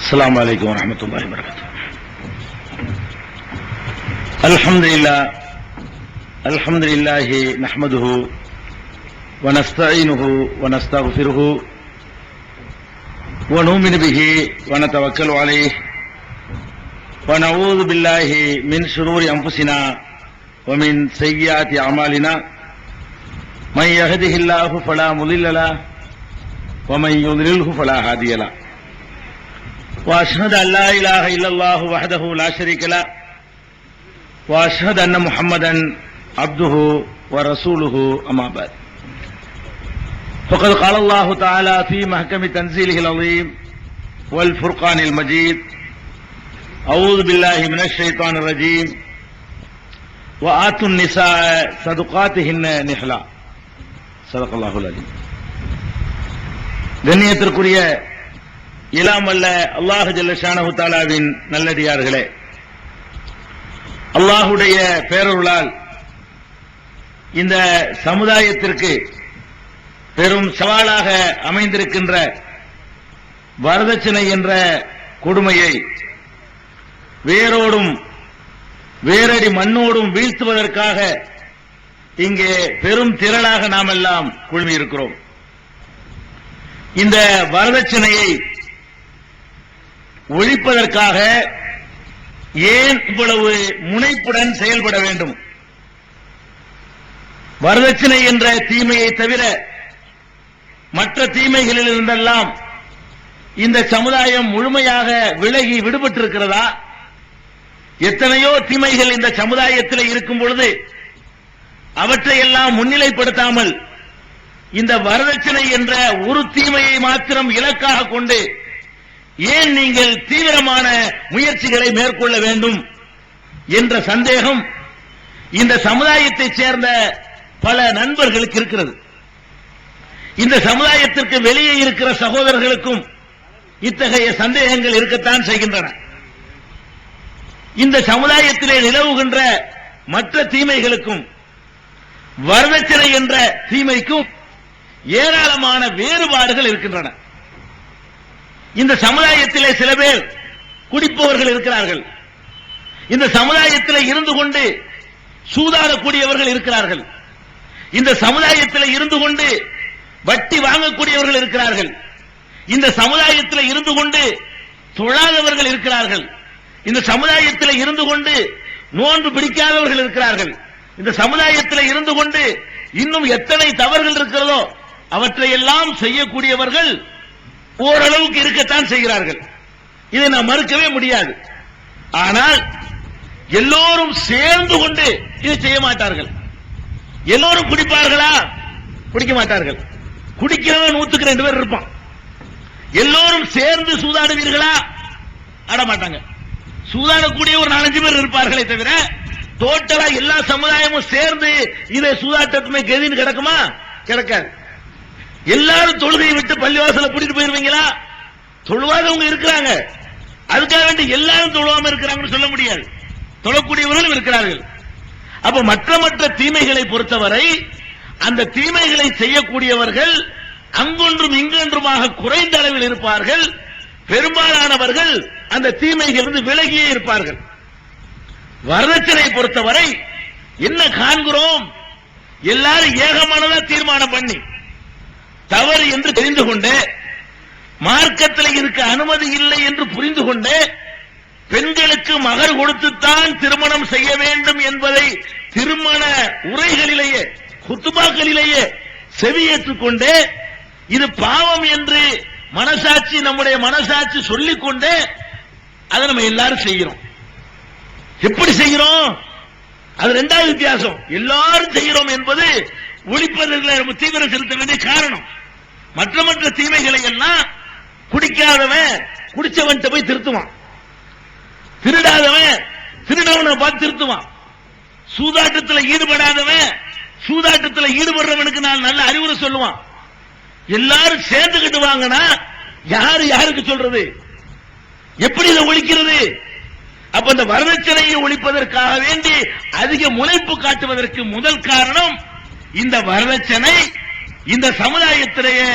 السلام عليكم ورحمة الله وبركاته. الحمد لله نحمده ونستعينه ونستغفره ونؤمن به ونتوكل عليه ونعوذ بالله من شرور أنفسنا ومن سيئات أعمالنا من يهده الله فلا مضل له ومن يضلله فلا هادي له وأشهد أن لا إله إلا الله وحده لا شريك له وأشهد أن محمدا عبده ورسوله أما بعد فقد قال الله تعالى في محكم تنزيله العظيم والفرقان المجيد أعوذ بالله من الشيطان الرجيم وآتوا النساء صدقاتهن نحلا صدق الله العظيم. கண்ணியத்திற்குரிய இலாமல்ல அல்லாஹ் ஜல்ல ஷானஹு தஆலாவின் நல்லடியார்களே, அல்லாஹுடைய பேரருளால் இந்த சமுதாயத்திற்கு பெரும் சவாலாக அமைந்திருக்கின்ற வரதட்சணை என்ற கொடுமையை வேரோடும் வேரடி மண்ணோடும் வீழ்த்துவதற்காக இங்கே பெரும் திரளாக நாம் எல்லாம் குழுமியிருக்கிறோம். இந்த வரதட்சணையை ஒழிப்பதற்காக ஏன் இவ்வளவு முனைப்புடன் செயல்பட வேண்டும்? வரதட்சணை என்ற தீமையை தவிர மற்ற தீமைகளில் இருந்தெல்லாம் இந்த சமுதாயம் முழுமையாக விலகி விடுபட்டிருக்கிறதா? எத்தனையோ தீமைகள் இந்த சமுதாயத்தில் இருக்கும் பொழுது அவற்றையெல்லாம் முன்னிலைப்படுத்தாமல் இந்த வரதட்சணை என்ற ஒரு தீமையை மாத்திரம் இலக்காக கொண்டு ஏன் நீங்கள் தீவிரமான முயற்சிகளை மேற்கொள்ள வேண்டும் என்ற சந்தேகம் இந்த சமுதாயத்தைச் சேர்ந்த பல நண்பர்களுக்கு இருக்கிறது. இந்த சமுதாயத்திற்கு வெளியே இருக்கிற சகோதரர்களுக்கும் இத்தகைய சந்தேகங்கள் இருக்கத்தான் செய்கின்றன. இந்த சமுதாயத்திலே நிலவுகின்ற மற்ற தீமைகளுக்கும் வரதட்சணை என்ற தீமைக்கும் ஏராளமான வேறுபாடுகள் இருக்கின்றன. இந்த சமுதாயத்திலே சில பேர் குடிப்பவர்கள் இருக்கிறார்கள். இந்த சமுதாயத்திலே இருந்து கொண்டு சூதாடக்கூடியவர்கள் இருக்கிறார்கள். இந்த சமுதாயத்தில் இருந்து கொண்டு வட்டி வாங்கக்கூடியவர்கள் இருக்கிறார்கள். இந்த சமுதாயத்தில் இருந்து கொண்டு தொழாதவர்கள் இருக்கிறார்கள். இந்த சமுதாயத்தில் இருந்து கொண்டு நோன்பு பிடிக்காதவர்கள் இருக்கிறார்கள். இந்த சமுதாயத்தில் இருந்து கொண்டு இன்னும் எத்தனை தவறுகள் இருக்கிறதோ அவற்றை எல்லாம் செய்யக்கூடியவர்கள் ஓரளவுக்கு இருக்கத்தான் செய்கிறார்கள். இதை நாம் மறுக்கவே முடியாது. ஆனால் எல்லோரும் சேர்ந்து கொண்டு இதை செய்ய மாட்டார்கள். எல்லோரும் குடிப்பார்களா? குடிக்க மாட்டார்கள். குடிக்கிறவன் 100க்கு 2 பேர் இருப்பான். எல்லோரும் சேர்ந்து சூதாடுவீர்களா? ஆட மாட்டாங்க. சூதாடக்கூடிய ஒரு 4-5 பேர் இருப்பார்களே தவிர டோட்டலா எல்லா சமுதாயமும் சேர்ந்து இதை சூதாட்டத்துமே கெதின்னு கிடக்குமா? கிடக்காது. எல்லாரும் தொழுகையை விட்டு பள்ளிவாசல கூட்டிட்டு போயிருவீங்களா? தொழுவாதவங்க இருக்கிறாங்க. அதுக்காக வேண்டி எல்லாரும் தொழுவாம இருக்கிறாங்கன்னு சொல்ல முடியாது. தொழக்கூடியவர்களும் இருக்கிறார்கள். அப்ப மற்ற தீமைகளை பொறுத்தவரை அந்த தீமைகளை செய்யக்கூடியவர்கள் அங்கொன்றும் இங்கொன்றுமாக குறைந்த அளவில் இருப்பார்கள். பெரும்பாலானவர்கள் அந்த தீமைகளிலிருந்து விலகியே இருப்பார்கள். வரதட்சணை பொறுத்தவரை என்ன காண்கிறோம்? எல்லாரும் ஏகமானதா தீர்மானம் பண்ணி தவறு என்று தெரிந்து கொண்டு மார்க்கத்தில் இருக்க அனுமதி இல்லை என்று புரிந்து கொண்டு பெண்களுக்கு மகர் கொடுத்துத்தான் திருமணம் செய்ய வேண்டும் என்பதை திருமண உரைகளிலேயே குத்துபாக்களிலேயே செவியேற்றுக் கொண்டு இது பாவம் என்று மனசாட்சி நம்முடைய மனசாட்சி சொல்லிக்கொண்டு அதை நம்ம எல்லாரும் செய்கிறோம். எப்படி செய்கிறோம்? அது 2வது வித்தியாசம். எல்லாரும் செய்கிறோம் என்பது ஒழிப்பதற்கு தீவிரம் செலுத்த வேண்டிய காரணம். மற்ற தீமைகளை எல்லாம் குடிக்காதவன் குடிச்சவன் போய் திருத்துவான். திருடாதவன் திருடவனை பார்த்து திருத்துவான். சூதாட்டத்தில் ஈடுபடாதவன் சூதாட்டத்தில் ஈடுபடுறவனுக்கு நான் நல்ல அறிவுரை சொல்லுவான். எல்லாரும் சேர்ந்துகிட்டு வாங்கினா யாருக்கு சொல்றது? எப்படி இதை ஒழிக்கிறது? அப்ப இந்த வரதட்சணையை ஒழிப்பதற்காக வேண்டி அதிக முனைப்பு காட்டுவதற்கு முதல் காரணம் இந்த வரதட்சணை இந்த சமுதாயத்திலேயே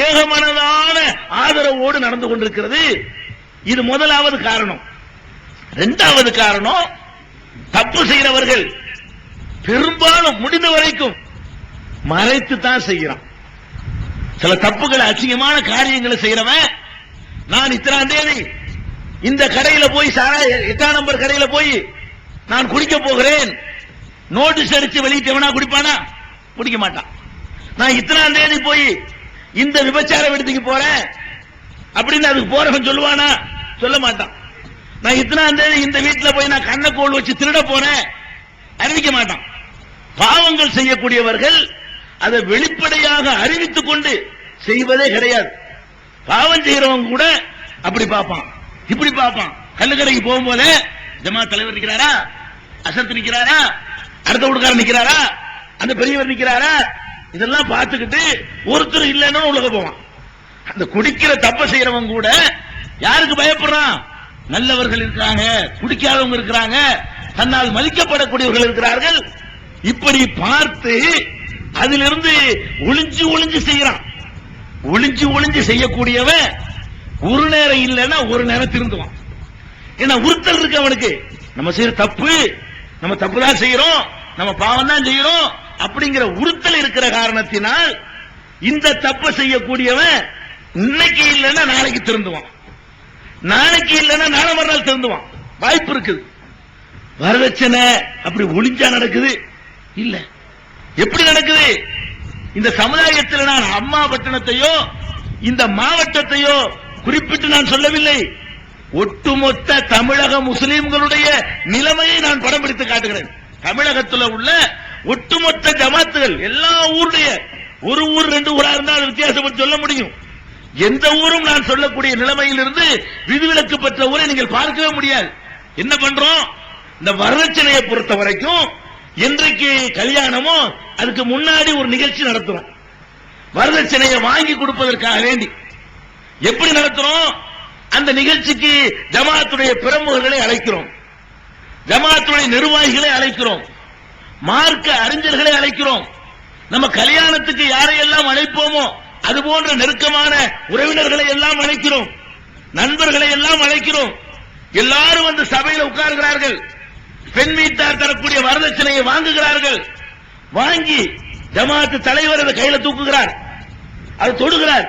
ஏகமனதான ஆதரவோடு நடந்து கொண்டிருக்கிறது. இது முதலாவது காரணம். இரண்டாவது காரணம், தப்பு செய்கிறவர்கள் பெரும்பாலும் முடிந்த வரைக்கும் மறைத்து தான் செய்கிறான். சில தப்புகளை, அசிங்கமான காரியங்களை செய்யறவன், நான் இத்தனாம் தேதி இந்த கடையில போய் 8ஆம் நம்பர் கடையில போய் நான் குடிக்க போகிறேன், நோட்டீஸ் அடிச்சு வெளியிட்டவனா குடிப்பானா? குடிக்க மாட்டான். நான் இத்தனாம் தேதி போய் இந்த விபச்சார விடுதிக்கு போறேன் அப்படின்னு அதுக்கு போறவன் சொல்லுவானா? சொல்ல மாட்டான். நான் இத்தனாம் தேதி இந்த வீட்டுல போய் நான் கண்ணக்கோள் வச்சு திருட போறேன் அறிவிக்க மாட்டான். பாவங்கள் செய்யக்கூடியவர்கள் அதை வெளிப்படையாக அறிவித்துக் கொண்டு செய்வதே கிடையாது. பாவம் செய்யறவங்க கூட அப்படி பார்ப்பான், இப்படி பார்ப்பான். கல்லுக்கடைக்கு போகும்போது ஜமாத் தலைவர் நிக்கிறாரா, அசத்து நிக்கிறாரா, அடுத்த வீட்டுக்காரர் நிக்கிறாரா, அந்த பெரியவர் நிக்கிறாரா, இதெல்லாம் பார்த்துக்கிட்டு ஒருத்தர் இல்லைன்னு உலக போவான். அந்த குடிக்கிற தப்ப செய்யறவங்க கூட யாருக்கு பயப்படுறான்? நல்லவர்கள் இருக்கிறாங்க, குடிக்காதவங்க இருக்கிறாங்க, தன்னால் மதிக்கப்படக்கூடியவர்கள் இருக்கிறார்கள். இப்படி பார்த்து அதிலிருந்து ஒளிஞ்சு ஒளிஞ்சு செய்யறான். ஒளிஞ்சு ஒளிஞ்சு செய்யக்கூடியவன் ஒரு நேரம் இல்லைன்னா ஒரு நேரம் திருந்துவான். ஏன்னா உறுத்தல் இருக்கு அவனுக்கு. நம்ம செய்யற தப்பு, நம்ம தப்பு தான் செய்யறோம், நம்ம பாவம் தான் செய்யறோம் அப்படிங்கிற உறுத்தல் இருக்கிற காரணத்தினால் இந்த தப்ப செய்யக்கூடியவன் இன்னைக்கு இல்லைன்னா நாளைக்கு திருந்துவான், நாளைக்கு இல்லைன்னா நாளை மறுநாள் திருந்துவான். வாய்ப்பு இருக்குது. வரதட்சணை அப்படி ஒளிஞ்சா நடக்குது இல்ல, எப்படி நடக்குது? இந்த சமுதாயத்தில் நான் அம்மா பட்டணத்தையோ இந்த மாவட்டத்தையோ குறிப்பிட்டு நான் சொல்லவில்லை, ஒட்டுமொத்த தமிழக முஸ்லிம்களுடைய நிலைமையை நான் படம் பிடித்து காட்டுகிறேன். தமிழகத்தில் உள்ள ஒட்டுமொத்த ஜமாத்துகள் எல்லா ஊருடைய, ஒரு ஊர் ரெண்டு ஊரா இருந்தால் வித்தியாசப்பட்டு சொல்ல முடியும். எந்த ஊரும் நான் சொல்லக்கூடிய நிலைமையில் இருந்து விதிவிலக்கு பெற்ற ஊரை நீங்கள் பார்க்கவே முடியாது. என்ன பண்றோம்? இந்த வரதட்சணையை பொறுத்த வரைக்கும் என்றைக்கு கல்யாணமோ அதுக்கு முன்னாடி ஒரு நிகழ்ச்சி நடத்துறோம். வரதட்சணையை வாங்கி கொடுப்பதற்காக வேண்டி எப்படி நடத்துறோம்? அந்த நிகழ்ச்சிக்கு ஜமாத்துடைய பிரமுகர்களை அழைக்கிறோம், ஜமாத்துடைய நிர்வாகிகளை அழைக்கிறோம், மார்க்க அறிஞர்களை அழைக்கிறோம். நம்ம கல்யாணத்துக்கு யாரையெல்லாம் அழைப்போமோ அது போன்ற நெருக்கமான உறவினர்களை எல்லாம் அழைக்கிறோம், நண்பர்களை எல்லாம் அழைக்கிறோம். எல்லாரும் வந்து சபையில் உட்கார்கிறார்கள். பெண் வீட்டார் தரக்கூடிய வரதட்சணையை வாங்குகிறார்கள். வாங்கி ஜமாத்து தலைவர் அதை கையில தூக்குகிறார், அது தொடுகிறார்,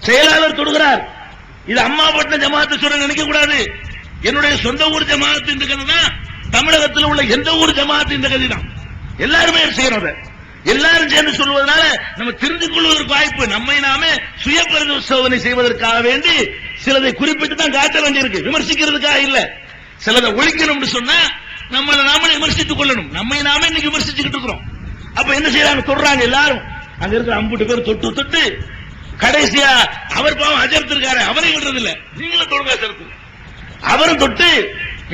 செயலாளர் தொடுகிறார். இது அம்மாபட்டினம் ஜமாத்து சொல்ல நினைக்க கூடாது. என்னுடைய சொந்த ஊர் ஜமாத்து இந்த கதை தான், தமிழகத்தில் உள்ள எந்த ஊர் ஜமாத்து இந்த கதை தான். எல்லாருமே செய்யறத, எல்லாரும் சேர்ந்து சொல்வதனால நம்ம தெரிந்து கொள்வதற்கு வாய்ப்பு. நம்மை நாமே சுய பரிசோதனை செய்வதற்காக வேண்டி சிலதை குறிப்பிட்டு தான் காட்ட வேண்டியிருக்கு, விமர்சிக்கிறதுக்காக இல்ல. சிலதை ஒழிக்கணும் சொன்னா நம்மளை நாம விமர்சித்துக் கொள்ளணும். நம்மை நாமே இன்னைக்கு விமர்சிச்சுக்கிட்டு இருக்கிறோம். அப்ப என்ன செய்யறாங்க? தொடுறாங்க. எல்லாரும் அங்க இருக்கிற 50 பேர் தொட்டு தொட்டு கடைசியா அவர் பாவம் அஜர்த்து இருக்காரு, அவரை விடுறது இல்ல, நீங்களும் தொடுங்க அஜர்த்து, அவரும் தொட்டு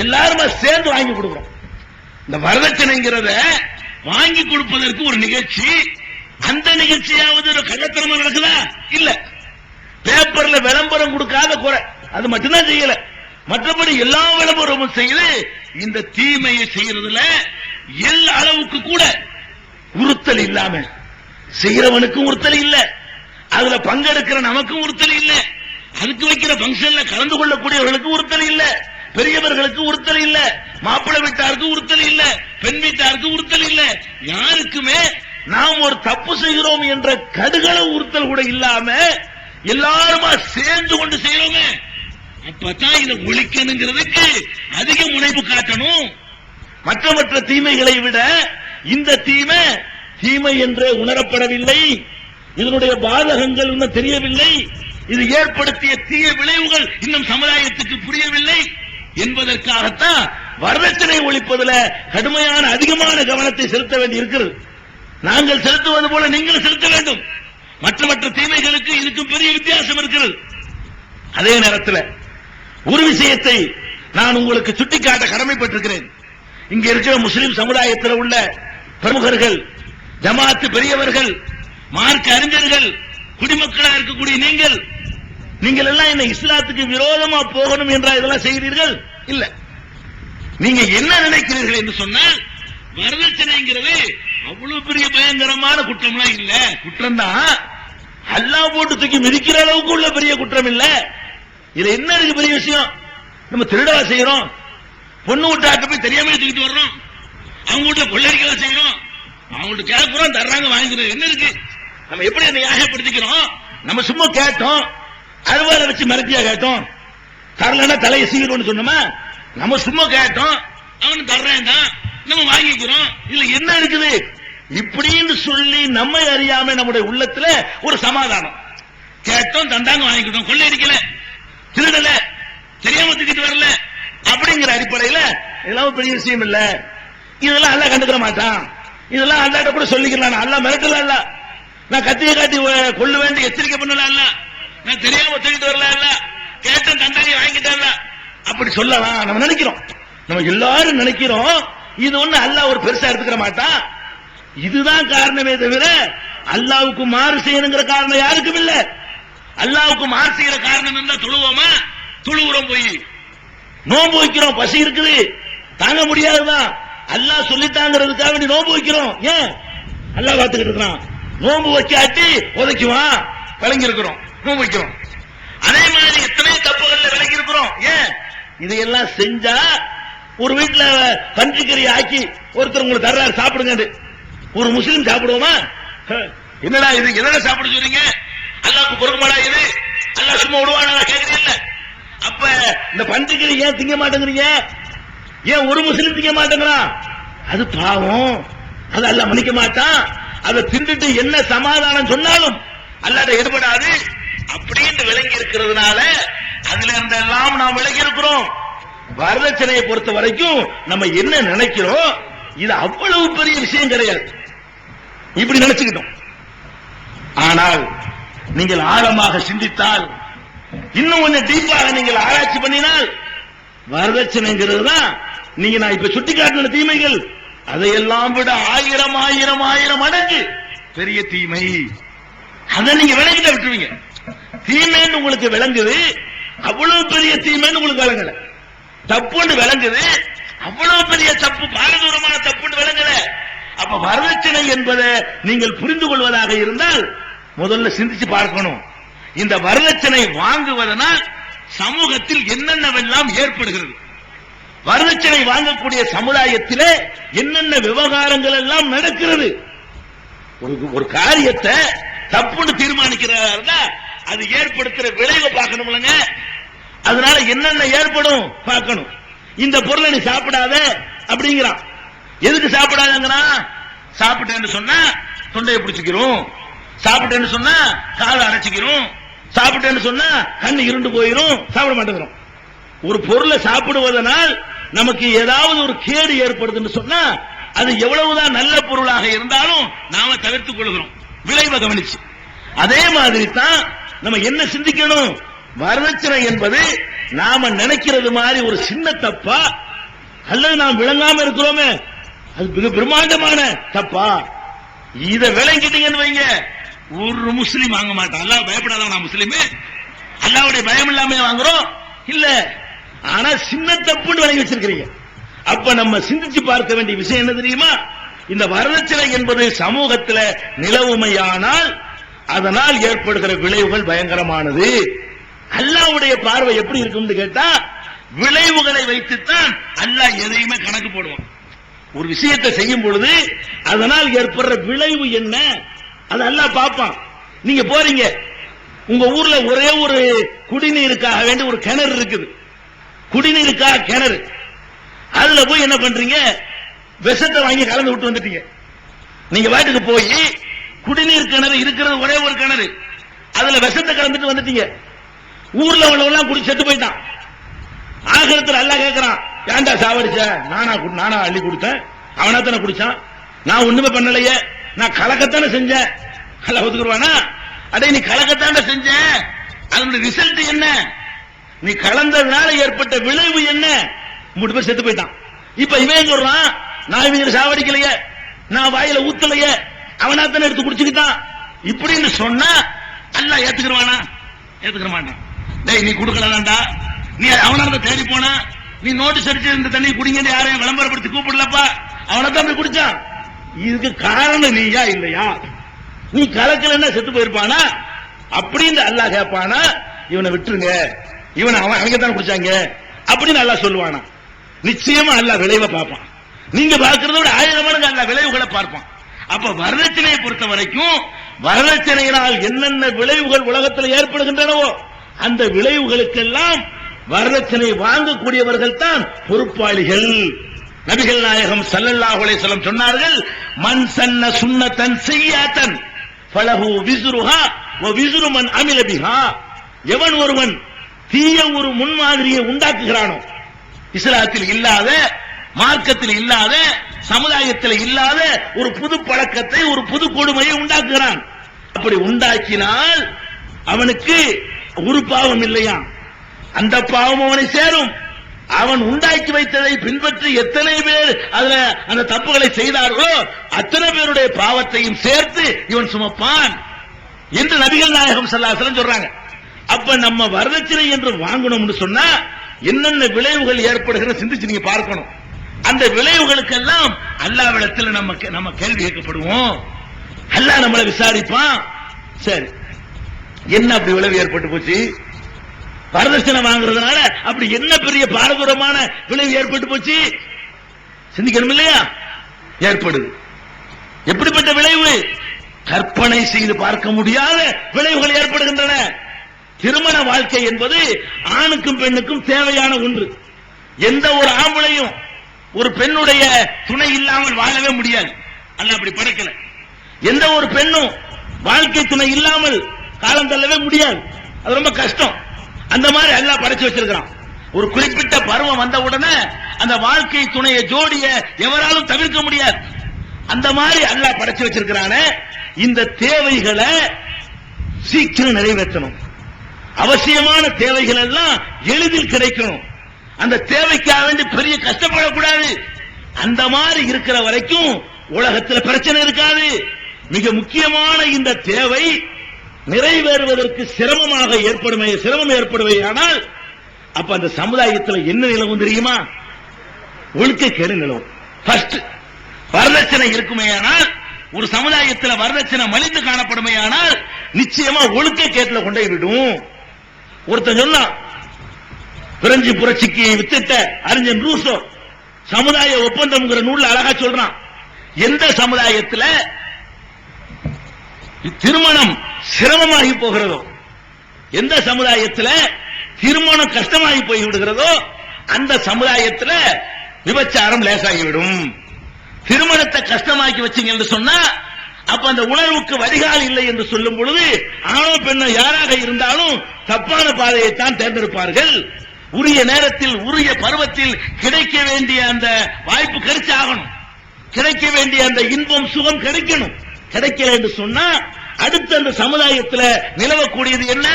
எல்லாருமே சேர்ந்து வாங்கி கொடுக்கிறோம். இந்த வரதட்சணைங்கிறத வாங்கி கொடுப்பதற்கு ஒரு நிகழ்ச்சி, அந்த நிகழ்ச்சியாவது ஒரு கள்ளத்தனமா நடக்குதா? இல்ல. பேப்பர்ல விளம்பரம் கொடுக்காத குறை, அது மட்டும்தான் செய்யல. மற்றபடி எல்லா விளம்பரமும் செய்து இந்த தீமையை செய்யறதுல எல்லா அளவுக்கு கூட உறுத்தல் இல்லாம செய்யறவனுக்கும் உறுத்தல் இல்ல, அதுல பங்கெடுக்கிற நமக்கும் உறுத்தல் இல்ல, அதுக்கு வைக்கிற பங்கன்ல கலந்து கொள்ளக்கூடியவர்களுக்கு உறுத்தல் இல்ல, பெரியவர்களுக்கு உறுத்தல் இல்ல, மாப்பிள்ளை வீட்டாருக்கு உறுத்தல் இல்ல, பெண் வீட்டாருக்கு உறுத்தல் இல்ல. யாருக்குமே நாம் ஒரு தப்பு செய்கிறோம் என்ற கடுகள உறுத்தல் கூட இல்லாம எல்லாருமா சேர்ந்து கொண்டு செய்யறோமே, அப்பதான் இதை ஒழிக்கணுங்கிறதுக்கு அதிக முனைப்பு காட்டணும். மற்ற தீமைகளை விட இந்த தீமை என்றே உணரப்படவில்லை, இதனுடைய பாதகங்கள் இன்னும் தெரியவில்லை, இது ஏற்படுத்திய தீய விளைவுகள் இன்னும் சமுதாயத்துக்கு புரியவில்லை என்பதற்காகத்தான் வரதட்சணை ஒழிப்பதில் கடுமையான அதிகமான கவனத்தை செலுத்த வேண்டி இருக்கிறது. நாங்கள் செலுத்துவது போல நீங்களும் செலுத்த வேண்டும். மற்ற தீமைகளுக்கு இதுக்கும் பெரிய வித்தியாசம் இருக்கிறது. அதே நேரத்தில் ஒரு விஷயத்தை நான் உங்களுக்கு சுட்டிக்காட்ட கடமைப்பட்டிருக்கிறேன். இங்க இருக்கிற முஸ்லிம் சமுதாயத்தில் உள்ள பிரமுகர்கள், ஜமாத்து பெரியவர்கள், மார்க்க அறிஞர்கள், குடிமக்களாக இருக்கக்கூடிய நீங்கள் எல்லாம் என்ன இஸ்லாத்துக்கு விரோதமா போகணும் என்றா இதெல்லாம் செய்கிறீர்கள்? இல்ல. நீங்க என்ன நினைக்கிறீர்கள் என்று சொன்னால், வரதட்சணைங்கிறது அவ்வளவு பெரிய பயங்கரமான குற்றம்லாம் இல்ல, குற்றம் தான், அல்லாஹ் போட்டு தூக்கி மிதிக்கிற அளவுக்கு உள்ள பெரிய குற்றம் இல்ல. இதுல என்ன இருக்கு பெரிய விஷயம்? நம்ம திருடவா செய்யறோம், பொண்ணு விட்டாட்ட போய் தெரியாம தூக்கிட்டு வர்றோம், அவங்க வீட்டுல கொள்ளடிக்கவா செய்யறோம், அவங்கள்ட்ட கேட்கிறோம் தர்றாங்க வாங்கிக்கிறோம். என்ன இருக்கு? நம்ம எப்படி நியாயப்படுத்திக்கிறோம்? நம்ம சும்மா கேட்டோம், அறுவாலை வச்சு மிரட்டியா கேட்டோம், தரலன்னா தலையை சீக்கிரம் சொன்னோமா? நம்ம சும்மா கேட்டோம், அவனு தர்றேன் நம்ம வாங்கிக்கிறோம். இதுல என்ன இருக்குது? இப்படின்னு சொல்லி நம்ம அறியாம நம்முடைய உள்ளத்துல ஒரு சமாதானம், கேட்டோம் தந்தாங்க வாங்கிக்கிட்டோம், கொள்ளையடிக்கல, திருடல, தெரியாம தூக்கிட்டு வரல அப்படிங்கிற அடிப்படையில இதெல்லாம் பெரிய விஷயம் இல்ல, இதெல்லாம் அல்ல கண்டுக்கிற மாட்டான், இதெல்லாம் அல்லாட்ட கூட சொல்லிக்கலாம், அல்ல மிரட்டல, இல்ல நான் கத்திய காட்டி கொள்ள வேண்டிய எச்சரிக்கை பண்ணல, இல்ல நான் தெரியாம தூக்கிட்டு வரல, இல்ல கேட்டேன் தந்தாங்க வாங்கிட்டேன் அப்படி சொல்லலாம் நம்ம நினைக்கிறோம். நம்ம எல்லாரும் நினைக்கிறோம் இது ஒண்ணு அல்லாஹ் ஒரு பெருசா எடுத்துக்கிற மாட்டான். இதுதான் காரணமே தவிர அல்லாஹ்வுக்கு மாறு செய்யணுங்கிற காரணம் யாருக்கும் இல்ல. அல்லாஹ்வுக்கு மாறு செய்யற காரணம் என்ன? தொழுவோமா? தொழுகிறோம், போய் நோன்பு வைக்கிறோம், பசி இருக்குது தாங்க முடியாதுதான், அல்லாஹ் சொல்லிட்டாங்கிறதுக்காக வேண்டி நோன்பு வைக்கிறோம். ஏன்? அல்லாஹ் பார்த்துக்கிட்டு இருக்கான். நோன்பு வைக்காட்டி உதைக்குவான், விளங்கி இருக்கிறோம், நோன்பு வைக்கிறோம். அதே மாதிரி எத்தனை தப்புகள்ல விளங்கி இருக்கிறோம். ஏன்? இதையெல்லாம் செஞ்சா ஒரு வீட்டுல பன்றிக்கறி ஆக்கி ஒருத்தர் உங்களுக்கு தர்றாரு சாப்பிடுங்க, ஒரு முஸ்லீம் சாப்பிடுவோமா? என்னடா இது, என்னடா சாப்பிட சொல்றீங்க, அல்லாஹ்வுக்கு பொறுக்கமாடா இது, அல்லாஹ் சும்மா விடுவானா கேக்குறீங்க. அப்ப இந்த பன்றிக்கறி ஏன் திங்க மாட்டேங்கிறீங்க? ஏன் ஒரு முஸ்லீம் திங்க மாட்டேங்கிறான்? அது பாவம், அது அல்லாஹ் மன்னிக்க மாட்டான். அதை தின்னுட்டு என்ன சமாதானம் சொன்னாலும் அல்லாஹ்ட்ட எடுபடாது அப்படின்னு விளங்கி இருக்கிறதுனால அதுல இருந்தெல்லாம் நாம் விலகி இருக்கிறோம். வரதட்சணையை பொறுத்த வரைக்கும் நம்ம என்ன நினைக்கிறோம், இது அவ்வளவு பெரிய விஷயம் கிடையாது, இப்படி நினைச்சுக்கிட்டோம். ஆனால் நீங்கள் ஆழமாக சிந்தித்தால், இன்னும் கொஞ்சம் டீப்பாக நீங்கள் ஆராய்ச்சி பண்ணினால், வரதட்சணைங்கிறது தான் நீங்க நான் இப்ப சுட்டி காட்டின தீமைகள் அதையெல்லாம் விட ஆயிரம் ஆயிரம் ஆயிரம் மடங்கு பெரிய தீமை. அதை நீங்க விளங்கிட்ட விட்டுருவீங்க. தீமைன்னு உங்களுக்கு விளங்குது, அவ்வளவு பெரிய தீமைன்னு உங்களுக்கு விளங்கல. தப்புன்னு விளங்குது, அவ்வளவு பெரிய தப்பு, பாரதூரமான தப்புன்னு விளங்கல. அப்ப வரதட்சணை என்பதை நீங்கள் புரிந்து கொள்வதாக இருந்தால் முதல்ல சிந்திச்சு பார்க்கணும். இந்த வரதட்சணை வாங்குவதனால் சமூகத்தில் என்னென்னவெல்லாம் ஏற்படுகிறது, வரதட்சணை வாங்கக்கூடிய சமுதாயத்திலே என்னென்ன விவகாரங்கள் எல்லாம் நடக்கிறது. ஒரு காரியத்தை தப்புன்னு தீர்மானிக்கிறார், அது ஏற்படுத்துற விளைவை பார்க்கணும்லங்க. அதனால என்னென்ன ஏற்படும் பார்க்கணும். இந்த பொருளை நீ சாப்பிடாத அப்படிங்கிறான். எதுக்கு சாப்பிடாதங்கிறான்? சாப்பிட்டேன்னு சொன்னா தொண்டையை பிடிச்சிக்கிறோம், சாப்பிட்டேன்னு சொன்னா காதை அடைச்சிக்கிறோம், சாப்பிட்டேன்னு சொன்னா கண்ணு இருண்டு போயிரும், சாப்பிட மாட்டேங்கிறோம். ஒரு பொருளை சாப்பிடுவதனால் நமக்கு ஏதாவது ஒரு கேடு ஏற்படுதுன்னு சொன்னா அது எவ்வளவுதான் நல்ல பொருளாக இருந்தாலும் நாம தவிர்த்துக் கொள்கிறோம், விளைவை கவனிச்சு. அதே மாதிரி தான் நம்ம என்ன சிந்திக்கணும், வரதட்சணை என்பது நாம நினைக்கிறது மாதிரி ஒரு சின்ன தப்பா அல்லது நாம் விளங்காம இருக்கிறோமே அது மிக பிரம்மாண்டமான தப்பா? இதை விளங்கிட்டீங்கன்னு வைங்க, ஒரு முஸ்லீம் வாங்க மாட்டான். அல்லாஹ் பயப்படாதவன் நான் முஸ்லீமே, அல்லாஹ்வுடைய பயம் இல்லாம வாங்குறோம் இல்ல. ஆனா சின்ன தப்புன்னு விளங்கி வச்சிருக்கிறீங்க. அப்ப நம்ம சிந்திச்சு பார்க்க வேண்டிய விஷயம் என்ன தெரியுமா? இந்த வரதட்சணை என்பது சமூகத்தில் நிலவுமையானால் அதனால் ஏற்படுகிற விளைவுகள் பயங்கரமானது. அல்லாஹ்வுடைய பார்வை எப்படி இருக்கும்னு கேட்டா, விளைவுகளை வைத்துத்தான் அல்லாஹ் எதையுமே கணக்கு போடுவான். ஒரு விஷயத்தை செய்யும் பொழுது அதனால் ஏற்படுற விளைவு என்ன அது அல்லாஹ் பார்ப்பான். நீங்க போறீங்க, உங்க ஊர்ல ஒரே ஒரு குடிநீருக்காக வேண்டி ஒரு கிணறு இருக்குது, குடிநீருக்காக கிணறு, அதுல போய் என்ன பண்றீங்க, விஷத்தை வாங்கி கலந்து விட்டு வந்துட்டீங்க. நீங்க வாட்டுக்கு போய் குடிநீர் கிணறு இருக்கிறது ஒரே ஒரு கிணறு, அதுல விஷத்தை கலந்துட்டு வந்துட்டீங்க. ஊர்ல உள்ளவெல்லாம் குடி செத்து போயிட்டான். ஆகிரத்தில் அல்லாஹ் கேட்கிறான், ஏன்டா சாவடிச்ச? நானா அள்ளி கொடுத்தேன், அவனா தானே குடிச்சான், நான் ஒண்ணுமே பண்ணலையே, நான் கலக்கத்தானே செஞ்சேன். அல்லாஹ் ஒத்துக்குருவானா? அடே நீ கலக்கத்தானே செஞ்ச, அதனுடைய ரிசல்ட் என்ன, நீ கலந்ததுனால ஏற்பட்ட விளைவு என்ன? 3 பேர் செத்து போயிட்டான். இப்ப இவன் சொல்றான், நான் இவங்க சாவடிக்கலையே, நான் வாயில ஊத்தலையே, அவனா தானே எடுத்து குடிச்சுக்கிட்டான். இப்படின்னு சொன்னா அல்லாஹ் ஏத்துக்குருவானா? ஏத்துக்கிற மாட்டான். டேய் நீ குடுக்கலடா, நீ அவனால தேடி போனா, நீ நோட்டீஸ் அடிச்சு இந்த தண்ணி குடிங்கன்னு யாரையும் விளம்பரப்படுத்தி கூப்பிடலப்பா, அவனை தான் போய் குடிச்சான். இதுக்கு காரணம் நீயா இல்லையா? நீ கலக்கலன்னா செத்து போயிருப்பானா? அப்படின்னு அல்லாஹ் கேட்பானா? இவனை விட்டுருங்க, இவன் அவங்க தான் குடிச்சாங்க அப்படின்னு அல்லாஹ் சொல்லுவானா? நிச்சயமா அல்லாஹ் விளைவை பார்ப்பான். நீங்க பார்க்கறத விட 1000 மடங்கு அல்லாஹ் விளைவுகளை பார்ப்பான். அப்ப வரதட்சணையை பொறுத்த வரைக்கும் வரதட்சணையினால் என்னென்ன விளைவுகள் உலகத்தில் ஏற்படுகின்றனவோ அந்த விளைவுகளுக்கெல்லாம் வரதட்சணை வாங்கக்கூடியவர்கள் தான் பொறுப்பாளிகள். நபிகள் நாயகம் ஸல்லல்லாஹு அலைஹி வஸல்லம் சொன்னார்கள், மன் சன்ன சுன்னத்தன் ஸய்யிஅத்தன் ஃபலஹு விஸ்ருஹா வ விஸ்ரு மன் அமில பிஹா. எவன் ஒருவன் தீய ஒரு முன்மாதிரியை உண்டாக்குகிறானோ, இஸ்லாத்தில் இல்லாத, மார்க்கத்தில் இல்லாத, சமுதாயத்தில் இல்லாத ஒரு புது பழக்கத்தை, ஒரு புது கொடுமையை உண்டாக்குகிறான். அப்படி உண்டாக்கினால் அவனுக்கு ஒரு பாவம் இல்லையா, அந்த பாவம் அவனை சேரும். அவன் உண்டாக்கி வைத்ததை பின்பற்றி எத்தனை பேர் அதுல அந்த தப்புகளை செய்தார்களோ அத்தனை பேருடைய பாவத்தையும் சேர்த்து இவன் சுமப்பான் என்று நபிகள் நாயகம் ஸல்லல்லாஹு அலைஹி வஸல்லம் சொல்றாங்க. அப்ப நம்ம வரதட்சணை என்று வாங்கணும்னு சொன்னா என்னென்ன விளைவுகள் ஏற்படுகிற சிந்திச்சு நீங்க பார்க்கணும். அந்த விளைவுகளுக்கெல்லாம் அல்லாஹ்விடத்தில் நம்ம கேள்வி கேட்கப்படுவோம். அல்லாஹ் நம்மளை விசாரிப்பான். சரி, என்ன அப்படி விளைவு ஏற்பட்டு போச்சு? வரதட்சணை வாங்குறதுனால அப்படி என்ன பெரிய பாரதூரமான விளைவு ஏற்பட்டு போச்சு? சிந்திக்கணும் இல்லையா? ஏற்படுது. எப்படிப்பட்ட விளைவு? கற்பனை செய்து பார்க்க முடியாத விளைவுகள் ஏற்படுகின்றன. திருமண வாழ்க்கை என்பது ஆணுக்கும் பெண்ணுக்கும் தேவையான ஒன்று. எந்த ஒரு ஆம்பளையும் ஒரு பெண்ணுடைய துணை இல்லாமல் வாழவே முடியாது. அல்லாஹ் அப்படி படைக்கல. எந்த ஒரு பெண்ணும் வாழ்க்கை துணை இல்லாமல் காலம் தள்ளவே முடியாது. அது ரொம்ப கஷ்டம். அந்த மாதிரி அல்லாஹ் படைச்சு வச்சிருக்கான். ஒரு குறிப்பிட்ட பருவம் வந்த உடனே அந்த வாழ்க்கை துணைய ஜோடிய எவராலும் தவிர்க்க முடியாது. அந்த மாதிரி அல்லாஹ் படைச்சு வச்சிருக்கிறான. இந்த தேவைகளை சீக்கிரம் நிறைவேற்றணும். அவசியமான தேவைகள் எல்லாம் எளிதில் கிடைக்கணும். அந்த தேவைக்காக வேண்டி பெரிய கஷ்டப்படக்கூடாது. அந்த மாதிரி இருக்கிற வரைக்கும் உலகத்தில் பிரச்சனை இருக்காது. மிக முக்கியமான இந்த தேவை நிறைவேறுவதற்கு சிரமம் ஏற்படுமையானால் அப்ப அந்த சமுதாயத்தில் என்ன நிலவும் தெரியுமா? ஒழுக்கக்கேடு நிலவும். ஃபர்ஸ்ட் வரதட்சணை இருக்குமேயானால், ஒரு சமுதாயத்தில் வரதட்சணை மலிந்து காணப்படுமையானால் நிச்சயமா ஒழுக்கக்கேட்டில் கொண்டே விடும். ஒருத்தன் சொன்னான், பிரெஞ்சு புரட்சிக்கு வித்திட்ட அறிஞன் ரூசோ சமுதாய ஒப்பந்தம் நூல்ல அழகா சொல்றான், எந்த சமுதாயத்தில் திருமணம் சிரமமாகி போகிறதோ, எந்த சமுதாயத்தில் திருமணம் கஷ்டமாகி போய் விடுகிறதோ அந்த சமுதாயத்தில் விபச்சாரம் லேசாகிவிடும். திருமணத்தை கஷ்டமாக்கி வச்சீங்க என்று சொன்னா அப்ப அந்த உணர்வுக்கு வடிகால் இல்லை என்று சொல்லும் பொழுது ஆணோ பெண்ணோ யாராக இருந்தாலும் தப்பான பாதையை தான் தேர்ந்தெடுப்பார்கள். உரிய நேரத்தில் உரிய பருவத்தில் கிடைக்க வேண்டிய அந்த வாய்ப்பு கிடைச்சாகணும். கிடைக்க வேண்டிய அந்த இன்பம் சுகம் கிடைக்கணும். கிடைக்கல என்று சொன்னா அடுத்த அந்த சமுதாயத்தில் நிலவக்கூடியது என்ன?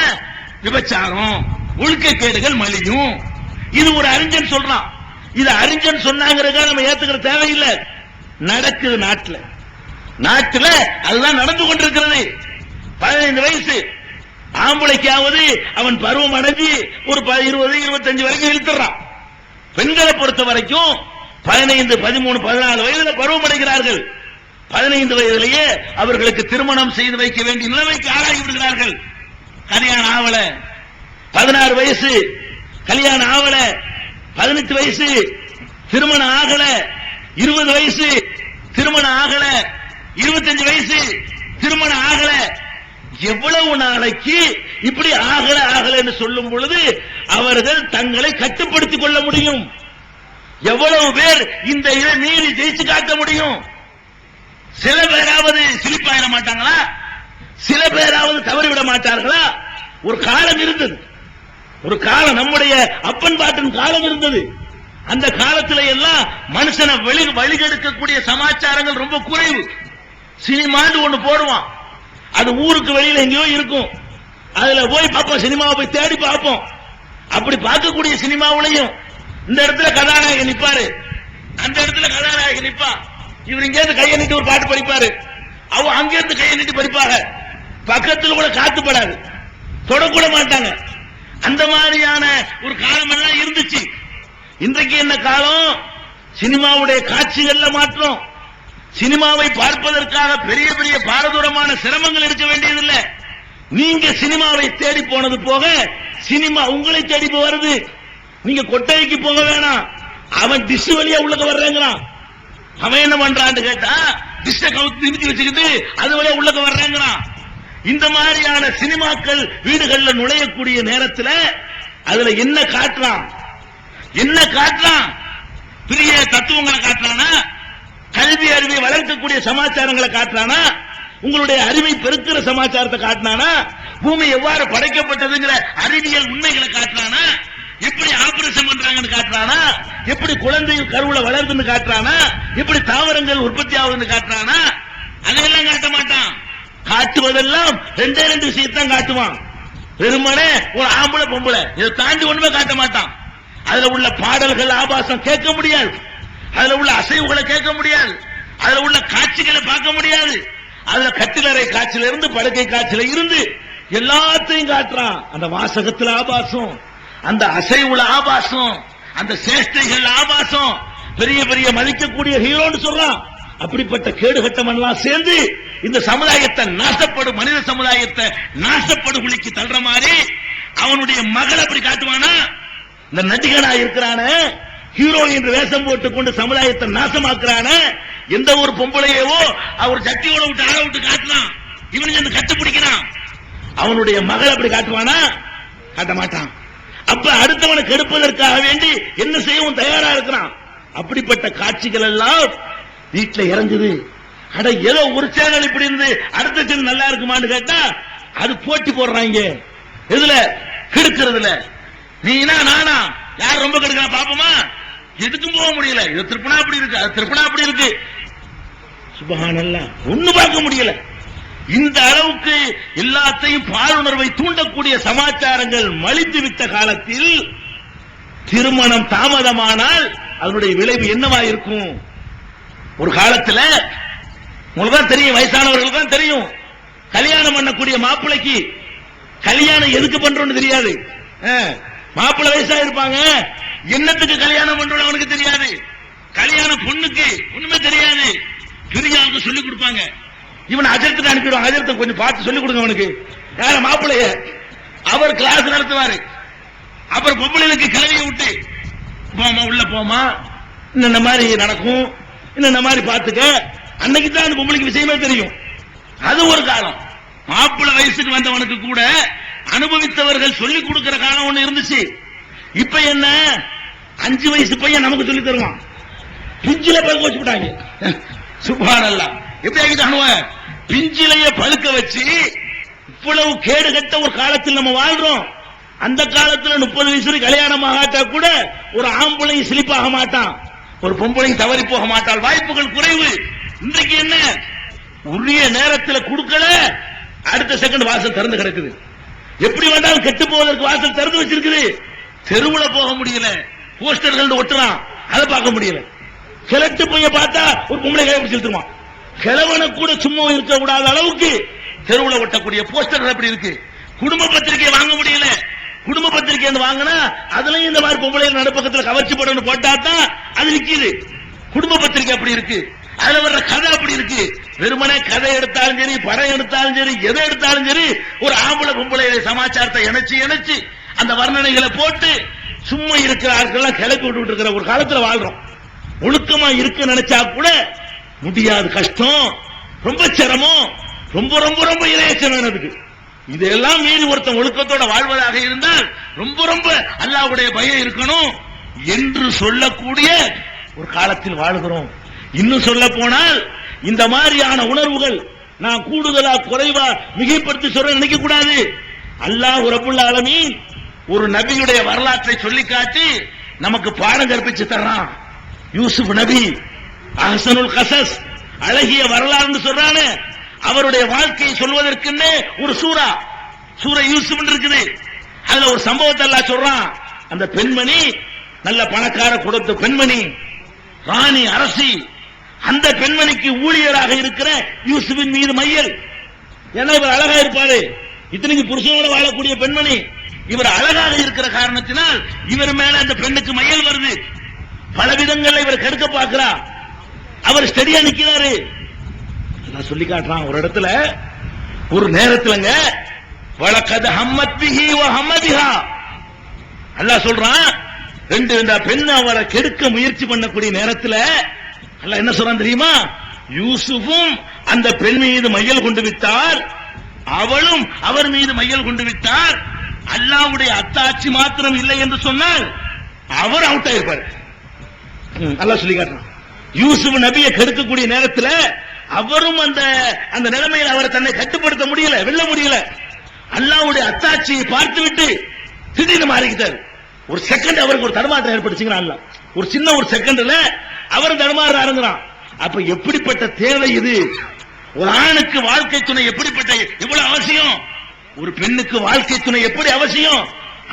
விபச்சாரம், ஒழுக்கக்கேடுகள் மலியும். இது ஒரு அறிஞன் சொல்றான். இது அறிஞன் சொன்னாங்கிறதுக்காக நம்ம ஏத்துக்கிற தேவையில்லை. நடக்குது நாட்டுல அதுதான் நடந்து கொண்டிருக்கிறது. 15 வயசு ஆம்பளைக்காவது அவன் பருவம் அடைஞ்சு ஒரு 20, 25 வரைக்கும் இழுத்துறான். பெண்களை பொறுத்த வரைக்கும் 15, 13, 14 வயதுல பருவம் அடைகிறார்கள். 15 வயதிலேயே அவர்களுக்கு திருமணம் செய்து வைக்க வேண்டிய நிலைமைக்கு ஆளாகி விடுகிறார்கள். கல்யாணம் ஆவல, 16 வயசு கல்யாணம் ஆவல, 18 வயசு திருமணம் ஆகல, 20 வயசு திருமணம் ஆகல, 25 வயசு திருமணம் ஆகல. எவ்வளவு நாளைக்கு இப்படி ஆகல சொல்லும் பொழுது அவர்கள் தங்களை கட்டுப்படுத்திக் கொள்ள முடியும்? எவ்வளவு பேர் இந்த இதை மீறி ஜெயிச்சு காட்ட முடியும்? சில பேராவது சிலிப்பாயிட மாட்டாங்களா? சில பேராவது தவறிவிட மாட்டார்களா? ஒரு காலம் இருந்தது, ஒரு காலம் நம்முடைய அப்பன் பாட்டன் காலம் இருந்தது. அந்த காலத்துல எல்லாம் மனுஷனை வழிகெடுக்கக்கூடிய சமாச்சாரங்கள் ரொம்ப குறைவு. சினிமான்னு ஒண்ணு போடுவான், அது ஊருக்கு வெளியில எங்கேயோ இருக்கும். அதுல போய் பார்ப்போம், சினிமாவை போய் தேடி பார்ப்போம். அப்படி பார்க்கக்கூடிய சினிமாவிலையும் இந்த இடத்துல கதாநாயகன் நிப்பாரு, அந்த இடத்துல கதாநாயகன் நிப்பா. இவர் இங்க இருந்து கையை நீட்டி ஒரு பாட்டு படிப்பாரு, அவ அங்க இருந்து கையை நீட்டி படிப்பாங்க. பக்கத்தில் கூட காத்துப்படாது, தொடக்கூட மாட்டாங்க. அந்த மாதிரியான ஒரு காலம் எல்லாம் இருந்துச்சு. இன்றைக்கு என்ன காலம்? சினிமாவுடைய காட்சிகள்ல மாற்றம். சினிமாவை பார்ப்பதற்காக பெரிய பெரிய பாரதூரமான சிரமங்கள் இருக்க வேண்டியதில்லை. நீங்க சினிமாவை தேடி போனது போக சினிமா உங்களை தேடி வருது. நீங்க கொட்டைக்கு போக வேணாம், அவன் டிஷ் வழியா உள்ளக வர்றேங்கிறான். அவன் என்ன பண்றான்னு கேட்டா டிஷ்ஷ கவுத்து நிமித்தி வச்சுக்கிட்டு அது வழியா உள்ளக வர்றேங்கிறான். இந்த மாதிரியான சினிமாக்கள் வீடுகள்ல நுழையக்கூடிய நேரத்தில் அதுல என்ன காட்டுறான், என்ன காட்டுறான்? பெரிய தத்துவங்களை காட்டுறானா? கல்வி அறிவை வளர்க்கக்கூடிய சமாச்சாரங்களை காட்டுறானா? உங்களுடைய அறிவை பெருக்கிற சமாச்சாரத்தை காட்டினானா? பூமி எவ்வாறு படைக்கப்பட்டதுங்கிற அறிவியல் உண்மைகளை காட்டுறானா? எப்படி ஆபரேஷன் பண்றாங்கன்னு காட்டுறானா? எப்படி குழந்தை கருவுல வளருதுன்னு காட்டுறானா? எப்படி தாவரங்கள் உற்பத்தி ஆகுதுன்னு காட்டுறானா? அதையெல்லாம் காட்ட மாட்டான். காட்டுவதெல்லாம் ரெண்டே ரெண்டு விஷயத்தான் காட்டுவான். வெறுமனே ஒரு ஆம்பளை பொம்பளை, இதை தாண்டி ஒண்ணுமே காட்ட மாட்டான். அதுல உள்ள பாடல்கள் ஆபாசம் கேட்க முடியாது, அதுல உள்ள அசைவுகளை கேட்க முடியாது, அதுல உள்ள காட்சிகளை பார்க்க முடியாது. அதுல கட்டிலறை காட்சியில இருந்து படுக்கை காட்சியில இருந்து எல்லாத்தையும் காட்டுறான். அந்த வாசகத்துல ஆபாசம், அந்த அசைவுல ஆபாசம், அந்த சேஷ்டைகள் ஆபாசம். பெரிய பெரிய மதிக்கக்கூடிய ஹீரோன்னு சொல்றான். அப்படிப்பட்ட கேடுகட்டம் எல்லாம் சேர்ந்து இந்த சமுதாயத்தை நாசப்படும், மனித சமுதாயத்தை நாசப்படுகுழிக்கு தள்ளுற மாதிரி அவனுடைய மகள் அப்படி காட்டுவானா? இந்த நடிகனா இருக்கிறான ஹீரோ என்று வேஷம் போட்டுக் கொண்டு சமுதாயத்தை நாசமாக்குறான எந்த ஒரு பொம்பளையவோ அவர் சக்தியோட விட்டு ஆள விட்டு காட்டலாம், இவனுக்கு கட்டுப்பிடிக்கிறான். அவனுடைய மகள் அப்படி காட்டுவானா? காட்ட மாட்டான். அப்ப அடுத்தவனை கெடுப்பதற்காக வேண்டி என்ன செய்யவும் தயாரா இருக்கிறான். அப்படிப்பட்ட காட்சிகள் எல்லாம் வீட்டுல இறங்குது. அட ஏதோ ஒரு சேனல் இப்படி இருந்து அடுத்த சேனல் நல்லா இருக்குமான்னு கேட்டா அது போட்டி போடுறாங்க. இதுல கெடுக்கிறதுல நீனா நானா யார் ரொம்ப கெடுக்கிறா பாப்போமா? எதுக்கும் போக முடியல. இது திருப்பணா அப்படி இருக்கு, அது திருப்பணா அப்படி இருக்கு. சுபஹானல்லாஹ், ஒண்ணு பார்க்க முடியல. இந்த அளவுக்கு எல்லாத்தையும் பாலுணர்வை தூண்டக்கூடிய சமாச்சாரங்கள் மலிந்து விட்ட காலத்தில் திருமணம் தாமதமானால் அதனுடைய விளைவு என்னவா இருக்கும்? ஒரு காலத்தில் உங்களுக்கு தான் தெரியும், வயசானவர்களுக்கு தான் தெரியும், கல்யாணம் பண்ணக்கூடிய மாப்பிள்ளைக்கு கல்யாணம் எதுக்கு பண்றோம்னு தெரியாது. மாப்பிள்ளை வயசா இருப்பாங்க, என்னத்துக்கு கல்யாணம் பண்றோம் அவனுக்கு தெரியாது. கல்யாண பொண்ணுக்கு ஒண்ணுமே தெரியாது. பெரியாவுக்கு சொல்லிக் கொடுப்பாங்க. இவன் அஜர்த்துக்கு அனுப்பிடுவாங்க. அஜர்த்தை கொஞ்சம் பார்த்து சொல்லிக் கொடுங்க அவனுக்கு. யார மாப்பிள்ளைய அவர் கிளாஸ் நடத்துவாரு. அப்புறம் பொம்பளைக்கு கிளவியை விட்டு போமா, உள்ள போமா, இந்த மாதிரி நடக்கும், இந்த மாதிரி பார்த்துக்க. அன்னைக்கு தான் அந்த பொம்பளைக்கு விஷயமே தெரியும். அது ஒரு காலம். மாப்பிள்ளை வயசுக்கு வந்தவனுக்கு கூட அனுபவித்தவர்கள் சொல்லிக் கொடுக்கிற காலம் ஒண்ணு இருந்துச்சு. இப்ப என்ன, 5 வயசு பையன் நமக்கு சொல்லி தருவான். பிஞ்சில பழுக்க வச்சு விட்டாங்க. சுப்ஹானல்லாஹ், எப்படி ஆகிட்டானுவ? பிஞ்சிலைய பழுக்க வச்சு இவ்வளவு கேடு கட்ட ஒரு காலத்தில் நம்ம வாழ்றோம். அந்த காலத்தில் 30 வயசு கல்யாணம் ஆகாட்டா கூட ஒரு ஆம்பளையும் சிலிப்பாக மாட்டான், ஒரு பொம்பளையும் தவறி போக மாட்டாள். வாய்ப்புகள் குறைவு. இன்றைக்கு என்ன, உரிய நேரத்தில் கொடுக்கல, அடுத்த செகண்ட் வாசல் திறந்து கிடக்குது. எப்படி வேண்டாலும் கெட்டு போவதற்கு வாசல் திறந்து வச்சிருக்குது. தெருவுல போக முடியல, போஸ்டர்கள் ஒட்டுறான், அதை பார்க்க முடியல. கிழட்டு போய் பார்த்தா ஒரு பொம்பளை கையை பிடிச்சிருமா, கிழவனை கூட சும்மா இருக்க கூடாத அளவுக்கு தெருவுல ஒட்டக்கூடிய போஸ்டர்கள் எப்படி இருக்கு. குடும்ப பத்திரிகை வாங்க முடியல. குடும்ப பத்திரிகை வாங்கினா அதுலயும் இந்த மாதிரி பொம்பளை நடுப்பக்கத்தில் கவர்ச்சி படம் போட்டா தான் அது நிக்குது. குடும்ப பத்திரிகை அப்படி இருக்கு. அதுல வர்ற கதை அப்படி இருக்கு. வெறுமனே கதை எடுத்தாலும் சரி, படம் எடுத்தாலும் சரி, எதை எடுத்தாலும் சரி, ஒரு ஆம்பளை பொம்பளை சமாச்சாரத்தை இணைச்சு அந்த வர்ணனைகளை போட்டு சும்மா இருக்கிற ஆட்கள் கிளப்பி விட்டு இருக்கிற ஒரு காலத்துல வாழ்றோம். ஒழுக்கமா இருக்க நினைச்சா கூட முடியாது, கஷ்டம், ரொம்ப சிரமம், ரொம்ப ரொம்ப ரொம்ப இளையச்சனம் அதுக்கு. இதெல்லாம் மீறி ஒருத்தன் ஒழுக்கத்தோட வாழ்வதாக இருந்தால் ரொம்ப ரொம்ப அல்லாஹ்வுடைய பயம் இருக்கணும் என்று சொல்லக்கூடிய ஒரு காலத்தில் வாழ்கிறோம். இன்னும் சொல்ல போனால் இந்த மாதிரியான உணர்வுகள் நான் கூடுதலா குறைவா மிகைப்படுத்தி சொல்ல நினைக்க கூடாது. அல்லாஹ் ரப்புல் ஆலமீன் ஒரு நபியுடைய வரலாற்றை சொல்லி காட்டி நமக்கு பாடம் கற்பிச்சு தர்றான். யூசுப் நபி அஹ்சனுல் கஸஸ், அழகிய வரலாறு சொல்றானே, அவருடைய வாழ்க்கையை சொல்வதற்குன்னே ஒரு சூரா யூசுப் இருக்குது. அதுல ஒரு சம்பவத்தை எல்லாம் சொல்றான். அந்த பெண்மணி நல்ல பணக்கார கொடுத்த பெண்மணி, ராணி அரசி. அந்த பெண்மணிக்கு ஊழியராக இருக்கிற யூசுப்பின் மீது மையல். ஏன்னா இவர் அழகா இருப்பாரு, இத்தனைக்கு புருஷனோட வாழக்கூடிய பெண்மணி, இவர் அழகாக இருக்கிற காரணத்தினால் இவர் மேல அந்த பெண்ணுக்கு மையல் வருது. பல விதங்கள்ல இவர் கெடுக்க பார்க்கிறா. அவர் ஸ்டெடியா நிக்கிறாரு. நான் சொல்லி காட்டுறான். ஒரு இடத்துல ஒரு நேரத்துலங்க வலக்கத் ஹம்மத் பிஹி வ ஹம்மதிஹா, அல்லாஹ் சொல்றான், இந்த பெண் அவரை கெடுக்க முயற்சி பண்ணக்கூடிய நேரத்தில் அல்லாஹ் என்ன சொல்றான் தெரியுமா? யூசுஃபும் அந்த பெண் மீது மையல் கொண்டு விட்டார், அவளும் அவர் மீது மையல் கொண்டு விட்டார். அல்லாஹ்வுடைய அத்தாட்சி மாத்திரம் இல்லை என்று சொன்னால் அவர் அவுட் ஆயிருப்பார். அல்லாஹ் சொல்லி காட்டுறான், யூசுப் நபியை கெடுக்கக்கூடிய நேரத்தில் அவரும் அந்த நிலைமையில் அவரை தன்னை கட்டுப்படுத்த முடியல, வெல்ல முடியல. அல்லாஹ்வுடைய அத்தாட்சியை பார்த்துவிட்டு திடீர்னு மாறிக்கிட்டார். ஒரு செகண்ட் அவருக்கு ஒரு தடுமாற்றம் ஏற்படுச்சுங்கிறான் அல்லாஹ். ஒரு சின்ன ஒரு செகண்ட்ல அவர் தடுமாற ஆரம்பிக்கிறான். அப்ப எப்படிப்பட்ட தேவை இது? ஒரு ஆணுக்கு வாழ்க்கை துணை எப்படிப்பட்ட எவ்வளவு அவசியம், ஒரு பெண்ணுக்கு வாழ்க்கை துணை எப்படி அவசியம்,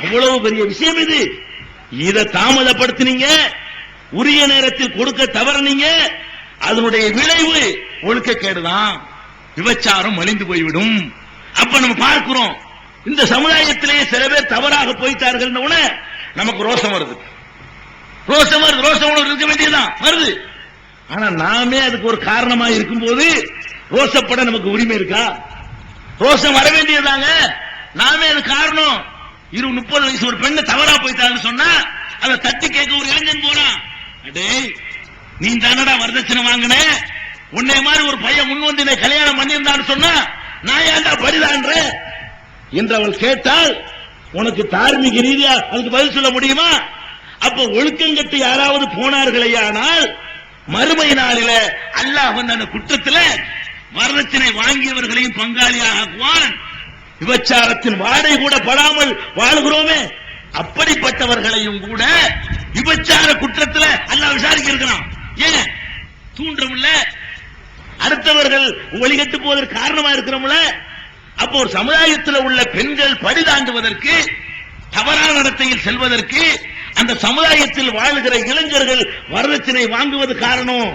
அவ்வளவு பெரிய விஷயம் இது. இதை தாமதப்படுத்தினீங்க, உரிய நேரத்தில் கொடுக்க தவறினீங்க, அதனுடைய விளைவு ஒழுக்கக்கேடுதான், விபச்சாரம் மலிந்து போய்விடும். அப்ப நம்ம பார்க்கிறோம், இந்த சமுதாயத்திலேயே சில பேர் தவறாக போய்த்தார்கள், நமக்கு ரோஷம் வருது, ரோஷம் இருக்க வேண்டியதுதான் வருது. ஆனா நாமே அதுக்கு ஒரு காரணமா இருக்கும் போது ரோஷப்பட நமக்கு உரிமை இருக்கா? ரோஷம் வர வேண்டியதாங்க, நாமே அது காரணம். 30 வயசு ஒரு பெண்ணு தவறா போய்த்தான்னு சொன்னா அதை தட்டி கேட்க ஒரு இளைஞன் போறான், அடே நீ தானடா வரதட்சணை வாங்கின, உன்னை மாதிரி ஒரு பையன் முன் வந்து என்னை கல்யாணம் பண்ணியிருந்தான்னு சொன்னா நான் ஏன்டா பரிதான்ற என்று அவள் கேட்டால் உனக்கு தார்மீக ரீதியா அதுக்கு பதில் சொல்ல முடியுமா? அப்ப ஒழுக்கங்கட்டு யாராவது போனார்களேயானால் மறுமை நாளில அல்லாஹ் அந்த குற்றத்தில் வரதட்சணை வாங்கியவர்களையும் பங்காளியாக ஆக்குவான். விபச்சாரத்தின் வாடை கூட படாமல் வாழுகிறோமே, அப்படிப்பட்டவர்களையும் கூட விபச்சார குற்றத்தில் அல்லாஹ் விசாரிக்க இருக்கிறான். ஏன் தூண்டமில்ல, அடுத்தவர்கள் வழிகட்டு போவதற்கு காரணமா இருக்கிறோம்ல. அப்போ ஒரு சமுதாயத்தில் உள்ள பெண்கள் பரிதாண்டுவதற்கு, தவறான நடத்தையில் செல்வதற்கு அந்த சமுதாயத்தில் வாழுகிற இளைஞர்கள் வரதட்சணை வாங்குவது காரணம்,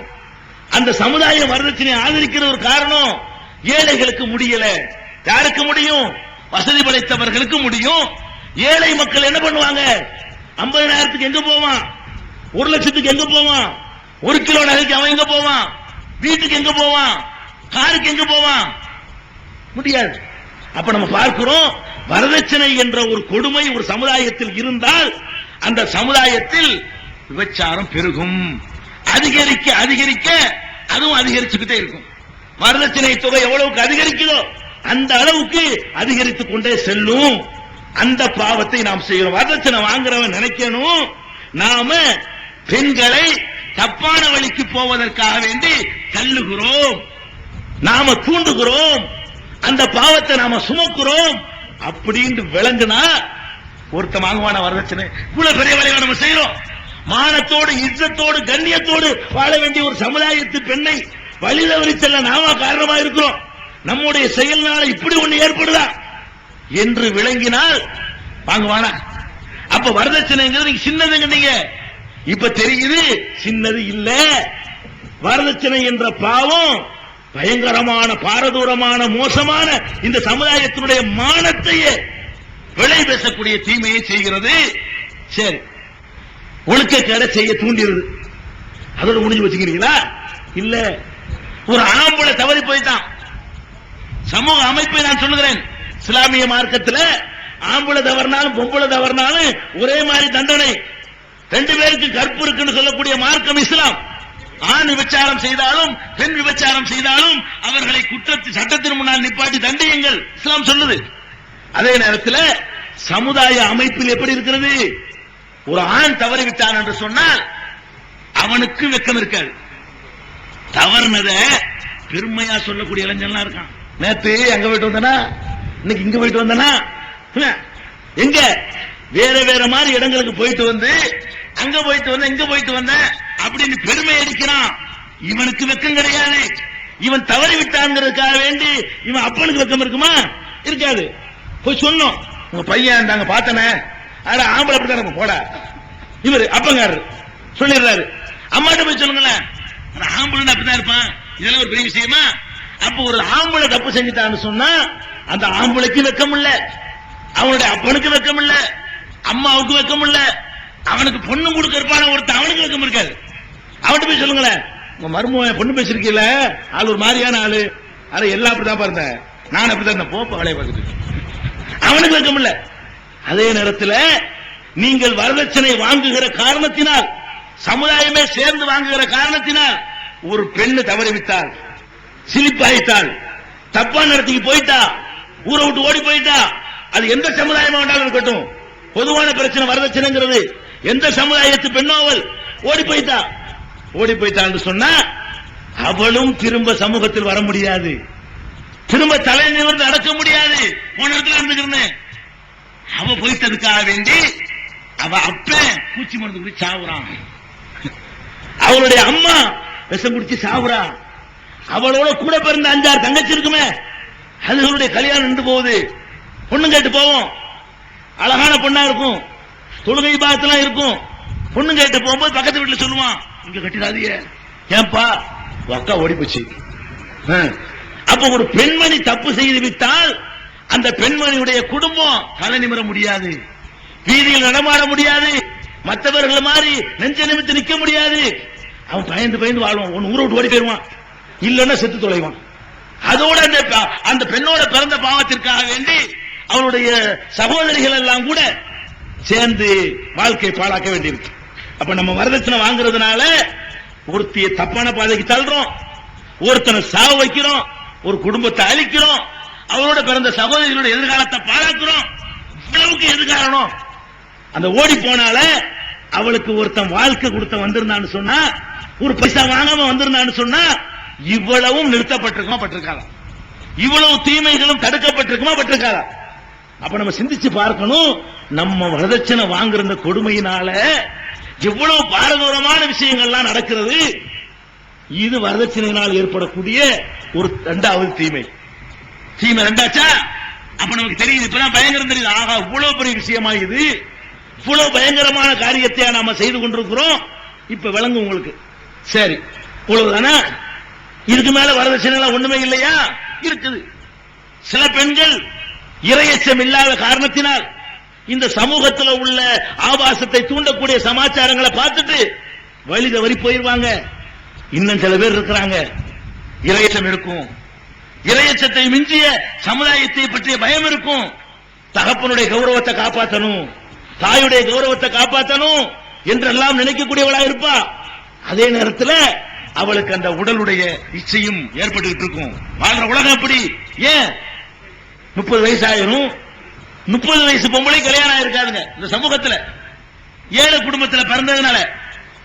அந்த சமுதாயம் வரதட்சணை ஆதரிக்கிற ஒரு காரணம். ஏழைகளுக்கு முடியல, யாருக்கு முடியும்? வசதி படைத்தவர்களுக்கு முடியும். ஏழை மக்கள் என்ன பண்ணுவாங்க? 50,000க்கு எங்க போவான்? 1 லட்சத்துக்கு எங்க போவான்? 1 கிலோ நகைக்கு அவன் எங்க போவான்? வீட்டுக்கு எங்க போவான்? காருக்கு எங்க போவான்? முடியாது. அப்ப நம்ம பார்க்கிறோம், வரதட்சணை என்ற ஒரு கொடுமை ஒரு சமுதாயத்தில் இருந்தால் அந்த சமுதாயத்தில் விபச்சாரம் பெருகும். அதிகரிக்க அதிகரிக்க அதுவும் அதிகரிச்சுக்கிட்டே இருக்கும். வரதட்சணை தொகை எவ்வளவுக்கு அதிகரிக்குதோ அந்த அளவுக்கு அதிகரித்துக் கொண்டே செல்லும். அந்த பாவத்தை நாம் செய்கிறோம். வரதட்சணை வாங்குறவன் நினைக்கணும், நாம பெண்களை தப்பான வழிக்கு போவதற்காக வேண்டி தள்ளுகிறோம், நாம தூண்டுகிறோம், அந்த பாவத்தை நாம சுமக்கிறோம் அப்படின்னு விளங்குனா ஒருத்த வாங்குவான வரதட்சணை. இவ்வளவு பெரிய வேலையை நம்ம செய்யறோம். மானத்தோடு இzzத்தோடு கண்ணியத்தோடு வாழ வேண்டிய ஒரு சமுதாயத்து பெண்ணை வழிதவறி செல்ல நாம காரணமா இருக்கிறோம். நம்முடைய செயல்னால இப்படி ஒண்ணு ஏற்படுதா என்று விளங்கினால் வாங்குவானா? அப்ப வரதட்சணைங்கிறது நீங்க சின்னதுங்க, நீங்க இப்ப தெரியுது சின்னது இல்ல. வரதட்சணை என்ற பாவம் பயங்கரமான, பாரதூரமான, மோசமான இந்த சமுதாயத்தினுடைய மானத்தையே விலை பேசக்கூடிய தீமையை செய்கிறது. சரி, ஒழுக்கக்கேட செய்ய தூண்டிடுது, அதோட முடிஞ்சு வச்சுக்கிறீங்களா? இல்ல, ஒரு ஆம்பளை தவறி போய்தான். சமூக அமைப்பை நான் சொல்லுகிறேன், இஸ்லாமிய மார்க்கத்தில் ஆம்பளை தவறினாலும் பொம்பளை தவறினாலும் ஒரே மாதிரி தண்டனை. 2 பேருக்கு கற்பு இருக்குன்னு சொல்லக்கூடிய மார்க்கம் இஸ்லாம். ஆண் விபச்சாரம் செய்தாலும் பெண் விபச்சாரம் செய்தாலும் அவர்களை குற்றத்து சட்டத்தின் முன்னால் நிப்பாட்டி தண்டியுங்கள் இஸ்லாம் சொல்லுது. அதே நேரத்தில் சமுதாய அமைப்பில் எப்படி இருக்கிறது? ஒரு ஆண் தவறிவிட்டான் என்று சொன்னால் அவனுக்கு வெக்கம் இருக்காது. தவறுனத பெருமையா சொல்லக்கூடிய இளைஞன்லாம் இருக்கான். நேத்து அங்க போயிட்டு வந்தனா, இன்னைக்கு இங்க போயிட்டு வந்தனா, எங்க வேற வேற மாதிரி இடங்களுக்கு போயிட்டு வந்து அங்க போயிட்டு வந்த இங்க போயிட்டு வந்த அப்படின்னு பெருமை அடிக்கிறான். இவனுக்கு வெக்கம் கிடையாது. இவன் தவறி விட்டாங்கிறதுக்காக வேண்டி இவன் அப்பனுக்கு வெக்கம் இருக்குமா? இருக்காது. போய் சொன்னோம், உங்க பையன் நாங்க பார்த்தனே, அட ஆம்பளை அப்படித்தான் போட, இவரு அப்பங்காரரு சொல்லிடுறாரு. அம்மாட்ட போய் சொல்லுங்களேன், ஆம்பளை அப்படிதான் இருப்பான், இதெல்லாம் ஒரு பெரிய விஷயமா? அப்ப ஒரு ஆம்பளை தப்பு செஞ்சுட்டான்னு சொன்னா அந்த ஆம்பளைக்கு வெக்கம் இல்ல, அவனுடைய அப்பனுக்கு வெக்கம் இல்ல, அம்மாவுக்கு வெக்கம் இல்ல, அவனுக்கு பொண்ணு கொடுக்க இருப்பான ஒருத்தன் அவனுக்கு வெக்கம் இருக்காது. அவன்கிட்ட போய் சொல்லுங்களேன், உங்க மருமகன் பொண்ணு பேசிருக்கீல, ஆள் ஒரு மாதிரியான ஆளு, அத எல்லாம் அப்படிதான் பாருங்க, நான் அப்படிதான் போப்ப வேலையை பார்த்துட்டு, அவனுக்கு வெக்கம் இல்ல. அதே நேரத்தில் நீங்கள் வரதட்சணை வாங்குகிற காரணத்தினால், சமுதாயமே சேர்ந்து வாங்குகிற காரணத்தினால், ஒரு பெண்ணு தவறிவிட்டால், சிலிப்பாயிட்டால், தப்பான இடத்துக்கு போயிட்டா, ஊரை விட்டு ஓடி போயிட்டா, அது எந்த சமுதாயமா வேண்டாலும் இருக்கட்டும், பொதுவான பிரச்சனை வரதட்சணைங்கிறது. எந்த சமுதாயத்து பெண்ணோவல் ஓடி போயிட்டான்னு சொன்னா அவளும் திரும்ப சமூகத்தில் வர முடியாது, திரும்ப தலை நிமிர்ந்து நடக்க முடியாது. போன இடத்துல இருந்துக்கிறேன். அவ போயிட்டதுக்காக வேண்டி அவ அப்ப பூச்சி மருந்து குடிச்சு சாவுறான், அவளுடைய அம்மா விஷம் குடிச்சு சாவுறா, அவளோட கூட பிறந்த 5-6 தங்கச்சி இருக்குமே, அதுகளுடைய கல்யாணம் நின்று போகுது. பொண்ணு கேட்டு போவோம், அழகான பொண்ணா இருக்கும், தொழுகை பாகத்தெல்லாம் இருக்கும். பொண்ணு கேட்டு போகும்போது பக்கத்து வீட்டுல சொல்லுவான், இங்க கட்டிடாதீங்க, ஏன்பா அக்கா ஓடி போச்சு. அப்ப ஒரு பெண்மணி தப்பு செய்து விட்டால் அந்த பெண்மணியுடைய குடும்பம் தலை நிமிர முடியாது, வீதியில் நடமாட முடியாது, மற்றவர்கள் மாதிரி நெஞ்ச நிமித்து நிக்க முடியாது. அவன் பயந்து வாழ்வான், ஒன்னு ஊரை விட்டு ஓடி போயிருவான், இல்லன்னா செத்து தொலைவான். அதோட அந்த பெண்ணோட பிறந்த பாவத்திற்காக வேண்டி அவனுடைய சகோதரிகள் எல்லாம் கூட சேர்ந்து வாழ்க்கை பாழாக்க வேண்டியிருக்கு. அப்ப நம்ம வரதட்சணை வாங்குறதுனால ஒருத்திய தப்பான பாதைக்கு தள்ளுறோம், ஒருத்தனை சாவு வைக்கிறோம், ஒரு குடும்பத்தை அழிக்கிறோம், அவரோட பிறந்த சகோதரிகளோட எதிர்காலத்தை பாழாக்குறோம். இவ்வளவுக்கு எது காரணம்? அந்த ஓடி போனால அவளுக்கு ஒருத்தன் வாழ்க்கை கொடுத்த வந்திருந்தான்னு சொன்னா, ஒரு பைசா வாங்காம வந்திருந்தான்னு சொன்னா, இவ்வளவும் நிறுத்தப்பட்டிருக்காளா? இவ்வளவு தீமைகளும் தடுக்கப்பட்டிருக்காளா? அப்ப நம்ம சிந்திச்சு பார்க்கணும், நம்ம வரதட்சணை வாங்குற இந்த கொடுமையினால எவ்வளவு பாரதூரமான விஷயங்கள்லாம் நடக்கிறது. இது வரதட்சணையினால் ஏற்படக்கூடிய ஒரு 2வது தீமை. தீமை 2ஆச்சா? அப்ப நமக்கு தெரியுது, இப்பதான் பயங்கரம் தெரியுது. ஆகா, இவ்வளவு பெரிய விஷயமா இது, இவ்வளவு பயங்கரமான காரியத்தை நாம செய்து கொண்டிருக்கிறோம். இப்ப விளங்கும் உங்களுக்கு. சரி, இவ்வளவுதானா? இதுக்கு மேல வரதட்சணை ஒண்ணுமே இல்லையா? இருக்குது. சில பெண்கள் இறையச்சம் இல்லாத காரணத்தினால் இந்த சமூகத்தில் உள்ள ஆபாசத்தை தூண்டக்கூடிய சமாச்சாரங்களை பார்த்துட்டு வழி தவறி போயிருவாங்க. இன்னும் சில பேர் இருக்கிறாங்க, இறையச்சம் இருக்கும், இறையச்சத்தை மிஞ்சிய சமுதாயத்தை பற்றிய பயம் இருக்கும். தகப்பனுடைய கௌரவத்தை காப்பாற்றணும், தாயுடைய கௌரவத்தை காப்பாற்றணும் என்றெல்லாம் நினைக்கக்கூடியவளா இருப்பா. அதே நேரத்தில் அவளுக்கு அந்த உடலுடைய இச்சையும் ஏற்பட்டு இருக்கும். வாழ்ற உலகம் அப்படி. ஏன் 30 வயசு ஆயிரும், 30 வயசு பொம்பளை கல்யாணம் ஆயிருக்காதுங்க இந்த சமூகத்தில். ஏழை குடும்பத்தில் பிறந்ததுனால,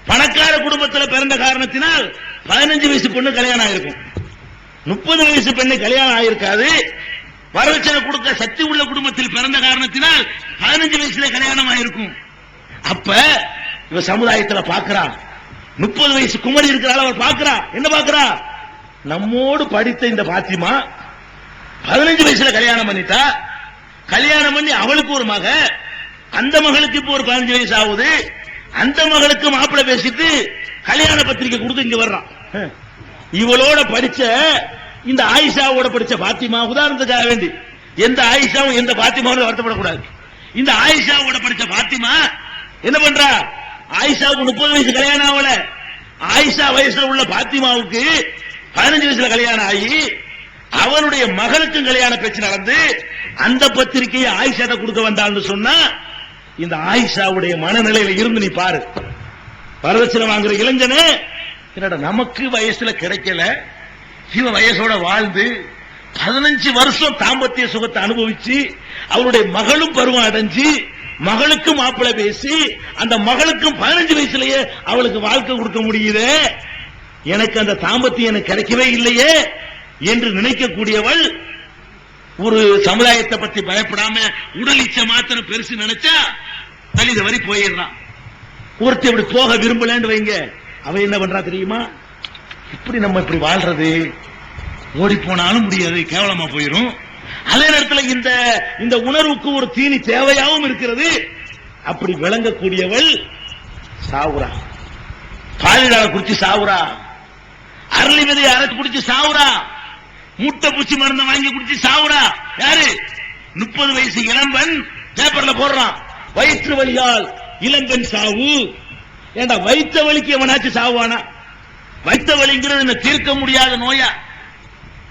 பணக்கார குடும்பத்தில் பிறந்த காரணத்தினால் 15 வயசு பொண்ணு கல்யாணம் ஆயிருக்கும், 30 வயசு பெண்ணு கல்யாணம் ஆயிருக்காது. வரதட்சணை கொடுக்க சக்தி உள்ள குடும்பத்தில் பிறந்த காரணத்தினால் 15 வயசுல கல்யாணம் ஆயிருக்கும். அப்ப இவ சமுதாயத்தில் பார்க்கிறா, 30 வயசு குமரி இருக்கிறாள், அவர் பார்க்கிறா, என்ன பார்க்கிறா? நம்மோடு படித்த இந்த பாத்திமா 15 வயசுல கல்யாணம் பண்ணிட்டா, கல்யாணம் பண்ணி அவளுக்கு ஒரு மக, அந்த மகளுக்கு இப்போ ஒரு 15 வயசு ஆகுது, அந்த மகளுக்கு மாப்பிள்ளை பேசிட்டு கல்யாண பத்திரிகை கொடுத்து இங்க வர்றான். இவளோட படிச்ச இந்த ஆயிஷாவோட படிச்ச பாத்திமா, உதாரணத்துக்காக வேண்டி, எந்த ஆயிஷாவும் எந்த பாத்திமாவும் வருத்தப்படக்கூடாது. இந்த ஆயிஷாவோட படிச்ச பாத்திமா என்ன பண்றா? ஆயிஷாவுக்கு 30 வயசு கல்யாணம் ஆகல, ஆயிஷா வயசுல உள்ள பாத்திமாவுக்கு 15 வயசுல கல்யாணம் ஆகி அவனுடைய மகளுக்கும் கல்யாண பேச்சு நடந்து அந்த பத்திரிகையை ஆயிஷாட்ட கொடுக்க வந்தான்னு சொன்னா, இந்த ஆயிஷாவுடைய மனநிலையில இருந்து நீ பாரு. வரதட்சணை வாங்குற இளைஞனே, என்னடா நமக்கு வயசுல கிடைக்கல, இவன் வயசோட வாழ்ந்து 15 வருஷம் தாம்பத்திய சுகத்தை அனுபவிச்சு அவருடைய மகளும் பருவம் அடைஞ்சு மகளுக்கும் மாப்பிள்ளை பேசி அந்த மகளுக்கும் 15 வயசுலயே அவளுக்கு வாழ்க்கை கொடுக்க முடியுது, எனக்கு அந்த தாம்பத்தியம் எனக்கு கிடைக்கவே இல்லையே என்று நினைக்கக்கூடியவள் ஒரு சமுதாயத்தை பத்தி பயப்படாம உடல் இச்சை மாத்திரம் பெருசு நினைச்சா தலித வரை போயிடுறான். ஒருத்தி அப்படி போக விரும்பலன்னு வைங்க, அவ என்ன பண்றா தெரியுமா? இப்படி நம்ம இப்படி வாழ்றது ஓடி போனாலும் முடியாது, கேவலமா போயிடும். அதே நேரத்தில் இந்த உணர்வுக்கு ஒரு தீனி தேவையாகவும் இருக்கிறது. அப்படி விளங்கக்கூடியவள் சாவுரா, பாலிடால குடிச்சு சாவுரா, அரளி விதையை அரைச்சு குடிச்சு சாவுரா, மூட்டை பூச்சி மருந்தை வாங்கி குடிச்சு சாவுரா. யாரு? 30 வயசு இளம்பெண் பேப்பர்ல போடுறான், வயிற்று வலியால் இளம்பெண் சாவு. ஏண்டா வயிற்று வலிக்கு எவனாச்சு சாவானா? வயிற்று வலிங்கிறது தீர்க்க முடியாத நோயா?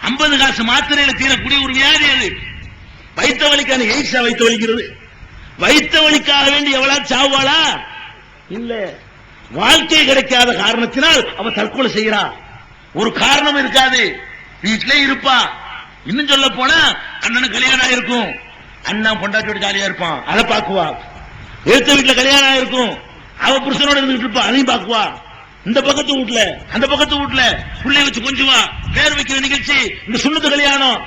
50 காசு மாத்திரையில தீரக்கூடிய ஒரு வியாதி அது. வயிற்று வலிக்கான எய்ட்ஸா வயிற்று வலிக்கிறது? வைத்த வழிக்காக வேண்டி எவ்வளவு சாவாளா? இல்ல. வாழ்க்கை கிடைக்காத காரணத்தினால் அவ தற்கொலை செய்யறா. ஒரு காரணம் இருக்காது, வீட்டிலே இருப்பா. இன்னும் சொல்ல போனா அண்ணனுக்கு கல்யாணம் இருக்கும், அண்ணன் பொண்டாட்டியோட ஜாலியா இருப்பான், அதை பாக்குவா. எடுத்த வீட்டுல கல்யாணம் இருக்கும், அவ புருஷனோட இருந்துட்டு இருப்பா, அதையும் பாக்குவா. இந்த பக்கத்து வீட்டுல அந்த பக்கத்து வீட்டுல பிள்ளைய வச்சு கொஞ்சுவா, பேர் வைக்கிற நிகழ்ச்சி, இந்த சுண்ணத்து கல்யாணம்.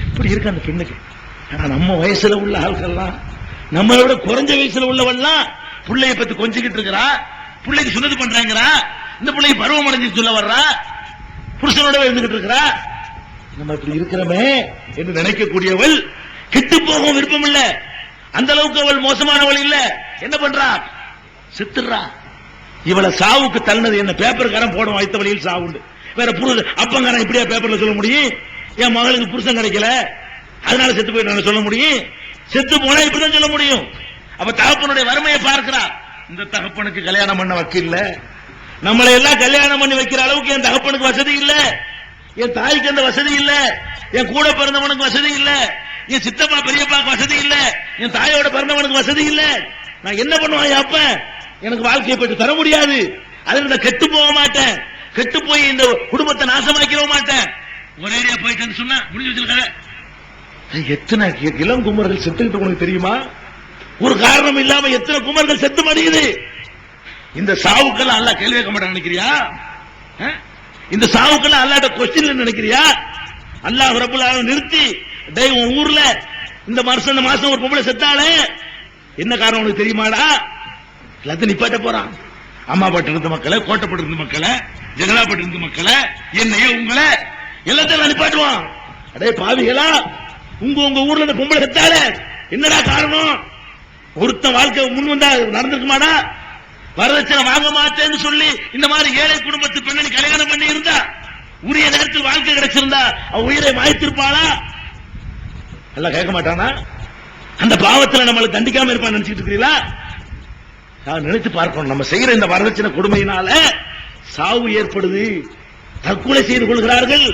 இப்படி இருக்கு அந்த பெண்ணுக்கு. ஆனா நம்ம வயசுல உள்ள ஆட்கள்லாம், நம்மளோட குறைஞ்ச வயசுல உள்ளவெல்லாம் பிள்ளைய பத்தி கொஞ்சிக்கிட்டு இருக்கிறா, பிள்ளைக்கு சுண்ணத்து பண்றாங்கிறா, இந்த பிள்ளைக்கு பருவம் அடைஞ்சு சொல்ல வர்றா, புருஷனோட இருந்துகிட்டு இருக்கிறா. நம்ம இப்படி இருக்கிறோமே என்று நினைக்கக்கூடியவள் கெட்டு போகவும் விருப்பம் இல்ல. அந்த அளவுக்கு அவள் மோசமானவள் இல்ல. என்ன பண்றா? செத்துறா. இவளை சாவுக்கு தள்ளினது என்ன? பேப்பர்காரன் போடும் வைத்த வழியில் சாவுண்டு. வேற அப்பங்காரன் இப்படியா பேப்பர்ல சொல்ல முடியும்? என் மகளுக்கு புருஷன் கிடைக்கல அதனால செத்து போயிட்டு சொல்ல முடியும்? செத்து போனா இப்படிதான் சொல்ல முடியும். அப்ப தகப்பனுடைய வறுமையை பார்க்கிறா. இந்த தகப்பனுக்கு கல்யாணம் பண்ண வக்கீல்ல, நம்மளை எல்லாம் கல்யாணம் பண்ணி வைக்கிற அளவுக்கு என் தகப்பனுக்கு வசதி இல்ல, என் தாய்க்கு அந்த வசதி இல்ல, என் கூட பிறந்தவனுக்கு வசதி இல்ல, என் சித்தப்பா பெரியப்பாக்கு வசதி இல்ல, என் தாயோட பிறந்தவனுக்கு வசதி இல்ல. நான் என்ன பண்ணுவான்? அப்ப எனக்கு வாழ்க்கையை பெற்று தர முடியாது. அதில் நான் கெட்டு போக மாட்டேன், கெட்டு போய் இந்த குடும்பத்தை நாசமாக்கிட மாட்டேன். ஒரேடியா போயிட்டேன்னு சொன்னா முடிஞ்சு வச்சிருக்காங்க. எத்தனை இளம் குமர்கள் செத்துக்கிட்டு உனக்கு தெரியுமா? ஒரு காரணம் இல்லாம எத்தனை குமர்கள் செத்து மடியுது. இந்த சாவுக்கெல்லாம் அல்லாஹ் கேள்வி கேட்க மாட்டான் நினைக்கிறியா? இந்த சாவுக்கெல்லாம் அல்லாஹ்ட்ட கொஸ்டின் நினைக்கிறியா? அல்லாஹ் ரப்பல் ஆலமீன் நிறுத்தி, டேய் உன் ஊர்ல இந்த மாசம் ஒரு பொம்பளை செத்தாலே என்ன காரணம் உனக்கு தெரியுமாடா? எல்லாத்தையும் நிப்பாட்ட போறான். அம்மாப்பட்டு இருந்த மக்களை, கோட்டைப்பட்டு இருந்த மக்களை, ஜெகலாப்பட்டு இருந்த மக்களை, என்னைய உங்களை எல்லாத்தையும் நிப்பாட்டுவான். அடே பாவிகளா, உங்க ஊர்ல இந்த பொம்பளை செத்தாலே என்னடா காரணம்? ஒருத்தன் வாழ்க்கை முன் வந்தா நடந்திருக்குமாடா? வரதட்சணை வாங்க மாட்டேன்னு சொல்லி இந்த மாதிரி ஏழை குடும்பத்து பெண்ணை கல்யாணம் பண்ணி இருந்தா, உரிய நேரத்தில் வாழ்க்கை கிடைச்சிருந்தா அவ உயிரை மாய்த்திருப்பாளா? எல்லாம் கேட்க மாட்டானா? அந்த பாவத்தில் நம்மளுக்கு தண்டிக்காம இருப்பான்னு நினைச்சிட்டு இருக்கிறீங்களா? நினைத்து பார்க்கணும். நம்ம செய்யற இந்த வரதட்சணை கொடுமையினால சாவு ஏற்படுது, தற்கொலை செய்து கொள்கிறார்கள்.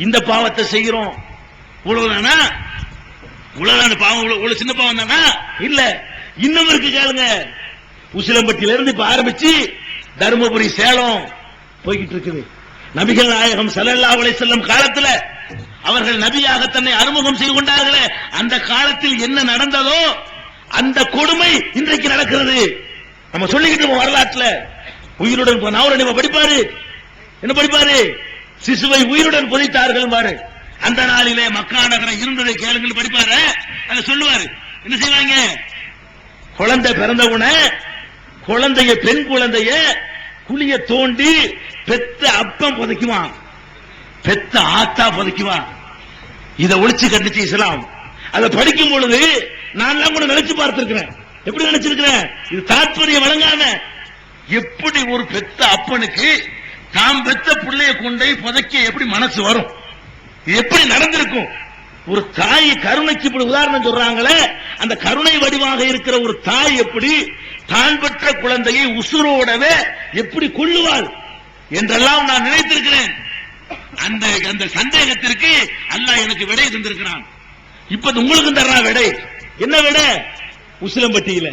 இந்த பாவத்தை செய்கிறோம். இவ்வளவுதானா? இவ்வளவுதான பாவம்? இவ்வளவு சின்ன பாவம் தானா? இல்ல, இன்னும் இருக்கு கேளுங்க. உசிலம்பட்டியில இருந்து இப்ப ஆரம்பிச்சு தருமபுரி, சேலம் போய்கிட்டு இருக்குது. நபிகள் நாயகம் ஸல்லல்லாஹு அலைஹி வஸல்லம் காலத்துல அவர்கள் நபியாக தன்னை அறிமுகம் செய்து கொண்டார்களே, அந்த காலத்தில் என்ன நடந்ததோ அந்த கொடுமை இன்றைக்கு நடக்கிறது. நம்ம சொல்லிக்கிட்டு வரலாற்றுல உயிருடன் நாவலடி படிப்பாரு. என்ன படிப்பாரு? சிசுவை உயிருடன் புதைத்தார்கள் பாரு. அந்த நாளிலே மக்கா நகரம் இருந்ததை கேளுங்கள் படிப்பாரு. அதை சொல்லுவாரு. என்ன செய்வாங்க? குழந்தை பிறந்தவுன குழந்தைய, பெண் குழந்தைய குழிய தோண்டி பெத்த அப்பம் புதைக்குவான், பெத்த ஆத்தா புதைக்குவான். இதை ஒழிச்சு கட்டுச்சு இஸ்லாம். அதை படிக்கும் பொழுது நான் கூட நினைச்சு பார்த்திருக்கிறேன். எப்படி நினைச்சிருக்கிறேன்? இது தாற்பயம் வழங்காம, எப்படி ஒரு பெத்த அப்பனுக்கு தாம் பெத்த பிள்ளைய கொண்டை புதைக்க எப்படி மனசு வரும்? எப்படி நடந்திருக்கும்? ஒரு தாய் கருணைக்கு இப்படி உதாரணம் சொல்றாங்களே, அந்த கருணை வடிவாக இருக்கிற ஒரு தாய் எப்படி தான் பெற்ற குழந்தையை உசுரோடவே எப்படி கொள்ளுவாள் என்றெல்லாம் நான் நினைத்திருக்கிறேன். அந்த சந்தேகத்திற்கு அல்லாஹ் எனக்கு விடை தந்திருக்கிறான். இப்ப உங்களுக்கு தர்றான் விடை. என்ன விடை? உசிலம்பட்டியில,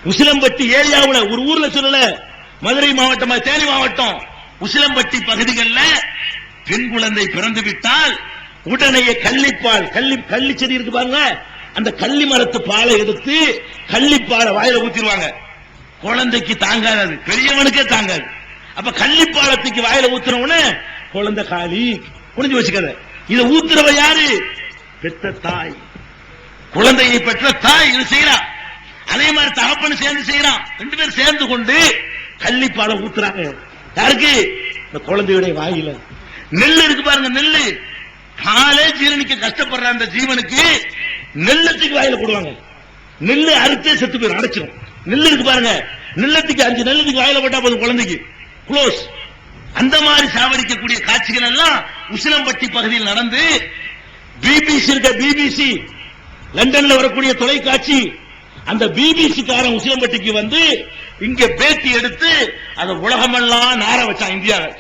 உசிலம்பட்டி ஏரியாவுல ஒரு ஊர்ல சொல்லல, மதுரை மாவட்டம், தேனி மாவட்டம், உசிலம்பட்டி பகுதிகளில் பெண் குழந்தை பிறந்து விட்டால் உடனே கள்ளிப்பால், கள்ளி செடி இருக்கு பாருங்க, அந்த கள்ளி மரத்து பாலை எடுத்து கள்ளிப்பாலை வாயில ஊத்திடுவாங்க. குழந்தைக்கு தாங்காது, பெரியவனுக்கே தாங்காது. அப்ப கள்ளிப்பாலத்துக்கு வாயில ஊத்துறவன குழந்தை காலி, புரிஞ்சு வச்சுக்கத. இதை ஊத்துறவ யாரு? பெற்ற தாய், குழந்தையை பெற்ற தாய் இது செய்யறா. அதே மாதிரி தகப்பன் சேர்ந்து செய்யறான். ரெண்டு பேரும் சேர்ந்து கொண்டு கள்ளிப்பாலை ஊத்துறாங்க. யாருக்கு? இந்த குழந்தையுடைய வாயில. நெல்லு இருக்கு பாருங்க, நெல்லு பாலே ஜீரணிக்க கஷ்டப்படுற அந்த ஜீவனுக்கு நெல்லத்துக்கு வாயில போடுவாங்க. நெல்லு அறுத்தே செத்து போயிடும், அடைச்சிடும். நெல்லு இருக்கு பாருங்க, நெல்லத்துக்கு 5 நெல்லுக்கு வாயில போட்டா போதும் குழந்தைக்கு க்ளோஸ். அந்த மாதிரி சாவடிக்கக்கூடிய காட்சிகள் எல்லாம் உசிலம்பட்டி பகுதியில் நடந்து, பிபிசி இருக்க, பிபிசி லண்டன்ல வரக்கூடிய தொலைக்காட்சி, அந்த பிபிசி காரன் உசிலம்பட்டிக்கு வந்து இங்க பேட்டி எடுத்து அதை உலகமெல்லாம் நார வச்சான். இந்தியாவில்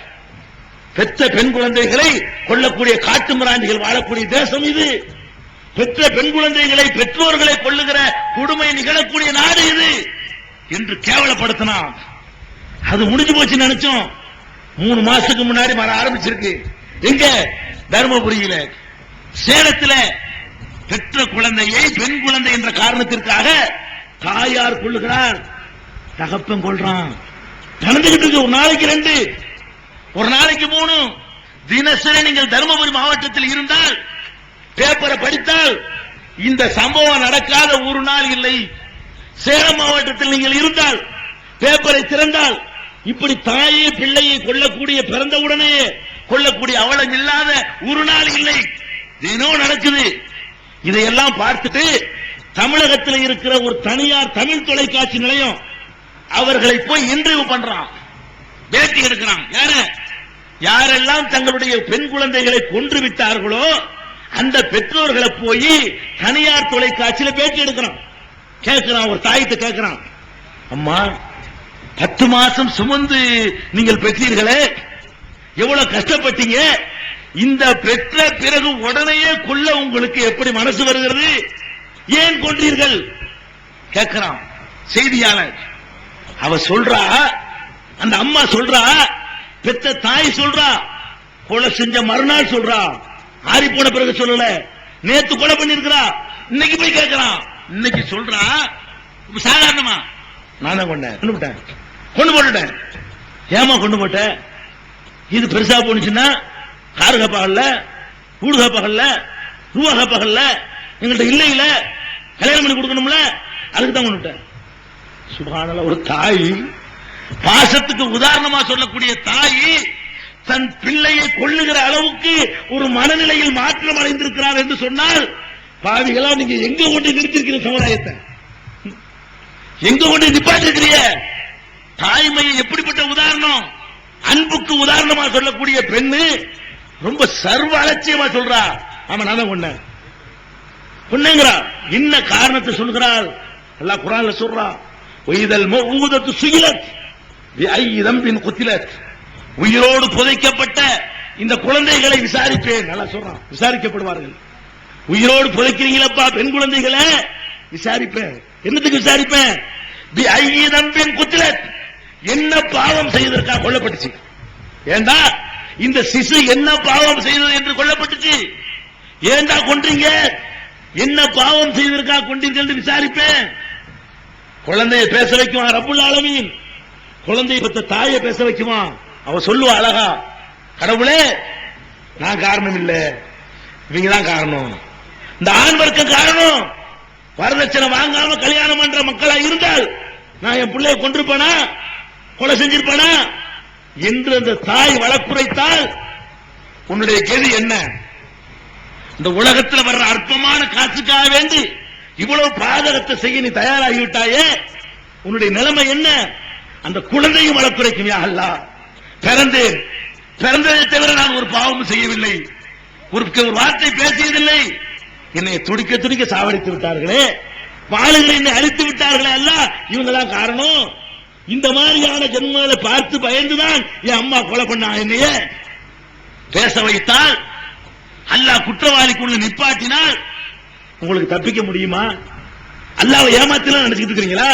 பெற்ற பெண் குழந்தைகளை கொல்லக்கூடிய காட்டு மிராண்டிகள் வாழக்கூடிய தேசம் இது. பெற்ற பெண் குழந்தைகளை, பெற்றோர்களை கொல்லுகிற நிகழக்கூடிய நாடு இது என்று கேவலப்படுத்தினான். அது முடிஞ்சு போச்சு நினைச்சோம். 3 மாசத்துக்கு முன்னாடி வர ஆரம்பிச்சிருக்கு. எங்க? தர்மபுரியில, சேலத்தில் பெற்ற குழந்தையை பெண் குழந்தை என்ற காரணத்திற்காக தாயார் கொள்ளுகிறார், தகப்பன் கொள்றான். நடந்துகிட்டு இருக்கு. ஒரு நாளைக்கு 2, ஒரு நாளைக்கு 3. தினசரி நீங்கள் தர்மபுரி மாவட்டத்தில் இருந்தால், பேப்பரை படித்தால், இந்த சம்பவம் நடக்காத ஒரு நாள் இல்லை. சேலம் மாவட்டத்தில் நீங்கள் இருந்தால், பேப்பரை திறந்தால், இப்படி தாயை பிள்ளையை கொல்லக்கூடிய, பிறந்தவுடனே கொல்லக்கூடிய அவலம் இல்லாத ஒரு நாள் இல்லை. தினம் நடக்குது. இதையெல்லாம் பார்த்துட்டு தமிழகத்தில் இருக்கிற ஒரு தனியார் தமிழ் தொலைக்காட்சி நிலையம் அவர்களை போய் இன்டர்வியூ பண்றான், பேட்டி எடுக்கிறான். யாரெல்லாம் தங்களுடைய பெண் குழந்தைகளை கொன்று விட்டார்களோ அந்த பெற்றோர்களை போய் தனியார் தொலைக்காட்சியில் பேட்டி எடுக்கிறான். கேட்கிறான், ஒரு தாய்கிட்ட கேட்கிறான், அம்மா 10 மாசம் சுமந்து நீங்கள் பெற்றீர்களே, எவ்வளவு கஷ்டப்பட்டீங்க, இந்த பெற்ற பிறகு உடனே கொல்ல உங்களுக்கு எப்படி மனசு வருகிறது, ஏன் கொன்றீர்கள் கேட்கிறான் செய்தியாளர். அவ சொல்றா, அந்த அம்மா சொல்றா, பெற்ற தாய் சொல்றா, கொலை செஞ்ச மறுநாள் சொல்றா, ஆறி போன பிறகு சொல்லல, நேத்து கொலை பண்ணிருக்கிறா, இன்னைக்கு போய் கேட்கிறான், இன்னைக்கு சொல்றா. சாதாரணமா நான் தான் கொண்டு போட்டுட்டேன். ஏமா கொண்டு போட்ட? இது பெருசா போனுச்சுன்னா காரு காப்பாகல, வீடு காப்பாகல, ரூபா காப்பாகல, எங்கள்கிட்ட இல்ல, கல்யாணம் பண்ணி கொடுக்கணும்ல, அதுக்கு தான் கொண்டு. சுப்ஹானல்லாஹ். ஒரு தாய், பாசத்துக்கு உதாரணமா சொல்லக்கூடிய தாய், தன் பிள்ளையை கொள்ளுகிற அளவுக்கு ஒரு மனநிலையில் மாற்றம் அடைந்திருக்கிறார் என்று சொன்னால், பாவிகளா நீங்க எங்க கொண்டு நிறுத்திருக்கிற சமுதாயத்தை, எங்க கொண்டு நிப்பாட்டிருக்கிற? தாய்மையை எப்படிப்பட்ட உதாரணம், அன்புக்கு உதாரணமா சொல்லக்கூடிய பெண்ணு ரொம்ப சர்வ அலட்சியமா சொல்றா, ஆமா நான் தான் கொன்னேங்கிறா. என்ன காரணத்தை சொல்கிறாள்? அல்லாஹ் குர்ஆன்ல சொல்றா, வைதல் மௌஊதத்து சுயிலத் பிஐ தம்பின் குத்திலத், உயிரோடு புதைக்கப்பட்ட இந்த குழந்தைகளை விசாரிப்பேன். நல்லா சொல்றான், விசாரிக்கப்படுவார்கள். உயிரோடு புதைக்கிறீங்களப்பா பெண் குழந்தைகளை, விசாரிப்பேன். என்னத்துக்கு விசாரிப்பேன்? பிஐ தம்பின் குத்திலத், என்ன பாவம் செய்ததற்காக கொல்லப்பட்டுச்சு? ஏண்டா இந்த சிசு என்ன பாவம் செய்தது என்று கொல்லப்பட்டுச்சு? ஏண்டா கொன்றீங்க? என்ன பாவம் செய்ததற்காக கொண்டீர்கள் என்று விசாரிப்பேன். குழந்தையை பேச வைக்குமா ரப்புல் ஆலமீன்? குழந்தையை பெற்ற தாயை பேச வைக்குமா? அவ சொல்லுவா அழகா, கடவுளே நான் காரணம் இல்ல, இவங்க தான் காரணம், இந்த ஆண் வர்க்கம் காரணம். வரதட்சணை வாங்காம கல்யாணம் பண்ற மக்களா இருந்தால் நான் என் பிள்ளையை கொண்டிருப்பேனா, கொலை செஞ்சிருப்பானா என்று அந்த தாய் வழக்குரைத்தால் உன்னுடைய கெதி என்ன? இந்த உலகத்தில் வர்ற அற்பமான காசுக்காக வேண்டி இவ்வளவு பாதகத்தை செய்ய நீ தயாராகிவிட்டாயே, உன்னுடைய நிலைமை என்ன? அந்த குழந்தையும் வழக்குரைக்கும். யா அல்லாஹ், பிறந்ததை தவிர நான் ஒரு பாவமும் செய்யவில்லை, ஒரு வார்த்தை பேசியதில்லை, என்னை துடிக்க துடிக்க சாவடித்து விட்டார்களே, பாலுகளை என்னை அழித்து விட்டார்களே, அல்லாஹ் இவங்கதான் காரணம். இந்த மாதிரியான ஜென்மங்களை பார்த்து பயந்துதான் என் அம்மா கொலை பண்ணா. என்னைய பேச வைத்தால், அல்லாஹ் குற்றவாளிக்குள்ள நிப்பாட்டினால் உங்களுக்கு தப்பிக்க முடியுமா? அல்லாஹ்வை ஏமாத்தலாம் நினைச்சிட்டு இருக்கீங்களா?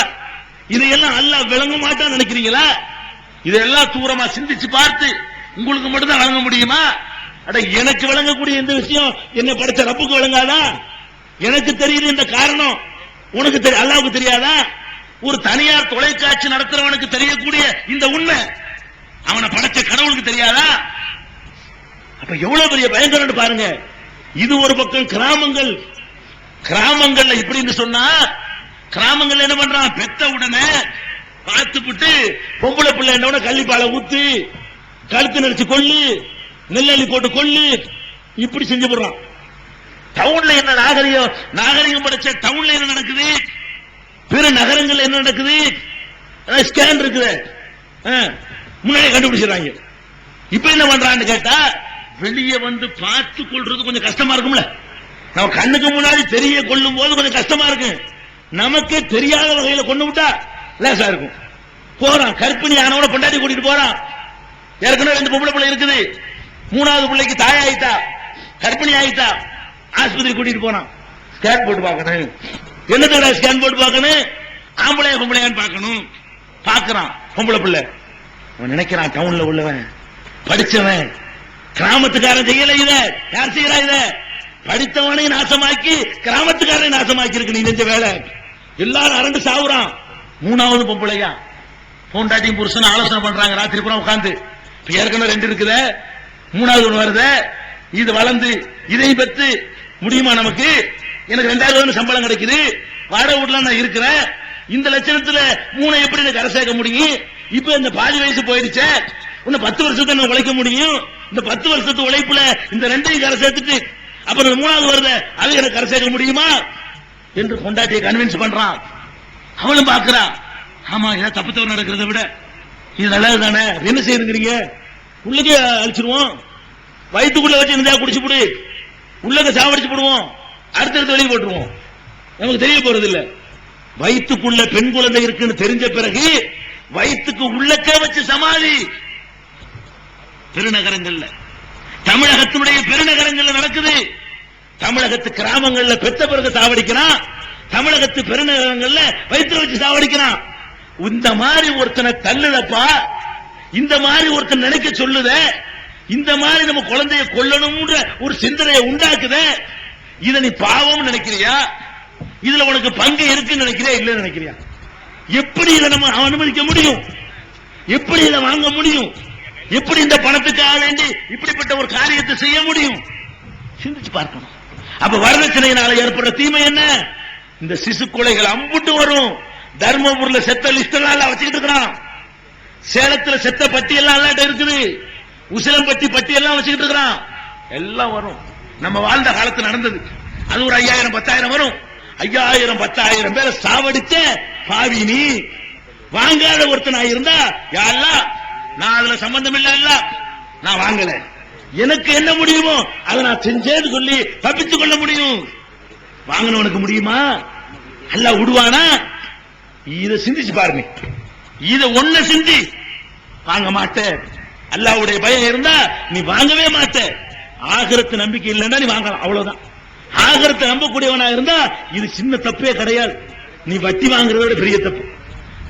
இதையெல்லாம் அல்லாஹ் விளங்க மாட்டான்னு நினைக்கிறீங்களா? இதெல்லாம் தூரமா சிந்திச்சு பார்த்து உங்களுக்கு மட்டும்தான் வழங்க முடியுமா? அட, எனக்கு விளங்கக்கூடிய இந்த விஷயம் என்ன படைச்ச ரப்புக்கு விளங்காதா? எனக்கு தெரியுது இந்த காரணம், உனக்கு தெரியும், அல்லாஹ்வுக்கு தெரியாதா? ஒரு தனியார் தொலைக்காட்சி நடத்துறவனுக்கு தெரியக்கூடிய இந்த உண்மை அவனை படைச்ச கடவுளுக்கு தெரியாதா? அப்ப எவ்வளவு பெரிய பயங்கரம் பாருங்க. இது ஒரு பக்கம். கிராமங்கள்ல இப்படின்னு சொன்னா, கிராமங்கள்ல என்ன பண்றான், பெத்த உடனே பார்த்துட்டு பொம்பளை பிள்ளை என்ன கள்ளிப்பாலை ஊத்து, கழுத்து நடிச்சு கொள்ளு, நெல்லி போட்டு கொள்ளு, இப்படி செஞ்சு போடுறான். டவுன்ல என்ன நாகரிகம் படைச்ச டவுன்ல என்ன நடக்குது, பிற நகரங்கள் என்ன நடக்குது, ஸ்கேன் இருக்குது, முன்னாடி கண்டுபிடிச்சிடறாங்க. இப்ப என்ன பண்றான்னு கேட்டா, வெளியே வந்து பார்த்து கொள்றது கொஞ்சம் கஷ்டமா இருக்கும்ல. நம்ம கண்ணுக்கு முன்னாடி தெரிய கொள்ளும் போது கொஞ்சம் கஷ்டமா இருக்கு. நமக்கே தெரியாத வகையில கொண்டு விட்டா லேசா இருக்கும். போறான், கற்பிணி ஆனவன பொண்டாட்டி கூட்டிட்டு போறான். ஏற்கனவே 2 பொம்பளை பிள்ளை இருக்குது, 3வது பிள்ளைக்கு தாயாயிட்டா, கற்பிணி ஆயிட்டா, ஆஸ்பத்திரி கூட்டிட்டு போறான். ஸ்கேன் போட்டு பார்க்கணும், என்னத்தடா ஸ்கேன் போட்டு பார்க்கணும்? ஆம்பளை பொம்பளையான்னு பார்க்கணும். பார்க்கறான் பொம்பளை பிள்ளை. அவன் நினைக்கிறான் டவுன்ல உள்ளவன் படிச்சவன், கிராமத்துக்காரன் செய்யல. இத யார் செய்யறா? இத படித்தவனை நாசமாக்கி கிராமத்துக்காரனை நாசமாக்கி இருக்கு நீ செஞ்ச வேலை. எல்லாரும் அரண்டு சாவுறான். மூணாவது பொம்பளையா பொண்டாட்டியும் புருஷன் ஆலோசனை பண்றாங்க ராத்திரி பூரா உட்கார்ந்து. ஏற்கனவே 2 இருக்குத, மூணாவது ஒண்ணு வருத. இது வளர்ந்து இதையும் பெற்று முடியுமா நமக்கு? எனக்கு 2000 சம்பளம் கிடைக்குது, வாடகை வீட்டுல நான் இருக்கிறேன். இந்த லட்சணத்துல 3 எப்படி கரை சேர்க்க முடியும்? இப்ப இந்த பாதி வயசு போயிடுச்சு, இன்னும் 10 வருஷத்தை நான் உழைக்க முடியும். இந்த 10 வருஷத்து உழைப்புல இந்த 2ஐயும் கரை சேர்த்துட்டு அப்புறம் 3வது வருத அது எனக்கு கரை சேர்க்க முடியுமா என்று கொண்டாட்டியை கன்வின்ஸ் பண்றான். அவளும் பாக்குறான், ஆமா ஏதாவது தப்பு தவறு நடக்கிறத விட இது நல்லது தானே, என்ன செய்யுங்கிறீங்க? உள்ளக்கே அழிச்சிருவோம், வயிற்றுக்குள்ள வச்சு இருந்தா குடிச்சு போடு, உள்ளக்க சாவடிச்சு போடுவோம், அடுத்தடுத்து வெளியே போட்டுருவோம். நமக்கு தெரிய போறது இல்ல. வயிற்றுக்குள்ள பெண் குழந்தை இருக்குன்னு தெரிஞ்ச பிறகு வயிற்றுக்கு உள்ளக்க வச்சு சமாதி. பெருநகரங்கள்ல, தமிழகத்தினுடைய பெருநகரங்கள்ல நடக்குது. தமிழகத்து கிராமங்கள்ல பெத்த பிறகு சாவடிக்கிறான், தமிழகத்து பெருநகரங்கள்ல வயிற்று வச்சு சாவடிக்கிறான். இந்த மாதிரி ஒருத்தனை தள்ளுதப்பா, இந்த மாதிரி ஒருத்தன் நினைக்க சொல்லுத, இந்த மாதிரி நம்ம குழந்தைய கொல்லணும்ன்ற ஒரு சிந்தனையை உண்டாக்குத. இத நீ பாவம் நினைக்கிறியா? இதுல உனக்கு பங்கு இருக்குன்னு நினைக்கிறியா இல்லன்னு நினைக்கிறியா? எப்படி இதை நம்ம அனுமதிக்க முடியும்? எப்படி இதை வாங்க முடியும்? எப்படி இந்த பணத்துக்காக வேண்டி இப்படிப்பட்ட ஒரு காரியத்தை செய்ய முடியும்? சிந்திச்சு பார்க்கணும். அப்ப வரதட்சணையினால ஏற்படுற தீமை என்ன? இந்த சிசு கொலைகள் அம்புட்டு வரும். தர்மபுரியில செத்த லிஸ்ட் எல்லாம் வச்சுக்கிட்டு இருக்கிறான், சேலத்துல செத்த பட்டி எல்லாம் இருக்குது, உசிலம்பட்டி பட்டி எல்லாம் வச்சுக்கிட்டு இருக்கிறான். எல்லாம் வரும். நம்ம வாழ்ந்த காலத்து நடந்தது. அது ஒரு 5000 10,000 வரும். 5000 10,000 பேரை சாவடிச்ச பாவி நீ. வாங்காத ஒருத்தனா இருந்தா யாரெல்லாம் நான் அதுல சம்பந்தம் இல்ல, நான் வாங்கல, எனக்கு என்ன முடியுமோ அதை நான் செஞ்சேன்னு சொல்லி தப்பித்துக் கொள்ள முடியும். வாங்கினவனுக்கு முடியுமா? அல்ல விடுவானா? இத சிந்திச்சு பாருங்க. இத ஒண்ணு சிந்தி. வாங்க மாட்ட, அல்லாஹ்வுடைய பயம் இருந்தா நீ வாங்கவே மாட்ட. ஆகிரத்து நம்பிக்கை இல்லைன்னா நீ வாங்கலாம், அவ்வளவுதான். ஆகிரத்தை நம்பக்கூடியவனா இருந்தா இது சின்ன தப்பே கிடையாது. நீ வட்டி வாங்குறதோட பெரிய தப்பு,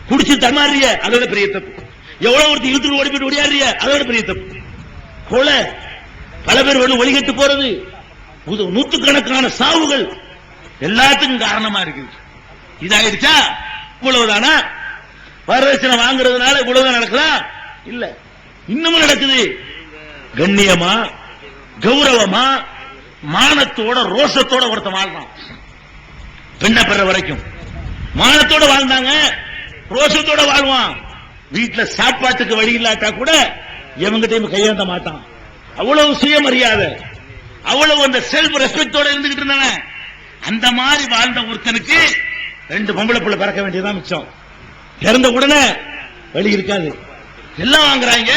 குடிச்சு தமாறிய அதோட பெரிய தப்பு, எவ்வளவு ஒருத்தர் இழுத்து ஓடி போயிட்டு ஓடியாடுறிய அதோட பெரிய தப்பு, கொலை, பல பேர் ஒளிகட்டு போறது, நூற்றுக்கணக்கான சாவுகள் எல்லாத்துக்கும் காரணமா இருக்கு. இதாயிடுச்சா? இவ்வளவுதானா? வரதட்சணை வாங்குறதுனால இவ்வளவுதான் நடக்குதா? இல்ல, இன்னமும் நடக்குது. கண்ணியமா, கௌரவமா, மானத்தோட ரோஷத்தோட ஒருத்த வாழ்றான். பெண்ண பெற வரைக்கும் மானத்தோட வாழ்ந்தாங்க, ரோஷத்தோட வாழ்வான். வீட்டுல சாப்பாட்டுக்கு வழி இல்லாட்டா கூட எவங்கிட்டையும் கையாண்ட மாட்டான். அவ்வளவு சுயமரியாதை, அவ்வளவு அந்த செல்ஃப் ரெஸ்பெக்டோட இருந்துகிட்டு இருந்தாங்க. அந்த மாதிரி வாழ்ந்த ஒருத்தனுக்கு 2 பொம்பளை பிள்ளை பிறக்க வேண்டியதான் மிச்சம். பிறந்த உடனே வழி இருக்காது, எல்லாம் வாங்குறாங்க,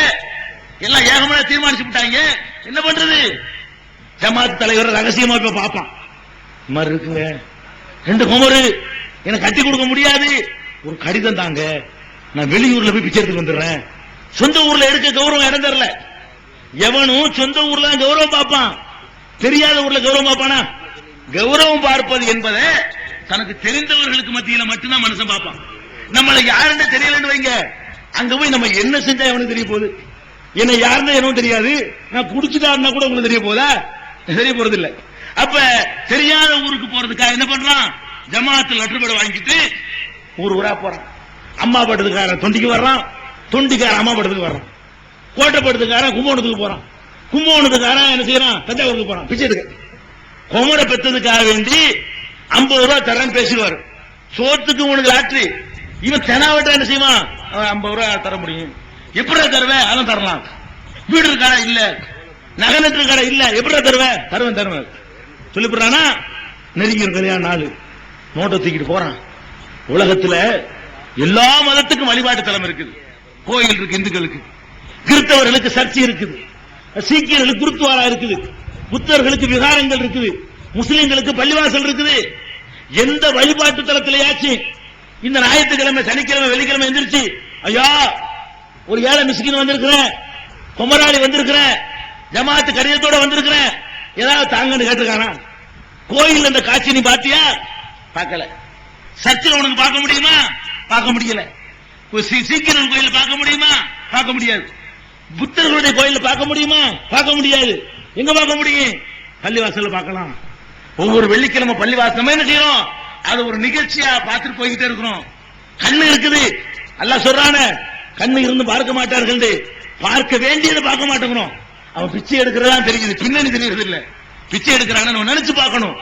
எல்லாம் ஏகமான தீர்மானிச்சு விட்டாங்க. என்ன பண்றது? ஜமாத் தலைவர் ரகசியமா இப்ப பாப்பான், இந்த மாதிரி இருக்குங்க 2 குமரு எனக்கு கட்டி கொடுக்க முடியாது, ஒரு கடிதம் தாங்க, நான் வெளியூர்ல போய் பிச்சை எடுத்துட்டு வந்துடுறேன். சொந்த ஊர்ல எடுக்க கௌரவம் இடம் தரல. எவனும் சொந்த ஊர்ல கௌரவம் பார்ப்பான், தெரியாத ஊர்ல கௌரவம் பார்ப்பானா? கௌரவம் பார்ப்பது என்பதை தனக்கு தெரிந்தவர்களுக்கு மத்தியில மட்டும்தான் மனுஷன் பார்ப்பான். நம்மளை யாருன்னு தெரியலன்னு வைங்க, அங்க போய் நம்ம என்ன செஞ்சா எவனுக்கு தெரிய போகுது? என்ன யாருன்னு எனக்கு தெரியாது, நான் குடிச்சுட்டாருன்னா கூட உங்களுக்கு தெரிய போதா? தெரிய போறது இல்ல. அப்ப தெரியாத ஊருக்கு போறதுக்காக என்ன பண்றான்? ஜமாத்தில் லெட்டர் வாங்கிட்டு ஊர் ஊரா போறான். அம்மா படத்துக்காரன் தொண்டிக்கு வர்றான், தொண்டிக்காரன் அம்மா படத்துக்கு வர்றான், கோட்டை படத்துக்காரன் கும்போணத்துக்கு போறான், கும்போணத்துக்காரன் என்ன செய்யறான்? தஞ்சாவூருக்கு போறான் பிச்சை எடுக்க. குமரை பெற்றதுக்காக வேண்டி 50 ரூபாய் தரேன்னு பேசுவார். சோத்துக்கு உனக்கு லாட்ரி. இவன் தெனாவட்ட என்ன செய்வான்? 50 ரூபாய் தர முடியும். எப்படி தருவேன்? அதான் தரலாம். வீடு இருக்காரா? இல்ல. நகை நட்டு இருக்காரா? இல்ல. எப்படி தருவேன்? தருவேன் தருவேன் சொல்லிவிடுறானா? நெருங்கி கல்யாண நாள் நோட்டை தூக்கிட்டு போறான். உலகத்துல எல்லா மதத்துக்கும் வழிபாட்டு தலம் இருக்குது. கோயில் இருக்கு இந்துக்களுக்கு, கிறிஸ்தவர்களுக்கு சர்ச்சை இருக்குது, சீக்கியர்களுக்கு குருத்வாரா இருக்குது, புத்தர்களுக்கு விகாரங்கள் இருக்குது, முஸ்லிம்களுக்கு பள்ளிவாசல் இருக்குது. எந்த வழிபாட்டு தலத்திலேயாச்சு இந்த ஞாயிற்றுக்கிழமை சனிக்கிழமை வெள்ளிக்கிழமை எந்திரிச்சு ஐயா ஒரு ஏழை மிஸ்கின் வந்திருக்கிறேன், குமராளி வந்திருக்கிறேன், ஜமாத்து கடிதத்தோட வந்திருக்கிறேன், ஏதாவது தாங்கன்னு கேட்டிருக்கானா? கோயில் அந்த காட்சி நீ பாத்தியா? பார்க்கல. சர்ச்சில் உனக்கு பார்க்க முடியுமா? பார்க்க முடியல. சீக்கிரம் கோயில பார்க்க முடியுமா? பார்க்க முடியாது. புத்தர்களுடைய கோயில பார்க்க முடியுமா? பார்க்க முடியாது. எங்க பார்க்க முடியும்? பள்ளிவாசல்ல பார்க்கலாம். ஒவ்வொரு வெள்ளிக்கிழமை பள்ளிவாசல் என்ன செய்யறோம்? அது ஒரு நிகழ்ச்சியா பார்த்துட்டு போய்கிட்டே இருக்கிறோம். கண்ணு இருக்குது, அல்லாஹ் சொல்றானே கண்ணு இருந்து பார்க்க மாட்டார்கள், பார்க்க வேண்டியதை பார்க்க மாட்டேங்கிறோம். அவன் பிச்சை எடுக்கிறதா தெரியுது, பின்னணி தெரியுது இல்ல. பிச்சை எடுக்கிறான்னு நினைச்சு பார்க்கணும்.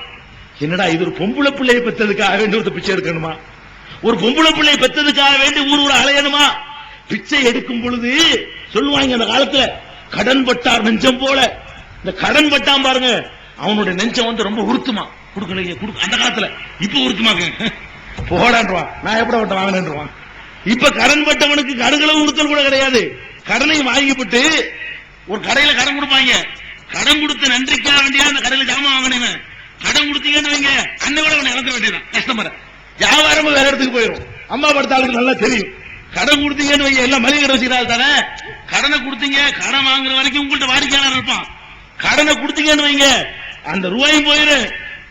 என்னடா இது ஒரு பொம்பளை பிள்ளையை பெற்றதுக்காக வேண்டி ஒரு பிச்சை எடுக்கணுமா? ஒரு பொம்பளை பிள்ளையை பெற்றதுக்காக வேண்டி ஊர் ஊர் அலையணுமா? பிச்சை எடுக்கும் பொழுது சொல்லுவாங்க அந்த காலத்துல, கடன் பட்டார் நெஞ்சம் போல. இந்த கடன் பட்டான் பாருங்க, அவனுடைய நெஞ்சம் வந்து ரொம்ப உறுத்துமா. கொடுக்கலையே அந்த காலத்துல. இப்ப உறுத்துமாங்க, போடான்றான். நான் எப்படி பட்ட வாங்கினேன்றான். இப்ப கடன் பட்டவனுக்கு கடுகளவு உறுத்தல் கூட கிடையாது. கடனை வாங்கிவிட்டு ஒரு கடையில கடன் கொடுப்பாங்க. கடன் கொடுத்த நன்றிக்காக வேண்டிய அந்த கடையில ஜாமான் வாங்கினேன். கடன் கொடுத்தீங்கன்னு வைங்க, அன்னை விட அவனை இழக்க வேண்டியதான் கஸ்டமரை. வியாபாரமும் வேற இடத்துக்கு போயிடும். அம்மா படுத்தாளுக்கு நல்லா தெரியும். கடன் கொடுத்தீங்கன்னு வைங்க, எல்லாம் மளிகை கடை வச்சுக்கிறாள் தானே. கடனை கொடுத்தீங்க, கடன் வாங்குற வரைக்கும் உங்கள்கிட்ட வாடிக்கையாளர் இருப்பான். கடனை கொடுத்தீங்கன்னு வைங்க, அந்த ரூபாயும் போயிடும்.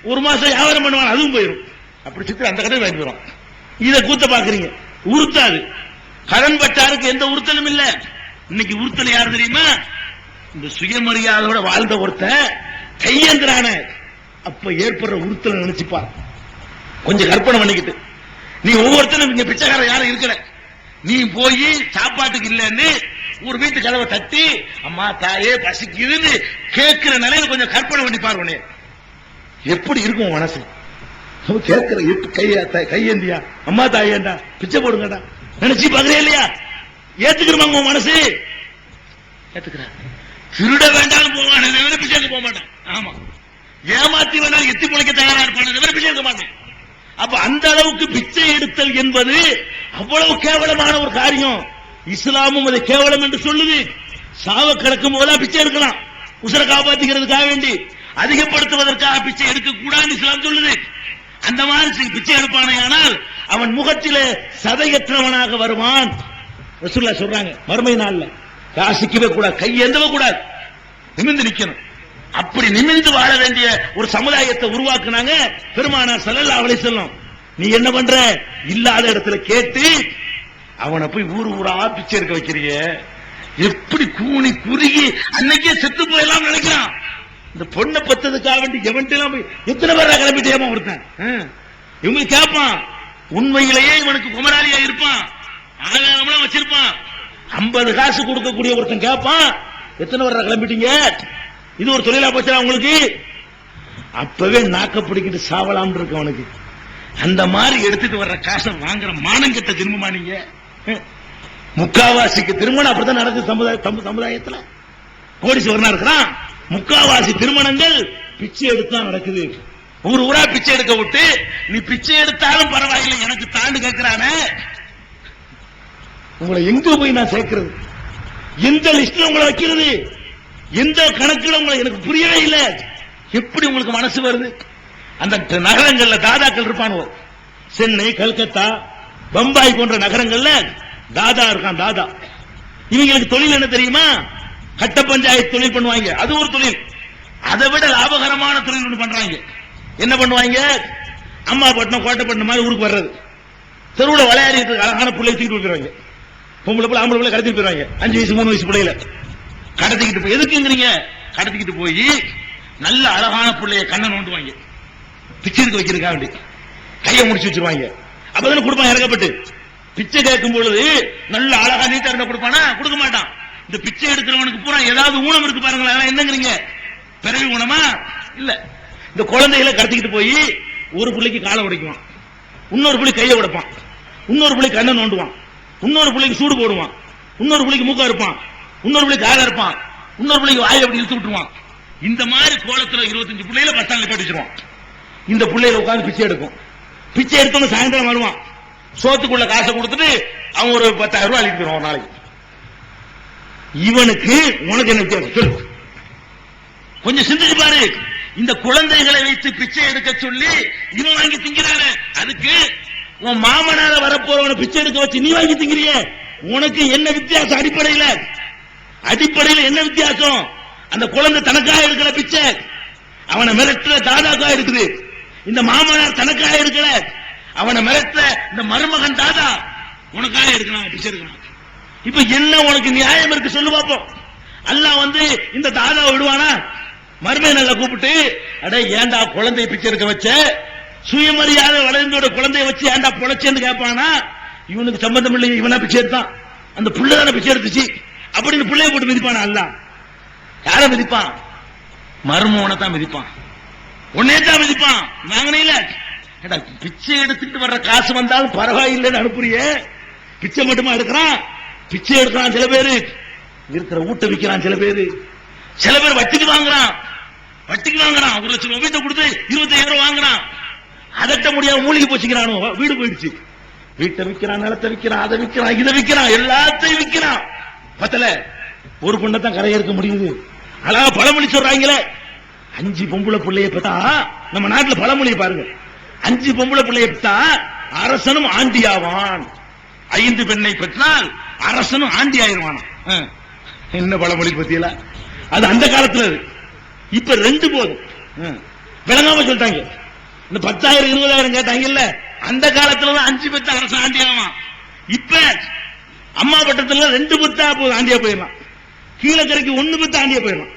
ஒரு மாசம் வியாபாரம் பண்ணுவான், அதுவும் போயிடும். அப்படி சுத்தி அந்த கடை வாங்கி போயிடும். இதை கூத்த பாக்குறீங்க, உறுத்தாது. கடன் பட்டாருக்கு எந்த உறுத்தலும் இல்ல. இன்னைக்கு உறுத்தல் யாரு தெரியுமா? இந்த சுயமரியாதையோட வாழ்ந்த ஒருத்த கையேந்திரான அப்ப ஏற்படுற உறுத்தல் நினைச்சுப்பா. கொஞ்சம் கற்பனை பண்ணிக்கிட்டு நீ ஒவ்வொருத்தரும் இங்க பிச்சைக்கார யாரும் இருக்கல, நீ போய் சாப்பாட்டுக்கு இல்லன்னு ஒரு வீட்டு கதவை தட்டி அம்மா தாயே பசிக்குதுன்னு கேட்கிற நிலையில கொஞ்சம் கற்பனை பண்ணி பாருங்க. எப்படி இருக்கும் மனசு? கேட்கிற கையேந்தியா அம்மா தாயேண்டா பிச்சை போடுங்கடா நினைச்சு பாக்குறே இல்லையா? ஏத்துக்கிறோம் உங்க மனசு? ஏத்துக்கிற. திருட வேண்டாம் போவான், பிச்சைக்கு போக மாட்டான். ஆமா, ஏமாத்தி வேணாலும் எத்தி பிழைக்க தயாரா இருப்பான், பிச்சை எடுக்க மாட்டான். அப்ப அந்த அளவுக்கு பிச்சை எடுத்தல் என்பது அவ்வளவு கேவலமான ஒரு காரியம். இஸ்லாமும் அதை கேவலம் என்று சொல்லுது. சாவ கிடக்கும் போதெல்லாம் பிச்சை எடுக்கலாம், உசரை காப்பாத்திக்கிறதுக்காக வேண்டி. அதிகப்படுத்துவதற்காக பிச்சை எடுக்க கூடாது இஸ்லாம் சொல்லுது. அந்த மாதிரி பிச்சை எடுப்பானே ஆனால் அவன் முகத்திலே சதையற்றவனாக வருவான். ரசூலுல்லாஹ் சொல்றாங்க, மறுமை நாள்ல யாசிக்கவே கூடாது, கையேந்தவே கூடாது, நிமிர்ந்து நிக்கணும். அப்படி நிமிர்ந்து வாழ வேண்டிய ஒரு சமுதாயத்தை உருவாக்குனாங்க பெருமானார் ஸல்லல்லாஹு அலைஹி வஸல்லம். நீ என்ன பண்ற? இல்லாத இடத்துல கேட்டு அவனை போய் ஊர் ஊரா பிச்சை எடுக்க வைக்கிறிய. எப்படி கூணி குறுகி அன்னைக்கே செத்து போயெல்லாம் நினைக்கிறான். இந்த பொண்ணை பத்ததுக்காக வேண்டி எவன்ட்டெல்லாம் போய் எத்தனை பேரா கிளம்பிட்டேமா ஒருத்தன். இவங்க கேட்பான், உண்மையிலேயே இவனுக்கு குமராளியா இருப்பான், ஆதாரம்லாம் வச்சிருப்பான். 50 காசு கொடுக்கக்கூடிய ஒருத்தன் கேட்பான், எத்தனை பேரா கிளம்பிட்டீங்க, இது ஒரு தொழிலா போச்சா உங்களுக்கு? அப்பவே நாக்க பிடிக்கிட்டு சாவலாம் இருக்கு அவனுக்கு. அந்த மாதிரி எடுத்துட்டு வர்ற காசை வாங்குற மானங்கெட்ட திரும்பமா நீங்க? முக்காவாசிக்கு திருமணம் அப்படித்தான் நடக்குது சமுதாயத்துல. கோடீஸ்வரனா இருக்கிறான், முக்காவாசி திருமணங்கள் பிச்சை எடுத்தா நடக்குது. ஊர் ஊரா பிச்சை எடுக்க விட்டு நீ பிச்சை எடுத்தாலும் பரவாயில்லை எனக்கு தாண்டு கேட்கிறானே, உங்களை எங்க போய் நான் சேர்க்கிறது? எந்த லிஸ்ட்ல உங்களை வைக்கிறது? எந்த கணக்குல உங்களை? எனக்கு புரியவே இல்லை. எப்படி உங்களுக்கு மனசு வருது? அந்த நகரங்கள்ல தாதாக்கள் இருப்பானுவோ, சென்னை, கல்கத்தா, பம்பாய் போன்ற நகரங்கள்ல தாதா இருக்கான். தாதா இவங்களுக்கு தொழில் என்ன தெரியுமா? கட்ட பஞ்சாயத்து தொழில் பண்ணுவாங்க, அது ஒரு தொழில். அதை விட லாபகரமான தொழில் ஒன்று பண்றாங்க. என்ன பண்ணுவாங்க? அம்மா பட்டினம், கோட்டைப்பட்டினம் மாதிரி ஊருக்கு வர்றது, தெருவில் விளையாடிட்டு அழகான பிள்ளை தூக்கிட்டு போயிருவாங்க. பொம்பளை பிள்ளை ஆம்பளை பிள்ளை கடத்திட்டு போயிருவாங்க. 5 வயசு 3 வயசு பிள்ளையில கடத்திக்கிட்டு போய் எதுக்குங்கிறீங்க? கடத்திக்கிட்டு போய் நல்ல அழகான பிள்ளைய கண்ணை நோண்டுவாங்க, பிச்சை எடுக்க வைக்கிறதுக்காக வேண்டி கையை முடிச்சு வச்சிருவாங்க. அப்பதானே கொடுப்பான் இறக்கப்பட்டு. பிச்சை கேட்கும் பொழுது நல்ல அழகா நீட்டா இருந்தா கொடுப்பானா? கொடுக்க மாட்டான். இந்த பிச்சை எடுக்கிறவனுக்கு பூரா ஏதாவது ஊனம் இருக்கு பாருங்களேன். என்னங்கிறீங்க? பிறவி ஊனமா? இல்ல. இந்த குழந்தைகளை கடத்திக்கிட்டு போய் ஒரு பிள்ளைக்கு காலை உடைக்குவான், இன்னொரு பிள்ளை கையை உடைப்பான், இன்னொரு பிள்ளை கண்ணை நோண்டுவான், இன்னொரு பிள்ளைக்கு சூடு போடுவான், இன்னொரு பிள்ளைக்கு மூக்கா இருப்பான், இன்னொரு பிள்ளைக்கு காலை இருப்பான், இன்னொரு பிள்ளைக்கு வாயை அப்படி இழுத்து விட்டுருவான். இந்த மாதிரி கோலத்துல 25 பிள்ளைகளை பஸ் ஸ்டாண்ட்ல கட்டிச்சிருவான். இந்த பிள்ளைகளை உட்கார்ந்து பிச்சை எடுக்கும். பிச்சை எடுத்தவங்க சாயந்தரம் வருவான், சோத்துக்குள்ள காசை கொடுத்துட்டு அவன் ஒரு 10,000 ரூபாய் அளிக்கிறான் ஒரு நாளைக்கு. இவனுக்கு உனக்கு என்ன வித்தியாசம் சொல்லு? கொஞ்சம் சிந்திச்சு பாரு. இந்த குழந்தைகளை வைத்து பிச்சை எடுக்க சொல்லி இவன் வாங்கி திங்கிறான, அதுக்கு உன் மாமனார வரப்போறவனை பிச்சை எடுக்க வச்சு நீ வாங்கி திங்கிறிய, உனக்கு என்ன வித்தியாசம்? அடிப்படையில் என்ன வித்தியாசம்? அந்த குழந்தை தனக்காக எடுக்கிற பிச்சை, அவனை மிரட்டுற தாதாக்காக இருக்குது. இந்த மாமனார் தனக்காக எடுக்கல, அவனை மிரட்ட இந்த மருமகன் தாதா உனக்காக எடுக்கிறான், பிச்சை எடுக்கிறான். இப்ப என்ன உனக்கு நியாயம் இருக்கு சொல்லு பாப்போம். அல்லாஹ் இந்த தாதாவை விடுவானா? மருமையை நல்லா கூப்பிட்டு, அட ஏண்டா குழந்தை பிச்சை எடுக்க வச்ச, சுயமரியாதை வளர்ந்தோட குழந்தைய வச்சு ஏண்டா பொழைச்சேன்னு கேட்பானா? இவனுக்கு சம்பந்தம் இல்லை, இவனா பிச்சை எடுத்தான், அந்த புள்ளதான பிச்சை எடுத்துச்சு அப்படின்னு பிள்ளைய போட்டு மிதிப்பானா? அல்லாஹ் யார மிதிப்பான்? மருமவனை தான் மிதிப்பான், உன்னே தான் மிதிப்பான். நாங்கனே பிச்சை எடுத்துட்டு வர்ற காசு வந்தாலும் பரவாயில்லைன்னு அனுப்புறியே, பிச்சை மட்டுமா எடுக்கிறான்? பிச்சை எடுக்கிறான் சில பேரு, இருக்கிற ஊட்ட விற்கிறான் சில பேரு, சில பேர் வட்டிக்கு வாங்குறான். 1 லட்சம் ரூபாய் கொடுத்து 25,000 ரூபாய் வாங்குறான். அதட்ட முடியாம மூலிகை போச்சுக்கிறானோ, வீடு போயிடுச்சு. வீட்டை விற்கிறான், நிலத்தை விற்கிறான், அதை விற்கிறான், இதை விற்கிறான், எல்லாத்தையும் விற்கிறான். பத்தல ஒரு பொண்ணத்தான் கரையை இருக்க முடியுது. அழகா பழமொழி சொல்றாங்களே, 5 பொம்பளை பிள்ளைய பார்த்தா, நம்ம நாட்டில் பழமொழியை பாருங்க, 5 பொம்பளை பிள்ளைய பார்த்தா அரசனும் ஆண்டியாவான், 5 பெண்ணை பெற்றால் அரசனும் ஆண்டி ஆயிருவானா. என்ன பழமொழி பத்தியில? அது அந்த காலத்துல. இப்ப 2 போதும், விளங்காம சொல்லிட்டாங்க. இந்த 10,000 20,000 கேட்டாங்கல்ல, அந்த காலத்துல 5 பெத்த அரசன் ஆண்டி ஆவான். இப்ப அம்மா பட்டத்துல 2 பெத்தா போதும், ஆண்டியா போயிடலாம். கீழக்கரைக்கு 1 பெத்த ஆண்டியா போயிடலாம்.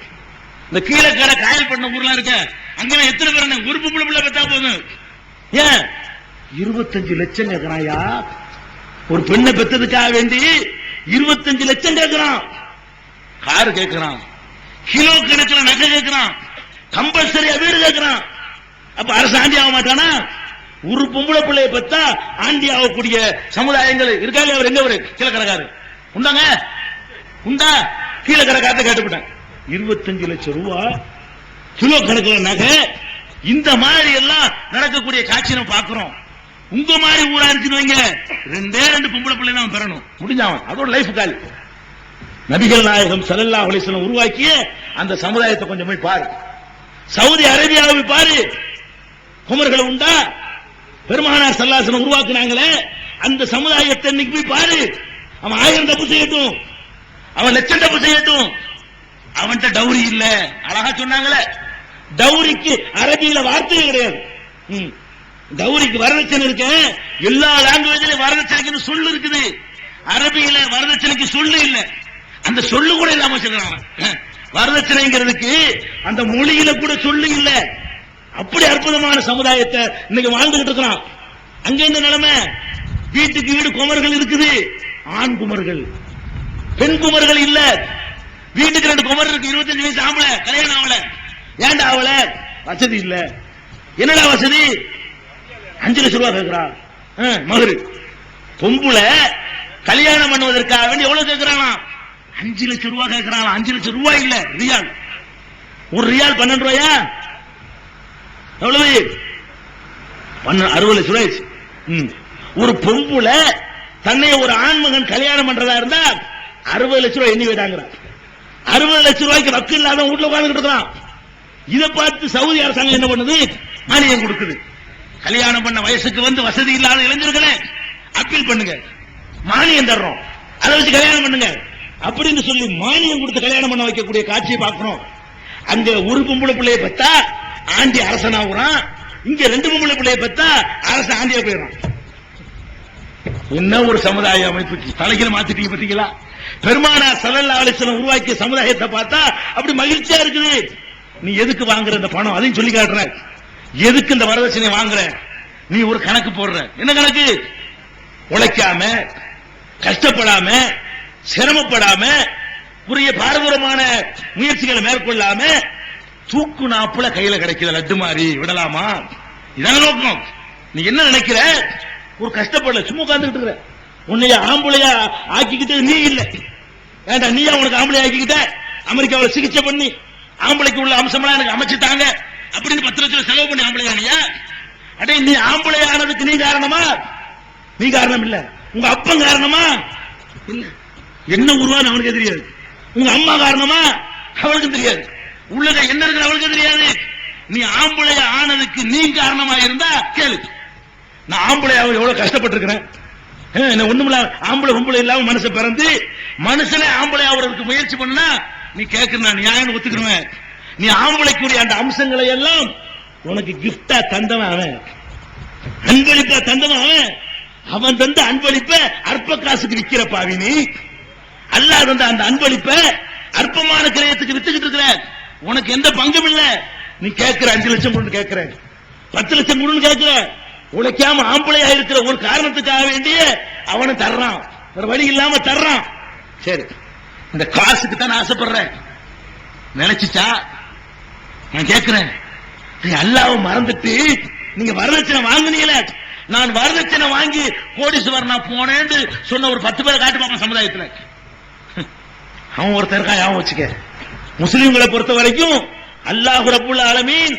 இந்த கீழக்கரை காயல் பண்ண ஊர்லாம் இருக்க, அங்க எத்தனை பேர் ஒரு பொம்பளை பிள்ளை பெத்தா போதும். ஏன் 25 லட்சம் கேட்கிறாயா? ஒரு பெண்ணை பெற்றதுக்காக வேண்டி 25 லட்சம் கேட்கிறான். காரு கேட்கிறான், கிலோ கணக்கில் நகை கேட்கிறான், கம்பல்சரியா வீடு கேட்கிறான். அப்ப அரசு ஆண்டி ஆக மாட்டானா? ஒரு பொம்பளை பிள்ளைய பெற்றா ஆண்டி ஆகக்கூடிய சமுதாயங்கள் இருக்காங்க. அவர் எங்க? கீழக்கரைக்காரு உண்டாங்க, உண்டா? கீழக்கரைக்காரத்தை கேட்டுவிட்டேன். 25 லட்சம் ரூபாய், கிலோ கணக்கில் நகை, இந்த மாதிரி எல்லாம் நடக்கக்கூடிய காட்சி நம்ம பார்க்கிறோம். உங்க மாதிரி ஊரா இருக்குன்னு வைங்க, 2 பொம்பளை பிள்ளை தான் பெறணும், முடிஞ்சாவன் அதோட லைஃப் காலி. நபிகள் நாயகம் ஸல்லல்லாஹு அலைஹி வஸல்லம் உருவாக்கிய அந்த சமுதாயத்தை கொஞ்சம் போய் பாரு. சவுதி அரேபியாவை பாரு, குமர்கள் உண்டா? பெருமானார் ஸல்லல்லாஹு அலைஹி வஸல்லம் உருவாக்குனாங்களே அந்த சமுதாயத்தை இன்னைக்கு போய் பாரு. அவன் 1000 தப்பு செய்யட்டும், அவன் லட்சம் தப்பு செய்யட்டும், அவன்கிட்ட டவுரி இல்ல. அழகா சொன்னாங்களே, டவுரிக்கு அரபியில வார்த்தையே கிடையாது. டவுரிக்கு வரதட்சணை இருக்கு, எல்லா லாங்குவேஜ்லயும் வரதட்சணைக்கு சொல்லு இருக்குது. அரபியில வரதட்சணைக்கு சொல்லு இல்ல, அந்த சொல்லு கூட இல்லாம சொல்றாங்க. வரதட்சணைங்கிறதுக்கு அந்த மொழியில கூட சொல்லு இல்ல. அப்படி அற்புதமான சமுதாயத்தை இன்னைக்கு வாழ்ந்துகிட்டு இருக்கிறான். அங்க இந்த நிலைமை, வீட்டுக்கு வீடு குமர்கள் இருக்குது, ஆண் குமர்கள், பெண் குமர்கள் இல்ல. வீட்டுக்கு 2 குமர் இருக்கு, 25 வயசு ஆம்பளை, கல்யாணம் ஆகல. ஏன்டா ஆகல? வசதி இல்ல. என்னடா வசதி? 5 லட்சம் ரூபாய் கேட்கிறா மகரு. பொம்புல கல்யாணம் பண்ணுவதற்காக வேண்டி எவ்வளவு கேட்கிறானா? 5 லட்சம் ரூபாய் கேட்கிறான். 5 லட்சம் ரூபாய் இல்ல, ரியால். ஒரு ரியால் 12 ரூபாயா? எவ்வளவு? 60 லட்சம் ரூபாய். ஒரு பொம்புல தன்னை ஒரு ஆண்மகன் கல்யாணம் பண்றதா இருந்தா 60 லட்சம் ரூபாய் எண்ணி வைட்டாங்க. 60 லட்சம் ரூபாய்க்கு வக்கு இல்லாத வீட்டுல உட்கார்ந்துட்டு இருக்கான். இதை பார்த்து சவுதி அரசாங்கம் என்ன பண்ணுது? மானியம் கொடுக்குது. கல்யாணம் பண்ண வயசுக்கு வசதி இல்லாத இளைஞர்களே அப்பீல் பண்ணுங்க, மானியம் தர்றோம், அதை வச்சு கல்யாணம் பண்ணுங்க அப்படின்னு சொல்லி மானியம் கொடுத்து கல்யாணம் பண்ண வைக்கக்கூடிய காட்சியை பார்க்கிறோம். அங்க ஒரு பொம்பளை பிள்ளைய பெத்தா ஆண்டி அரசனாகுறான், இங்க 2 பொம்பளை பிள்ளைய பெத்தா அரசன் ஆண்டியா போயிடறான். என்ன ஒரு சமுதாய அமைப்பு தலைகளை மாத்திட்டீங்க பாத்தீங்களா? பெருமானார் ஸல்லல்லாஹு அலைஹி வஸல்லம் உருவாக்கிய சமுதாயத்தை பார்த்தா அப்படி மகிழ்ச்சியா இருக்குது. நீ எதுக்கு வாங்குற இந்த பணம்? அதையும் சொல்லி காட்டுற. எதுக்கு இந்த வரதட்சணை வாங்குற? நீ ஒரு கணக்கு போடுற. என்ன கணக்கு? உழைக்காம, கஷ்டப்படாம, சிரமப்படாம, உரிய பாரதூரமான முயற்சிகளை மேற்கொள்ளாம தூக்கு நாப்புல கையில கிடைக்கிற லட்டு மாதிரி விடலாமா? இதான் நோக்கம். நீ என்ன நினைக்கிற? ஒரு கஷ்டப்படல, சும்மா உட்கார்ந்துட்டு இருக்கிற. உன்னைய ஆம்பளையா ஆக்கிக்கிட்டது நீ இல்ல. ஏண்டா நீயா உனக்கு ஆம்பளை ஆக்கிக்கிட்ட? அமெரிக்காவில் சிகிச்சை பண்ணி ஆம்பளைக்கு உள்ள அம்சமெல்லாம் எனக்கு அமைச்சுட்டாங்க அப்படின்னு 10 லட்சம் செலவு பண்ணி ஆம்பளையானியா? அடே நீ ஆம்பளையானதுக்கு நீ காரணமா? நீ காரணம் இல்ல. உங்க அப்பன் காரணமா? இல்ல. என்ன உருவான்னு அவனுக்கு தெரியாது. உங்க அம்மா காரணமா? அவளுக்கு தெரியாது. உள்ளத என்ன இருக்கு அவளுக்கு தெரியாது. நீ ஆம்பளையா ஆனதுக்கு நீ காரணமா இருந்தா கேளு. நான் ஆம்பளையா எவ்வளவு கஷ்டப்பட்டு இருக்கிறேன். ஒண்ணுமில்ல, ஆம்பளை பொம்பளை இல்லாம மனுஷ பிறந்து மனுஷனே ஆம்பளை ஆவறதுக்கு முயற்சி பண்ணா நீ கேட்கிற நான் நியாயம் ஒத்துக்கிடுவேன். நீ ஆம்பளைக்குரிய அந்த அம்சங்களை எல்லாம் உனக்கு கிஃப்டா தந்தவன் அவன். அன்பளிப்பா தந்தவன் அவன் தந்த அன்பளிப்ப அற்ப காசுக்கு விக்கிற பாவினி. அல்லாஹ் தந்த அந்த அன்பளிப்ப அற்பமான கிரயத்துக்கு வித்துக்கிட்டு இருக்கிற. உனக்கு எந்த பங்கும் இல்ல. நீ கேட்கிற 5 லட்சம் கொடுன்னு கேட்கிற, 10 லட்சம் கொடுன்னு கேட்கிற. உழைக்காம ஆம்பளையா இருக்கிற ஒரு காரணத்துக்காக வேண்டிய அவனை தர்றான், வேற வழி இல்லாம தர்றான். சரி, இந்த காசுக்கு தான் ஆசைப்படுறேன் நினைச்சுச்சா? நான் கேட்கிறேன், அல்லாஹ்வை மறந்துட்டு நீங்க வரதட்சணை வாங்குனீங்களே, நான் வரதட்சணை வாங்கி கோடீஸ்வரன் நான் போனேன்னு சொன்ன ஒரு 10 பேரை காட்டு பார்ப்போம் சமுதாயத்தில். அவன் ஒருத்தருக்கா யாவும் வச்சுக்க. முஸ்லிம்களை பொறுத்த வரைக்கும் அல்லாஹ் ரப்புல் ஆலமீன்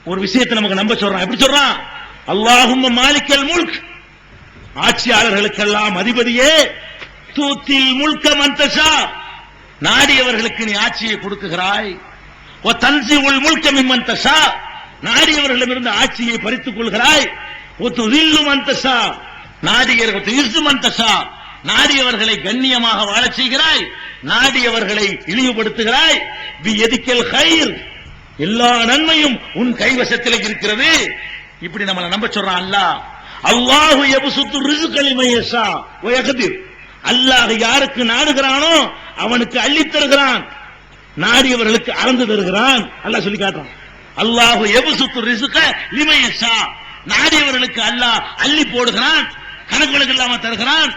ஒரு விஷயத்தை நமக்கு நம்ப சொல்றான். எப்படி சொல்றான்? அல்லாஹும்ம மாலிக்கல் முல்க், ஆட்சியாளர்களுக்கெல்லாம் அதிபதியே, தூத்தில் முல்க மன் தஷா, நாடியவர்களுக்கு நீ ஆட்சியை கொடுக்குகிறாய். வ தன்சிஉல் முல்க மிம்மன் தஷா, நாடியவர்களிடமிருந்து ஆட்சியை பறித்துக் கொள்கிறாய். வ துதில்லு மன் தஷா, நாடியவர்களை கண்ணியமாக வாழச் செய்கிறாய், நாடியவர்களை இழிவுபடுத்துகிறாய். பியதிக்கல் கைர், எல்லா நன்மையும் உன் கைவசத்தில் இருக்கிறது. இப்படி நம்மளை நம்ப சொல்றான் அல்லாஹ். அல்லாஹு யப்சுத்து ரிஸ்க லிமன் யஷா வ யக்திர், அல்லாஹ் யாருக்கு நாடுகிறானோ அவனுக்கு அள்ளி தருகிறான், நாடியவர்களுக்கு அளந்து தருகிறான். அல்லாஹ் சொல்லி காட்டுறான். அல்லாஹு யப்சுத்து ரிஸ்க லிமன் யஷா, நாடியவர்களுக்கு அல்லாஹ் அள்ளி போடுகிறான், கணக்கு இல்லாம தருகிறான்.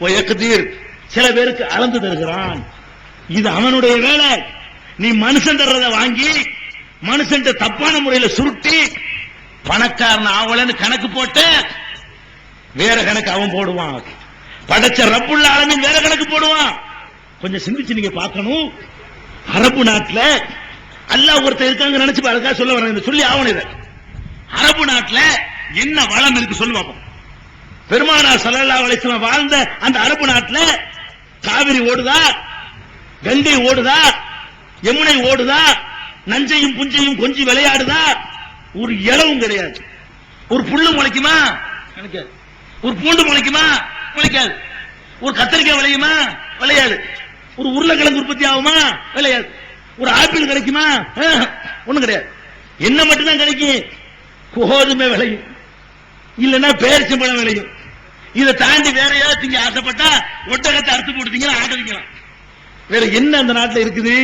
வ யக்திர், சில பேருக்கு அளந்து தருகிறான். இது அவனுடைய வேலை. நீ மனுஷன் தர்றதை வாங்கி மனுஷன் தப்பான முறையில் சுருட்டி பணக்காரன் ஆவலன்னு கணக்கு போட்டு வேற கணக்கு அவன் போடுவான். படைச்ச ரப்புல் ஆலமீன் வேற கணக்கு போடுவான். கொஞ்சம் சிந்திச்சு நீங்க பார்க்கணும். அரபு நாட்டுல அல்லாஹ் ஒருத்தர் இருக்காங்க நினைச்சு பாருங்க. சொல்ல வரேன், சொல்லி ஆவணும். இதை அரபு நாட்டுல என்ன வளம் இருக்கு சொல்லு பார்ப்போம். பெருமானார் ஸல்லல்லாஹு அலைஹி வஸல்லம் வாழ்ந்த அந்த அரபு நாட்டுல காவிரி ஓடுதா, கங்கை ஓடுதா, யமுனை ஓடுதா, நஞ்சையும் புஞ்சையும் கொஞ்சி விளையாடுதா? ஒரு இளவும் கிடையாது. ஒரு புல்லு முளைக்குமா? ஒரு பூண்டு முளைக்குமா? முளைக்காது. ஒரு கத்திரிக்காய் விளையுமா? விளையாது. ஒரு உருளைக்கிழங்கு உற்பத்தி ஆகுமா? விளையாது. ஒரு ஆப்பிள் கிடைக்குமா? ஒண்ணும் கிடையாது. என்ன மட்டும்தான் கிடைக்கும்? கோதுமை விளையும், இல்லைன்னா பேரிச்சம்பழம் விளையும். இதை தாண்டி வேற ஏதாவது திங்க ஆசைப்பட்டா ஒட்டகத்தை அறுத்து போட்டு ஆட்டடிக்கலாம். வேற என்ன அந்த நாட்டில் இருக்குது?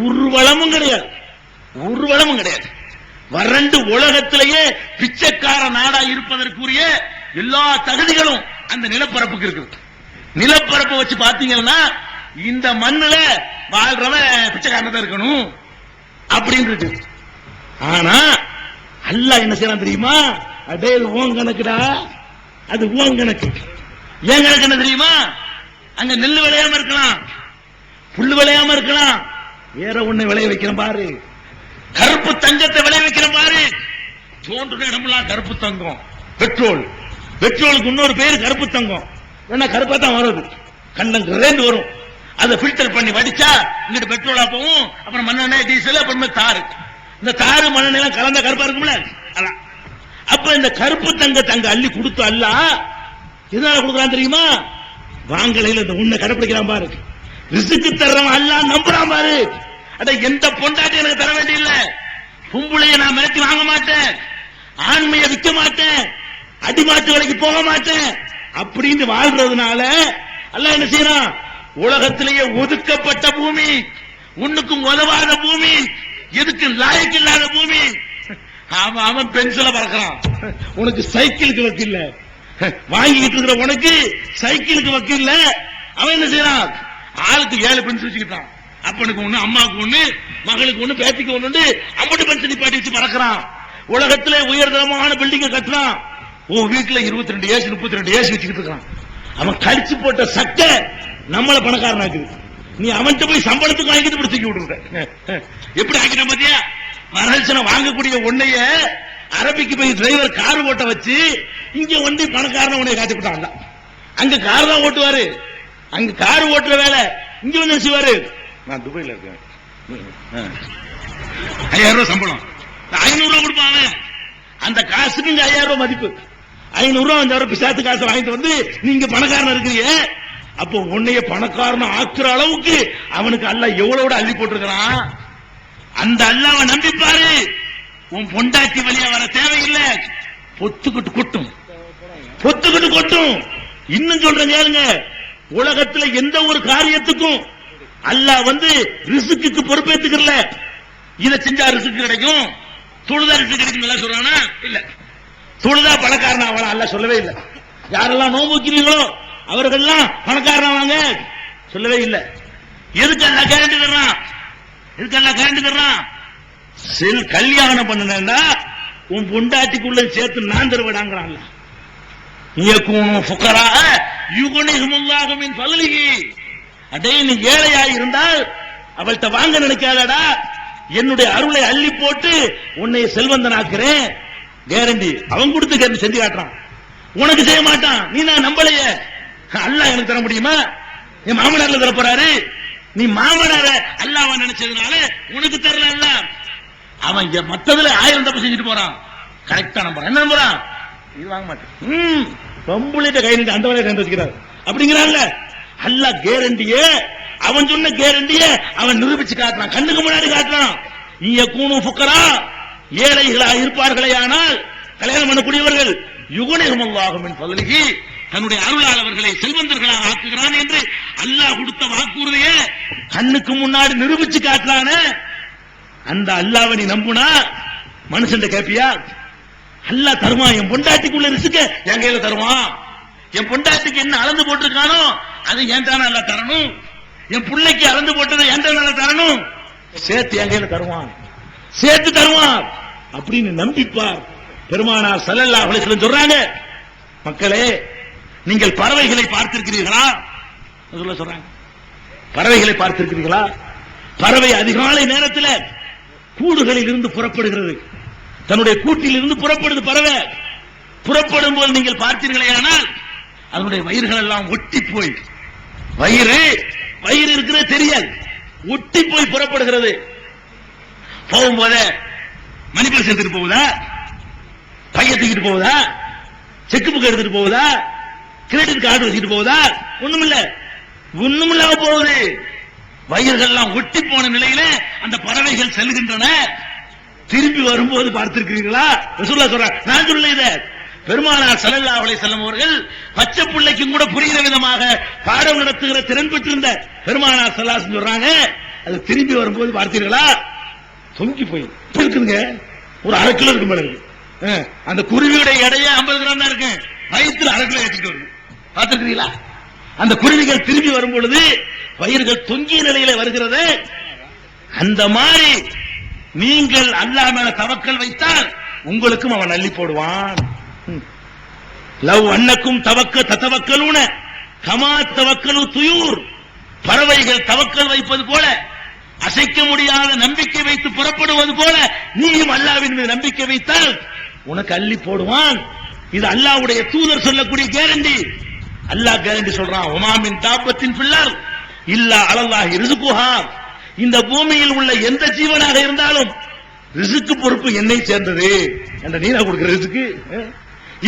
ஒரு வளமும் கிடையாது. ஒரு வளமும் கிடையாது. வறண்டு உலகத்திலேயே பிச்சைக்கார நாடா இருப்பதற்குரிய எல்லா தகுதிகளும் அந்த நிலப்பரப்புக்கு இருக்குது. நிலப்பரப்பை வச்சு பாத்தீங்கன்னா இந்த மண்ணுல வாழ்றவன் பிச்சைக்காரன் தான் இருக்கணும் அப்படின்னு. ஆனா அல்லாஹ் என்ன செய்யலாம் தெரியுமா? அடே ஓன் கணக்குடா, அது ஓன் கணக்கு. ஏன் கணக்கு என்ன தெரியுமா? அங்க நெல் விளையாம இருக்கலாம், புல்லு விளையாம இருக்கலாம், வேற ஒண்ணு விளைய வைக்கிறேன் பாரு. கருப்பு தங்கத்தை விளைய வைக்கிறேன் பாரு. தோன்ற இடமெல்லாம் கருப்பு தங்கம். பெட்ரோல், பெட்ரோலுக்கு இன்னொரு பேர் கருப்பு தங்கம். ஏன்னா கருப்பா தான் வருது, கண்டம் கிரேந்து வரும். அதை பில்டர் பண்ணி வடிச்சா இங்கிட்டு பெட்ரோலா போகும். அப்புறம் மண்ணெண்ணெய், டீசல், அப்புறமே தாரு. இந்த தாரு மண்ணெண்ணெய் கலந்த கருப்பா இருக்கும்ல. அப்ப இந்த கருப்பு தங்கத்தை அங்க அள்ளி கொடுத்து அல்லாஹ் எதனால கொடுக்குறான் தெரியுமா? வாங்கலையில் இந்த உன்னை கடைப்பிடிக்கிறான் பாரு. ரிஸ்க்கு தர்றவன் அல்லாஹ் நம்புறான் பாரு. அட எந்த பொண்டாட்டி எனக்கு தர வேண்டியதில்ல, பொம்பளைய நான் மிரட்டி வாங்க மாட்டேன், ஆண்மையை விற்க மாட்டேன், அடிமாட்டு வேலைக்கு போக மாட்டேன் அப்படின்னு வாழ்றதுனால அல்லாஹ் என்ன செய்யறான்? உலகத்திலேயே ஒதுக்கப்பட்ட பூமி, உன்னுக்கும் உதவாத பூமி, எதுக்கு லாயக்கு இல்லாத பூமி, அவன் பென்சில பறக்கிறான். உனக்கு சைக்கிளுக்கு வக்கில்ல, வாங்கிட்டு இருக்கிற உனக்கு சைக்கிளுக்கு வக்கில்ல. அவன் என்ன செய்யறான்? ஆளுக்கு 7 பென்சில் வச்சுக்கிட்டான். அப்பனுக்கு ஒண்ணு, அம்மாவுக்கு ஒண்ணு, மகளுக்கு ஒண்ணு, பேத்திக்கு ஒண்ணு, 50 பென்சில் பாட்டி வச்சு பறக்கிறான். உலகத்திலே உயர்தரமான பில்டிங் கட்டுறான். வீட்டுல 22 ஏசி 32 ஏசி வச்சுக்கிட்டு இருக்கான். அவன் கடிச்சு போட்ட சட்டை நம்மள பணக்காரனாக்குது. நீ அவன்கிட்ட போய் சம்பளத்துக்கு வாங்கிட்டு பிடிச்சி விட்டுருக்க. எப்படி ஆக்கிட்ட பாத்தியா? வரதட்சணை வாங்கக்கூடிய ஒன்னைய அரபிக்கு போய் டிரைவர் கார் ஓட்ட வச்சு இங்க வந்து பணக்காரன உன்னை காட்டி விட்டான். அங்க கார் தான் ஓட்டுவாரு, அங்க கார் ஓட்டுற வேலை, இங்க வந்து செய்வாரு. நான் துபாயில இருக்கேன், 5000 ரூபாய் சம்பளம், 500 ரூபாய் கொடுப்பாங்க. அந்த காசுக்கு இங்க 5000 ரூபாய் மதிப்பு. 500 ரூபாய் 5000 ரூபாய் பிசாத்து காசை வாங்கிட்டு வந்து நீங்க பணக்காரன் இருக்கிறீங்க. அப்போ உன்னைய பணக்காரன் ஆக்குற அளவுக்கு அவனுக்கு அல்லாஹ் எவ்வளவு அள்ளி போட்டிருக்கிறான். அந்த அல்லாஹ்வை நம்பிப்பாரு. உன் பொண்டாட்டி வழியா வர தேவையில்லை, பொத்துக்கிட்டு கொட்டும், பொத்துக்கிட்டு கொட்டும். இன்னும் சொல்றேன் கேளுங்க, உலகத்துல எந்த ஒரு காரியத்துக்கும் அல்லாஹ் ரிஸ்க்கு பொறுப்பேற்றுக்கல. இதை செஞ்சா ரிஸ்க் கிடைக்கும், தொழுதா ரிஸ்க் கிடைக்கும் சொல்றானா? இல்ல. தொழுதா பணக்காரன் ஆகலாம் அல்லாஹ் சொல்லவே இல்லை. யாரெல்லாம் நோன்பு வைக்கிறீங்களோ அவர்கள்லாம் பணக்காரனாவாங்க சொல்லவே இல்லை. எதுக்கு அல்லாஹ் கேரண்டி தர்றான்? எதுக்கு அல்லாஹ் கேரண்டி தர்றான்? கல்யாணம் பண்ணுனா உன் பொண்டாட்டிக்குள்ள சேர்த்து நான் தருவடாங்கிறான். அடே, நீ ஏழையா இருந்தால் அவள்கிட்ட வாங்க நினைக்காதடா, என்னுடைய அருளை அள்ளி போட்டு உன்னை செல்வந்தனாக்குறேன். கேரண்டி அவன் கொடுத்து கேரண்டி செஞ்சு காட்டுறான். உனக்கு செய்ய மாட்டான், நீ நான் நம்பலையே. அல்லாஹ் எனக்கு தர முடியுமா? என் மாமனார்ல தர போறாரு. நீ மாமனார அல்லாஹ் நினைச்சதுனால உனக்கு தரல. அல்ல அவன் மத்ததுல 1000 தப்பு செஞ்சுட்டு போறான். கரெக்டா நம்புறான். என்ன நம்புறான்? இது வாங்க மாட்டேன், பொம்புளிட்ட கை நீட்டு அந்த வேலையை கண்டு வச்சுக்கிறார் அப்படிங்கிறான்ல. அல்லாஹ் கேரண்டிய, அவன் சொன்ன கேரண்டிய அவன் நிரூபிச்சு காட்டுறான், கண்ணுக்கு முன்னாடி காட்டுறான். யகூனு ஃபுக்கரா, ஏழைகளா இருப்பார்களே ஆனால் கல்யாணம் பண்ணக்கூடியவர்கள், யுகனிஹுமுல்லாஹு மின் ஃபத்லிஹி, தன்னுடைய அருளால் அவர்களை செல்வந்தர்களாக ஆக்குகிறான் என்று அல்லாஹ் கொடுத்த வாக்குறுதியை கண்ணுக்கு முன்னாடி நிரூபிச்சு காட்டுறான. அந்த அல்லாஹ்வை நீ நம்புனா மனுஷன் கேப்பியா? அல்லாஹ் தருவான். என் பொண்டாட்டிக்குள்ள ரிஸ்க என் கையில தருவான். என் பொண்டாட்டிக்கு என்ன அளந்து போட்டிருக்கானோ அது என் தானே அல்லாஹ் தரணும். என் பிள்ளைக்கு அளந்து போட்டதை என் தானே தரணும். சேர்த்து என் கையில தருவான், சேர்த்து தருவான் அப்படின்னு நம்பிப்பார். பெருமானார் ஸல்லல்லாஹு அலைஹி வஸல்லம் சொல்றாங்க, மக்களே நீங்கள் பறவைகளை பார்த்திருக்கிறீர்களா? சொல்றாங்க, பறவைகளை பார்த்திருக்கிறீர்களா? பறவை அதிகாலை நேரத்தில் கூடுகளில் இருந்து புறப்படுகிறது, தன்னுடைய கூட்டில் இருந்து புறப்படுது. பறவை புறப்படும் போது நீங்கள் பார்த்தீர்களே ஆனால் அதனுடைய வயிறுகள் எல்லாம் ஒட்டி போய், வயிறு இருக்கிறது தெரியாது, ஒட்டி போய் புறப்படுகிறது. போகும்போது மணிப்பர்ஸ் எடுத்துட்டு போகுதா, பைய தூக்கிட்டு போகுதா, செக் புக் எடுத்துட்டு போகுதா, கிரெடிட் கார்டு வச்சுட்டு போகுதா? ஒண்ணுமில்லாம போகுது. வயிறுகள் எல்லாம் ஒட்டி போன நிலையில அந்த பறவைகள் செல்கின்றன. திரும்பி வரும்போது பார்த்திருக்கிறீர்களா? ரசூலுல்லாஹ் சொல்றாங்க, நான் சொல்ல இத. பெருமானார் ஸல்லல்லாஹு அலைஹி வஸல்லம் அவர்கள் பச்சை பிள்ளைக்கும் கூட புரிகிற விதமாக பாடம் நடத்துகிற திறன் பெற்றிருந்த பெருமானார் ஸல்லல்லாஹு அலைஹி வஸல்லம் சொல்றாங்க, அது திரும்பி வரும்போது பார்த்தீர்களா? தொங்கி போய் இருக்குங்க, ஒரு 1/2 கிலோ இருக்கு மேல இருக்கு. அந்த குருவியோட எடையே 50 கிராம் தான் இருக்கு, வயிற்றுல 1/2 கிலோ ஏற்றிட்டு வருது. பார்த்திருக்கிறீங்களா? அந்த குருவிகள் திரும்பி வரும் பொழுது வயிறுகள் தொங்கிய நிலையில வருகிறது. அந்த மாதிரி நீங்கள் அல்லாஹ் மேல தவக்கல் வைத்தால் உங்களுக்கும் அவன் அள்ளி போடுவான். லவ் அன்னக்கும் தத்தவக்கலூன கமா தவக்கலு துயூர், பறவைகள் தவக்கல் வைப்பது போல, அசைக்க முடியாத நம்பிக்கை வைத்து புறப்படுவது போல நீயும் அல்லாஹ்வின் மீது நம்பிக்கை வைத்தால் உனக்கு அள்ளி போடுவான். இது அல்லாஹ்வுடைய தூதர் சொல்லக்கூடிய கேரண்டி. அல்லாஹ் கேரண்டி சொல்றான், உமாமின் தாபத்தின் பிள்ளார் இல்லா அலல்லாஹி ரிஸ்குஹா, இந்த பூமியில் உள்ள எந்த ஜீவனாக இருந்தாலும் ரிஸ்க் பொறுப்பு என்னை சேர்ந்தது என்ற நீரா கொடுக்கிற ரிஸ்க்.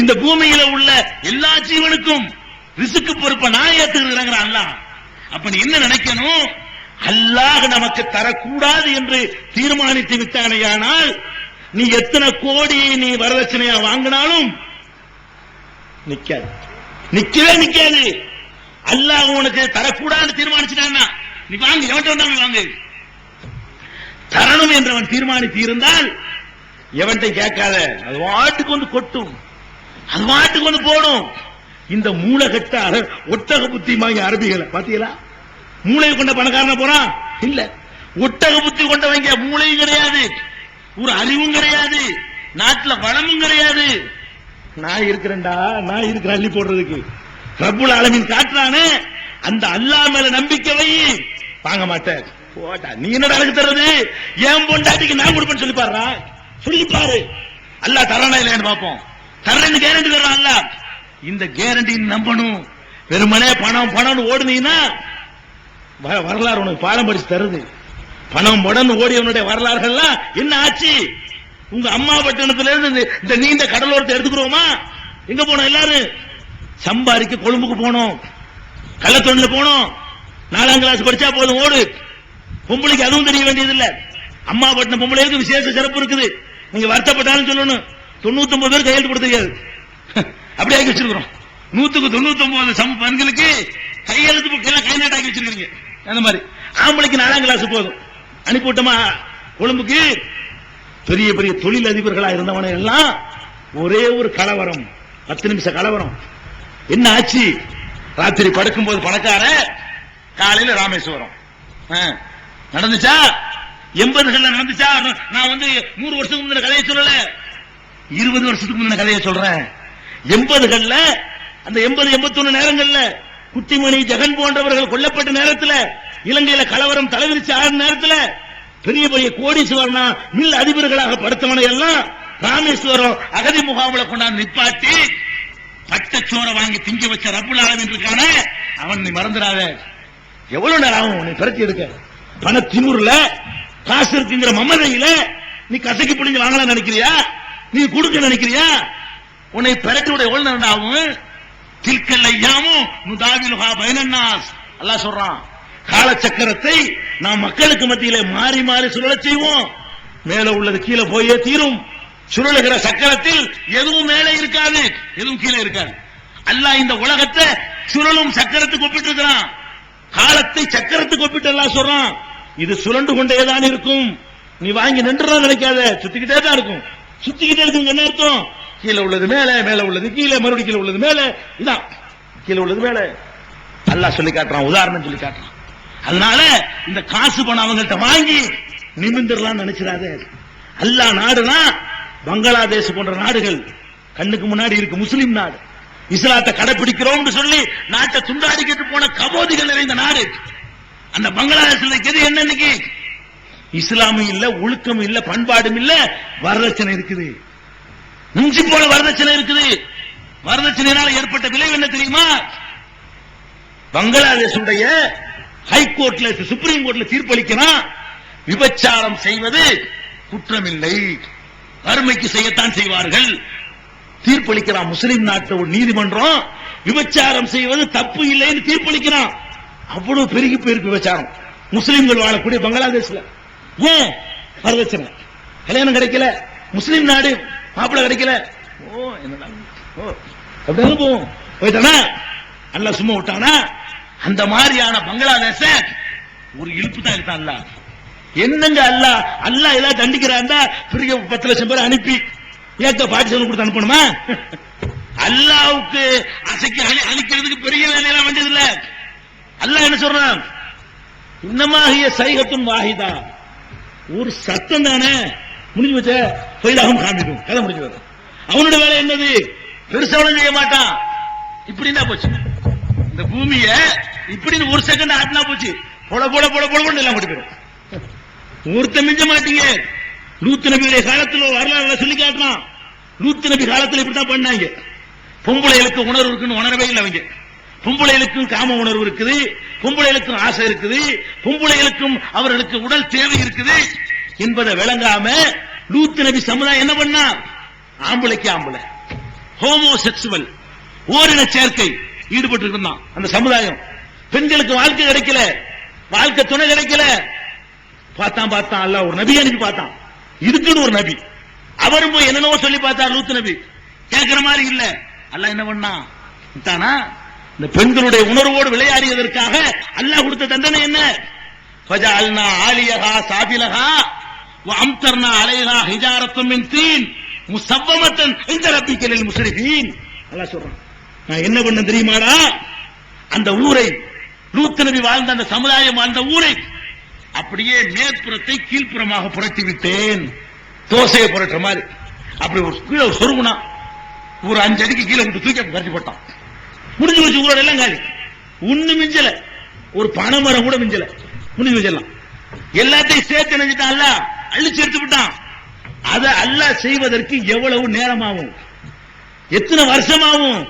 இந்த பூமியில உள்ள எல்லா ஜீவனுக்கும் ரிஸ்க் பொறுப்பை நான் ஏற்றுக்கிறேன் அல்லாஹ். அப்ப நீ என்ன நினைக்கணும்? அல்லாஹ் நமக்கு தரக்கூடாது என்று தீர்மானித்து விட்டானேயானால் நீ எத்தனை கோடியை நீ வரதட்சணையா வாங்கினாலும் நிக்காது, நிக்கவே நிக்காது. அல்லாஹ் உனக்கு தரக்கூடாது தீர்மானிச்சுட்டான்னா நீ வாங்க, எவன்கிட்ட வந்தாலும் வாங்க. தரணும் என்று அவன் தீர்மானித்து இருந்தால் எவன்கிட்ட கேட்காத, அது வாட்டுக்கு வந்து கொட்டும், அது வாட்டுக்கு வந்து போடும். இந்த மூளைகட்ட ஒட்டக புத்தி வாங்கி அரபிகளை பாத்தீங்களா? மூளையை கொண்ட பணக்காரன போறான் இல்ல, ஒட்டக புத்தி கொண்டவங்க மூளையும் கிடையாது, ஒரு அறிவும் கிடையாது, நாட்டுல வளமும் கிடையாது. நான் இருக்கிறேன்டா, நான் இருக்கிறேன் அள்ளி போடுறதுக்கு. ரப்புல் ஆலமீன் காட்டுறானே, அந்த அல்லாஹ் மேல நம்பிக்கை வை, வாங்க மாட்டேன். நீ என்ன எனக்கு தர்றது? என் பொண்டாட்டிக்கு நான் கொடுப்பேன்னு சொல்லி பாரு, சொல்லி பாரு. அல்லாஹ் தரானா இல்லையான்னு பார்ப்போம். தர்றேன்னு கேரண்டி தர்றான் அல்லாஹ். இந்த கேரண்டி நம்பணும். வெறுமனே பணம் பணம் ஓடுனீங்கன்னா வரலாறு உனக்கு பாடம் படிச்சு தருது. பணம் உடனே ஓடியவனுடைய வரலாறுகள்லாம் என்ன ஆச்சு? உங்க அம்மா பட்டணத்துல இருந்து இந்த நீண்ட கடலோரத்தை எடுத்துக்கிறோமா? எங்க போனோம்? எல்லாரும் சம்பாதிக்க கொழும்புக்கு போனோம், கள்ளத்தொண்டில் போனோம். 4ஆம் கிளாஸ் படிச்சா போதும் ஓடு. பொம்பளைக்கு அதுவும் தெரிய வேண்டியது இல்ல. அம்மா பட்டின பொம்பளைக்கு விசேஷ சிறப்பு இருக்குது. நீங்க வருத்தப்பட்டாலும் சொல்லணும், 99 பேர் கையெழுத்து போட தெரியாது. அப்படி ஆக்கி வச்சிருக்கிறோம். 100க்கு 99 பெண்களுக்கு கையெழுத்து கை நாட்டாக்கி வச்சிருக்கீங்க. அந்த மாதிரி ஆம்பளைக்கு 4ஆம் கிளாஸ் போதும். அனுப்பிவிட்டோமா கொழும்புக்கு. பெரிய பெரிய தொழில் அதிபர்களா இருந்தவன எல்லாம் ஒரே ஒரு கலவரம், 10 நிமிஷ கலவரம். என்ன ஆச்சு? ராத்திரி படுக்கும்போது பணக்கார, காலையில ராமேஸ்வரம். நடந்துச்சா? 80கள்ல நடந்துச்சா? நான் 100 வருஷத்துக்கு முன்ன கதையை சொல்லல, 20 வருஷத்துக்கு முன்ன கதையை சொல்றேன். 80கள்ல அந்த 80-81 நேரங்கள்ல குட்டிமணி, ஜெகன் போன்றவர்கள் கொல்லப்பட்ட நேரத்தில், இலங்கையில கலவரம் தலைவிரிச்சு ஆறு நேரத்தில் பெரிய பெரிய கோடீஸ்வரனா மில் அதிபர்களாக படுத்தவனை எல்லாம் ராமேஸ்வரம் அகதி முகாமில கொண்டாந்து நிப்பாட்டி பட்டச்சோரை வாங்கி திங்க வச்ச ரப்புல் ஆலமீன் இருக்கான, அவன் நீ மறந்துடாத. எவ்வளவு நேரம் ஆகும் உன்னை பிரட்டி எடுக்க? பண திமுறல, காசு இருக்குங்கிற மமதையில நீ கசக்கி பிடிஞ்சு வாங்கலாம் நினைக்கிறியா? நீ கொடுக்க நினைக்கிறியா? உன்னை பிரட்டி விட எவ்வளவு நேரம் ஆகும்? தில்கல் ஐயாமும் நுதாவிலுஹா பைனன்னாஸ். அல்லாஹ் சொல்றான், காலச்சக்கரத்தை நாம் மக்களுக்கு மத்தியிலே மாறி மாறி சுழலச் செய்வோம். மேல உள்ளது கீழே போயே தீரும். சுழலுகிற சக்கரத்தில் எதுவும் மேலே இருக்காது, எதுவும் கீழே இருக்காது. அல்லாஹ் இந்த உலகத்தை சுழலும் சக்கரத்துக்கு ஒப்பிட்டு இருக்கிறான். காலத்தை சக்கரத்துக்கு ஒப்பிட்டு அல்லாஹ் சொல்றான், இது சுழண்டு கொண்டேதான் இருக்கும். நீ வாங்கி நின்றுதான் நினைக்காத, சுத்திக்கிட்டே தான் இருக்கும். சுத்திக்கிட்டே இருக்கும் என்ன அர்த்தம்? கீழே உள்ளது மேல, மேல உள்ளது கீழே, மறுபடியும் கீழே உள்ளது மேல. இதான் கீழே உள்ளது மேல. அல்லாஹ் சொல்லி காட்டுறான், உதாரணம் சொல்லி காட்டுறான். அதனால இந்த காசு பணம் அவங்கள்ட்ட வாங்கி நிமிர்ந்துடலாம் நினைச்சிடாத. அல்லாஹ் நாடுனா பங்களாதேஷ் போன்ற நாடுகள் கண்ணுக்கு முன்னாடி இருக்கு. முஸ்லிம் நாடு, இஸ்லாத்தை கடைபிடிக்கிறோம் சொல்லி நாட்டை துண்டாடிக்கிட்டு போன கபோதிகள் நிறைந்த நாடு. அந்த பங்களாதேஷ் எது என்ன? இன்னைக்கு இஸ்லாமும் இல்ல, ஒழுக்கம் இல்ல, பண்பாடும் இல்ல, வரதட்சணை இருக்குது. மிஞ்சி போல வரதட்சணை இருக்குது. வரதட்சணையினால் ஏற்பட்ட விளைவு என்ன தெரியுமா? பங்களாதேஷுடைய ஹைகோர்ட்ல, சுப்ரீம் கோர்ட்ல தீர்ப்பளிக்கிறான், விபச்சாரம் செய்வது குற்றமில்லை, வறுமைக்கு செய்யத்தான் செய்வார்கள். தீர்ப்பளிக்கிறான் முஸ்லிம் நாட்டு ஒரு நீதிமன்றம், விபச்சாரம் செய்வது தப்பு இல்லைன்னு தீர்ப்பளிக்கிறான். அவ்வளவு பெருகி போயிருக்கு விபச்சாரம் முஸ்லிம்கள் வாழக்கூடிய பங்களாதேஷ்ல. ஏன்? வரதட்சணை. கல்யாணம் கிடைக்கல, முஸ்லிம் நாடு, மாப்பிள்ளை கிடைக்கல, ஓ என்னடா ஓ அப்படி போவோம் போயிட்டானா? அல்ல சும்மா விட்டானா? அந்த மாதிரியான பங்களாதேஷ ஒரு இழுப்பு தான் இருக்கான் அல்ல. என்னங்க அல்லாஹ் அல்லாஹ் எல்லாம் தண்டிக்கிறாண்டா பெரிய 10 லட்சம் பேர் அனுப்பி ஏத்த பாட்டிசன் கொடுத்து அனுப்பணுமா? அல்லாவுக்கு அசைக்கு அழிக்கிறதுக்கு பெரிய வேலையெல்லாம் வந்தது இல்ல. அல்லாஹ் என்ன சொல்றான்? இன்னமாகிய சைகத்துன் வாஹிதா, ஒரு சத்தம் தானே, முடிஞ்சு வச்ச பயிலாகும் காமிக்கும், கதை முடிஞ்சு வரும். அவனுடைய வேலை என்னது? பெருசாவளம் செய்ய மாட்டான். இப்படின்னா போச்சு இந்த பூமிய, இப்படின்னு ஒரு செகண்ட் ஆட்டினா போச்சு, போட போட போட போட எல்லாம் கொண்டு போயிடும். ஒருத்த மிஞ்ச மாட்டீங்க. லூத் நபியுடைய காலத்தில் வரலாறு சொல்லி காட்டுறான். லூத் நபி காலத்தில் இப்படித்தான் பண்ணாங்க. பொம்பளைகளுக்கு உணர்வு இருக்குன்னு உணரவே இல்லை அவங்க. பொம்பளைகளுக்கும் காம உணர்வு இருக்குது, பொம்பளைகளுக்கும் ஆசை இருக்குது, பொம்பளைகளுக்கும் அவர்களுக்கு உடல் தேவை இருக்குது என்பதை விளங்காம லூத் நபி சமுதாயம் என்ன பண்ணா? ஆம்பளைக்கு ஆம்பளை, ஹோமோசெக்சுவல், ஓரின சேர்க்கை ஈடுபட்டு இருந்தான் அந்த சமுதாயம். பெண்களுக்கு வாழ்க்கை கிடைக்கல, வாழ்க்கை துணை கிடைக்கல. பார்த்தான் அல்லாஹ் ஒரு நபி அனுப்பி பார்த்தான், இதுக்குன்னு ஒரு நபி. அவரும் போய் என்னென்னவோ சொல்லி பார்த்தார். லூத் நபி கேட்கிற மாதிரி இல்ல. அல்லாஹ் என்ன பண்ணா? இந்த பெண்களுடைய உணர்வோடு விளையாடியதற்காக அல்லாஹ் கொடுத்த தண்டனை என்ன? ஃபஜஅல்னா ஆலியஹா சாபிலஹா வ அம்தர்னா அலைஹா ஹிஜாரத்தும் மின் தீன் முஸவ்வமத்தன் இன்த ரப்பிக லில் முஸ்ரிஃபீன். அல்லாஹ் சொல்றான், நான் என்ன பண்ண தெரியுமாடா? அந்த ஊரை, லூத் நபி வாழ்ந்த அந்த சமுதாயம் வாழ்ந்த ஊரை அப்படியே மேற்புறத்தை கீழ்ப்புறமாக புரட்டி விட்டேன். தோசையை புரட்டுற மாதிரி அப்படி ஒரு கீழே சொருகுனா ஒரு 5 அடிக்கு கீழே விட்டு தூக்கி கட்டி போட்டான். முடிஞ்சு வச்சு ஊரோட எல்லாம் காலி. ஒண்ணு மிஞ்சல, ஒரு பனைமரம் கூட மிஞ்சல. முடிஞ்சு வச்சிடலாம். எல்லாத்தையும் சேர்த்து நினைச்சிட்டான், அல்ல அழிச்சு எடுத்து விட்டான். அதை அல்லாஹ் செய்வதற்கு எவ்வளவு நேரமாகும், எத்தனை வருஷமாகும்?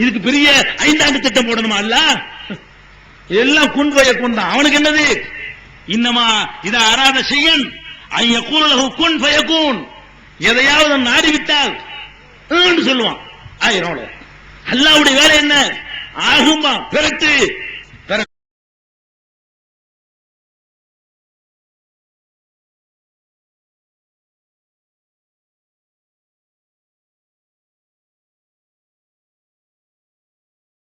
இதுக்கு பெரிய 5 ஆண்டு திட்டம் போடணுமா? அல்ல எல்லாம் குன்பய கொண்டான். அவனுக்கு என்னது? இன்னமா இத அராத செய்யன் ஐய கூலகு குன் பயக்கூன். எதையாவது நாடிவிட்டால் சொல்லுவான், ஆயிரம். அல்லாஹ்வுடைய வேலை என்ன? ஆகும்பா, பிறட்டு